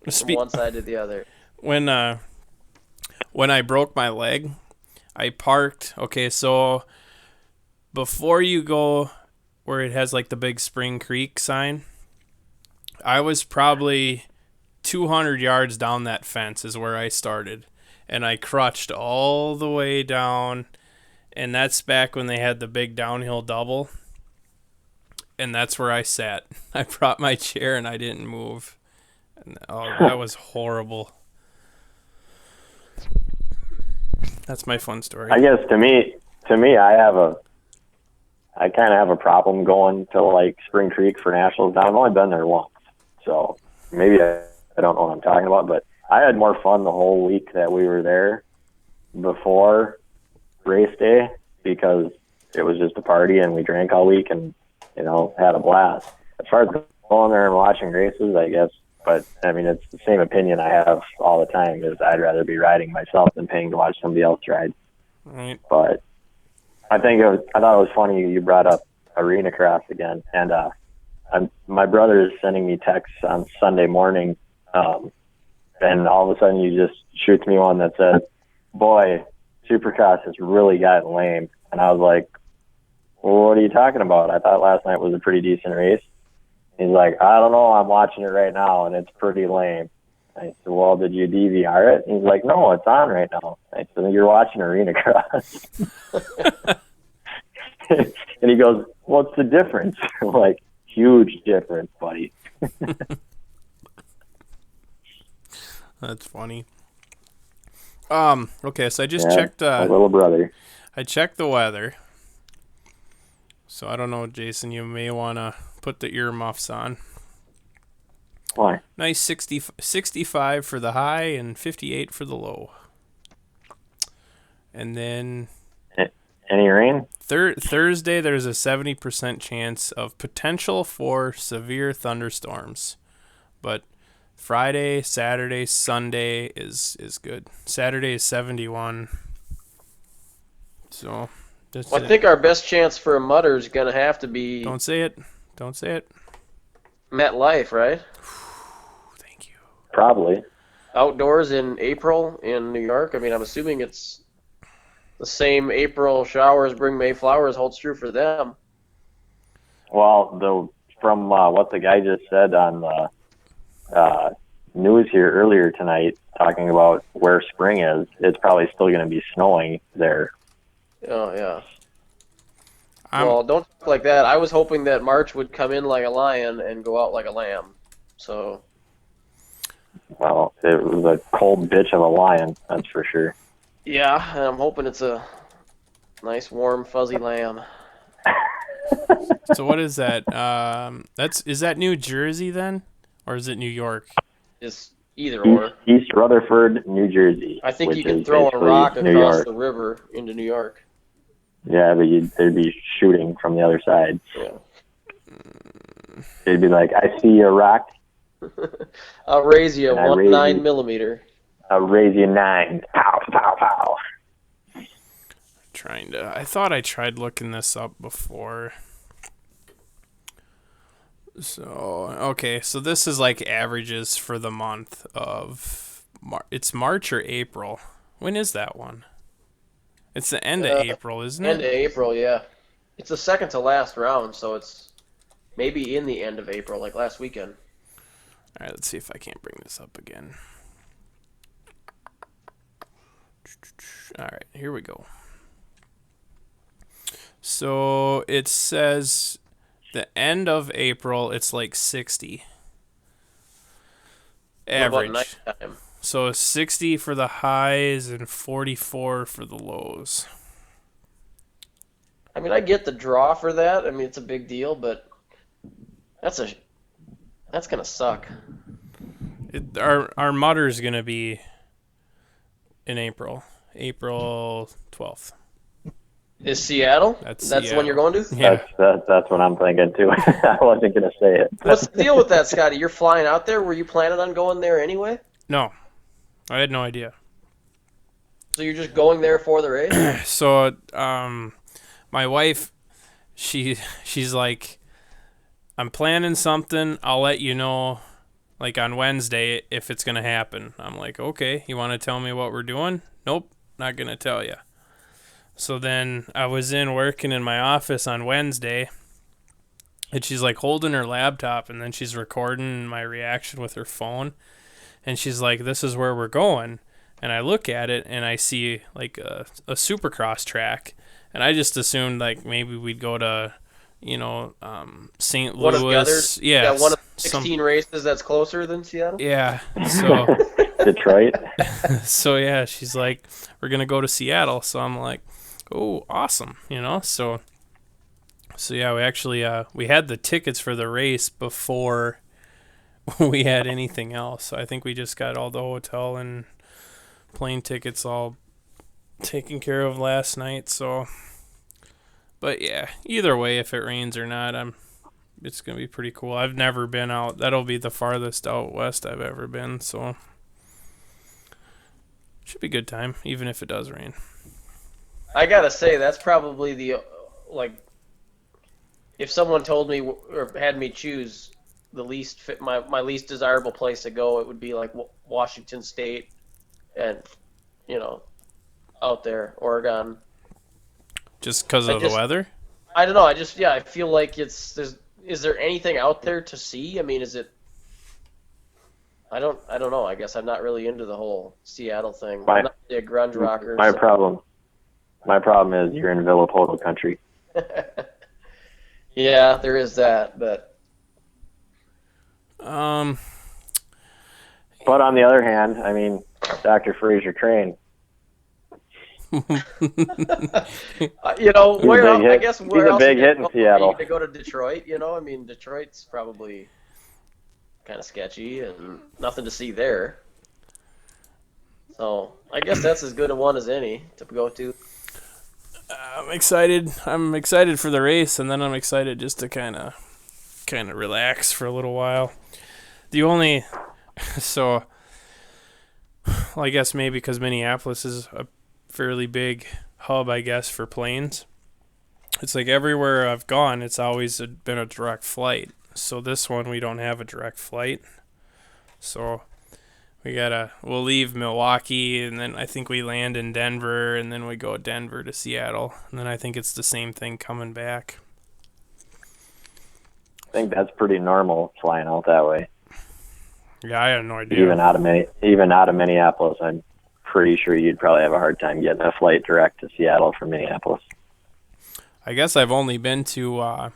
[SPEAKER 1] from one side to the other.
[SPEAKER 2] When I broke my leg, I parked. Okay, so before you go where it has like the big Spring Creek sign, I was probably 200 yards down that fence is where I started, and I crutched all the way down, and that's back when they had the big downhill double, and that's where I sat. I brought my chair and I didn't move. And, that was horrible. That's my fun story.
[SPEAKER 3] I guess to me, I kind of have a problem going to like Spring Creek for nationals. Now, I've only been there once, so maybe I don't know what I'm talking about. But I had more fun the whole week that we were there before race day, because it was just a party and we drank all week and had a blast. As far as going there and watching races, I guess. But I mean, it's the same opinion I have all the time, is I'd rather be riding myself than paying to watch somebody else ride.
[SPEAKER 2] Right.
[SPEAKER 3] But I thought it was funny you brought up arena cross again, and my brother is sending me texts on Sunday morning, and all of a sudden you just shoots me one that says, "Boy, Supercross has really gotten lame," and I was like, "Well, what are you talking about? I thought last night was a pretty decent race." He's like, "I don't know, I'm watching it right now and it's pretty lame." I said, "Well, did you DVR it?" And he's like, "No, it's on right now." I said, "You're watching arena cross." And he goes, "What's the difference?" I'm like, "Huge difference, buddy."
[SPEAKER 2] That's funny. Okay, so I just checked.
[SPEAKER 3] My little brother.
[SPEAKER 2] I checked the weather. So I don't know, Jason. You may want to put the earmuffs on.
[SPEAKER 3] Why?
[SPEAKER 2] Nice 65 for the high and 58 for the low. And then
[SPEAKER 3] Any rain?
[SPEAKER 2] Thursday, there's a 70% chance of potential for severe thunderstorms. But Friday, Saturday, Sunday is good. Saturday is 71. So that's
[SPEAKER 1] I think our best chance for a mutter is going to have to be
[SPEAKER 2] Don't say it. Don't say it.
[SPEAKER 1] MetLife, right?
[SPEAKER 2] Thank you.
[SPEAKER 3] Probably.
[SPEAKER 1] Outdoors in April in New York. I mean, I'm assuming it's the same April showers bring May flowers holds true for them.
[SPEAKER 3] Well, from what the guy just said on the news here earlier tonight, talking about where spring is, it's probably still going to be snowing there.
[SPEAKER 1] Oh, yeah. Well, don't talk like that. I was hoping that March would come in like a lion and go out like a lamb. So
[SPEAKER 3] Well, it was a cold bitch of a lion, that's for sure.
[SPEAKER 1] Yeah, and I'm hoping it's a nice, warm, fuzzy lamb.
[SPEAKER 2] So what is that? Is that New Jersey then, or is it New York?
[SPEAKER 1] It's either or.
[SPEAKER 3] East Rutherford, New Jersey.
[SPEAKER 1] I think
[SPEAKER 3] which
[SPEAKER 1] you can
[SPEAKER 3] is
[SPEAKER 1] throw a
[SPEAKER 3] basically
[SPEAKER 1] rock
[SPEAKER 3] New
[SPEAKER 1] across
[SPEAKER 3] York.
[SPEAKER 1] the river into New York.
[SPEAKER 3] Yeah, but they'd be shooting from the other side.
[SPEAKER 1] Yeah.
[SPEAKER 3] They'd be like, I see a rock,
[SPEAKER 1] I'll raise you
[SPEAKER 3] And I
[SPEAKER 1] a
[SPEAKER 3] raise
[SPEAKER 1] 9
[SPEAKER 3] you.
[SPEAKER 1] millimeter.
[SPEAKER 3] I'll raise you 9. Pow, pow, pow.
[SPEAKER 2] I thought I tried looking this up before. So, okay, so this is like averages for the month of it's March or April. When is that one? It's the end of April, isn't
[SPEAKER 1] End of
[SPEAKER 2] it?
[SPEAKER 1] April, yeah. It's the second to last round, so it's maybe in the end of April, like last weekend.
[SPEAKER 2] All right, let's see if I can't bring this up again. All right, here we go. So it says the end of April, it's like 60
[SPEAKER 1] What about
[SPEAKER 2] average.
[SPEAKER 1] nighttime?
[SPEAKER 2] So 60 for the highs and 44 for the lows.
[SPEAKER 1] I mean, I get the draw for that. I mean, it's a big deal, but that's gonna suck.
[SPEAKER 2] Our mutter's gonna be in April 12th.
[SPEAKER 1] Is Seattle?
[SPEAKER 2] That's
[SPEAKER 1] the one
[SPEAKER 2] Seattle.
[SPEAKER 1] you're going to?
[SPEAKER 2] Yeah.
[SPEAKER 3] That's what I'm thinking, too. I wasn't going to say it.
[SPEAKER 1] What's the deal with that, Scotty? You're flying out there? Were you planning on going there anyway?
[SPEAKER 2] No, I had no idea.
[SPEAKER 1] So you're just going there for the race?
[SPEAKER 2] So, my wife, she's like, I'm planning something. I'll let you know, like on Wednesday, if it's gonna happen. I'm like, okay. You want to tell me what we're doing? Nope, not gonna tell you. So then I was working in my office on Wednesday, and she's like holding her laptop, and then she's recording my reaction with her phone, and she's like, "This is where we're going." And I look at it, and I see like a supercross track, and I just assumed like maybe we'd go to, St.
[SPEAKER 1] One of the
[SPEAKER 2] Louis.
[SPEAKER 1] others?
[SPEAKER 2] Yeah,
[SPEAKER 1] One of 16 races that's closer than Seattle?
[SPEAKER 2] Yeah. So
[SPEAKER 3] Detroit.
[SPEAKER 2] so yeah, she's like, we're gonna go to Seattle. So I'm like, oh, awesome, So yeah, we actually we had the tickets for the race before we had anything else. So I think we just got all the hotel and plane tickets all taken care of last night. So, but yeah, either way, if it rains or not, it's gonna be pretty cool. I've never been out. That'll be the farthest out west I've ever been. So should be a good time, even if it does rain.
[SPEAKER 1] I gotta say, that's probably if someone told me or had me choose the my least desirable place to go, it would be like Washington State and, out there, Oregon.
[SPEAKER 2] Just because of the weather?
[SPEAKER 1] I don't know. I feel like is there anything out there to see? I mean, I don't know. I guess I'm not really into the whole Seattle thing. I'm not really a grunge rocker.
[SPEAKER 3] My problem is you're in Villapoto country.
[SPEAKER 1] Yeah, there is that, but
[SPEAKER 3] But on the other hand, I mean, Dr. Fraser Crane.
[SPEAKER 1] where else? I guess where
[SPEAKER 3] he's a
[SPEAKER 1] else?
[SPEAKER 3] big hit in Seattle.
[SPEAKER 1] To go to Detroit, I mean, Detroit's probably kind of sketchy and nothing to see there. So I guess that's as good a one as any to go to.
[SPEAKER 2] I'm excited. I'm excited for the race, and then I'm excited just to kind of relax for a little while. So, well, I guess maybe because Minneapolis is a fairly big hub, I guess, for planes. It's like everywhere I've gone, it's always been a direct flight. So this one, we don't have a direct flight. So we'll leave Milwaukee, and then I think we land in Denver, and then we go Denver to Seattle. And then I think it's the same thing coming back.
[SPEAKER 3] I think that's pretty normal flying out that way.
[SPEAKER 2] Yeah, I have no idea.
[SPEAKER 3] Even out of Minneapolis, I'm pretty sure you'd probably have a hard time getting a flight direct to Seattle from Minneapolis.
[SPEAKER 2] I guess I've only been to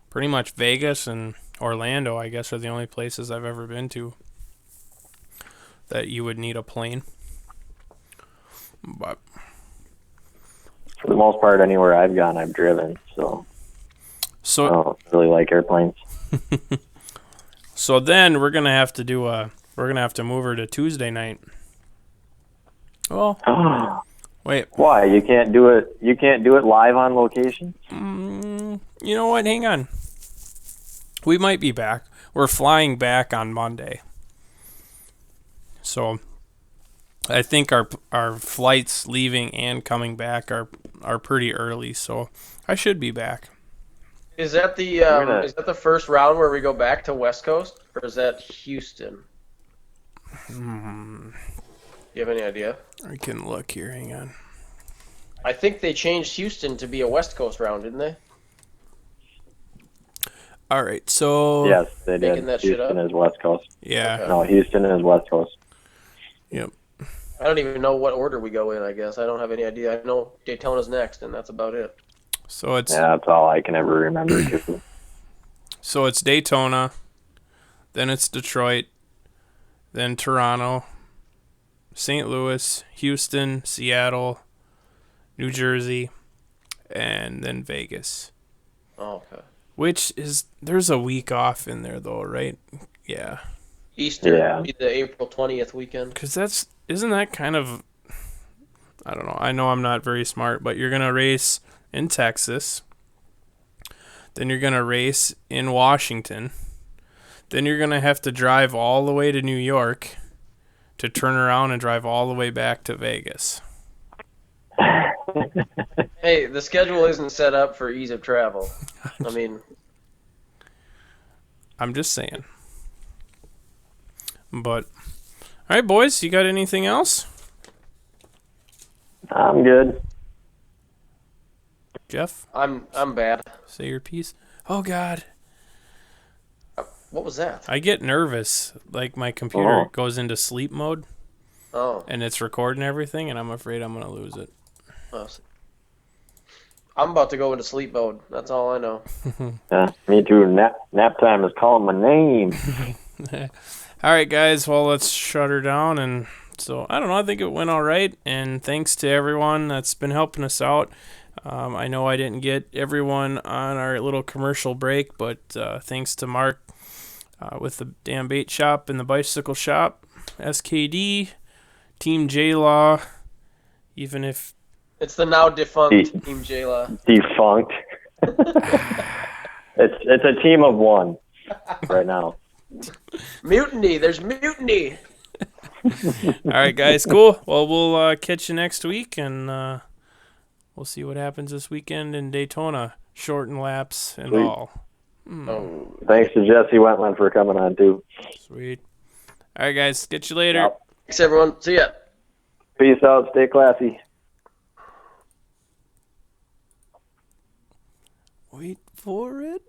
[SPEAKER 2] pretty much Vegas and Orlando, I guess, are the only places I've ever been to. that you would need a plane. But
[SPEAKER 3] For the most part, anywhere I've gone, I've driven. So I don't really like airplanes.
[SPEAKER 2] So then we're gonna have to move her to Tuesday night. Well, wait.
[SPEAKER 3] Why? You can't do it? You can't do it live on location?
[SPEAKER 2] You know what? Hang on. We might be back. We're flying back on Monday. So I think our flights leaving and coming back are pretty early. So I should be back.
[SPEAKER 1] Is that the is that the first round where we go back to West Coast, or is that Houston? You have any idea?
[SPEAKER 2] I can look here. Hang on.
[SPEAKER 1] I think they changed Houston to be a West Coast round, didn't they?
[SPEAKER 2] All right. So
[SPEAKER 3] Yes, they did.
[SPEAKER 1] Making that shit
[SPEAKER 3] Houston
[SPEAKER 1] up?
[SPEAKER 3] is West Coast.
[SPEAKER 2] yeah.
[SPEAKER 1] Okay.
[SPEAKER 3] No, Houston is West Coast.
[SPEAKER 2] Yep.
[SPEAKER 1] I don't even know what order we go in, I guess. I don't have any idea. I know Daytona's next, and that's about it.
[SPEAKER 2] So it's
[SPEAKER 3] Yeah, that's all I can ever remember, too.
[SPEAKER 2] So it's Daytona, then it's Detroit, then Toronto, St. Louis, Houston, Seattle, New Jersey, and then Vegas.
[SPEAKER 1] Oh, okay.
[SPEAKER 2] Which is, there's a week off in there though, right? Yeah.
[SPEAKER 1] Easter
[SPEAKER 3] Yeah.
[SPEAKER 1] would be the April 20th weekend.
[SPEAKER 2] Because isn't that kind of, I don't know. I know I'm not very smart, but you're going to race in Texas. Then you're going to race in Washington. Then you're going to have to drive all the way to New York to turn around and drive all the way back to Vegas.
[SPEAKER 1] Hey, the schedule isn't set up for ease of travel. I mean,
[SPEAKER 2] I'm just saying. But, all right, boys, you got anything else?
[SPEAKER 3] I'm good.
[SPEAKER 2] Jeff,
[SPEAKER 1] I'm bad.
[SPEAKER 2] say your piece. Oh, God.
[SPEAKER 1] What was that?
[SPEAKER 2] I get nervous. Like, my computer goes into sleep mode,
[SPEAKER 1] Oh,
[SPEAKER 2] and it's recording everything, and I'm afraid I'm going to lose it.
[SPEAKER 1] oh, I'm about to go into sleep mode. That's all I know.
[SPEAKER 3] Yeah, me too. Nap time is calling my name.
[SPEAKER 2] All right, guys. Well, let's shut her down. And so, I don't know. I think it went all right. And thanks to everyone that's been helping us out. I know I didn't get everyone on our little commercial break, but thanks to Mark with the Damn Bait Shop and the Bicycle Shop, SKD, Team J-Law, even if...
[SPEAKER 1] It's the now defunct Team J-Law.
[SPEAKER 3] Defunct. It's a team of one right now.
[SPEAKER 1] Mutiny! There's mutiny!
[SPEAKER 2] All right, guys. Cool. Well, we'll catch you next week, and we'll see what happens this weekend in Daytona. Shorten laps and
[SPEAKER 3] Sweet.
[SPEAKER 2] all.
[SPEAKER 1] Oh,
[SPEAKER 3] Thanks to Jesse Wentland for coming on, too.
[SPEAKER 2] Sweet. All right, guys. Get you later.
[SPEAKER 3] Yep.
[SPEAKER 1] thanks, everyone. See ya.
[SPEAKER 3] Peace out. Stay classy.
[SPEAKER 2] Wait for it.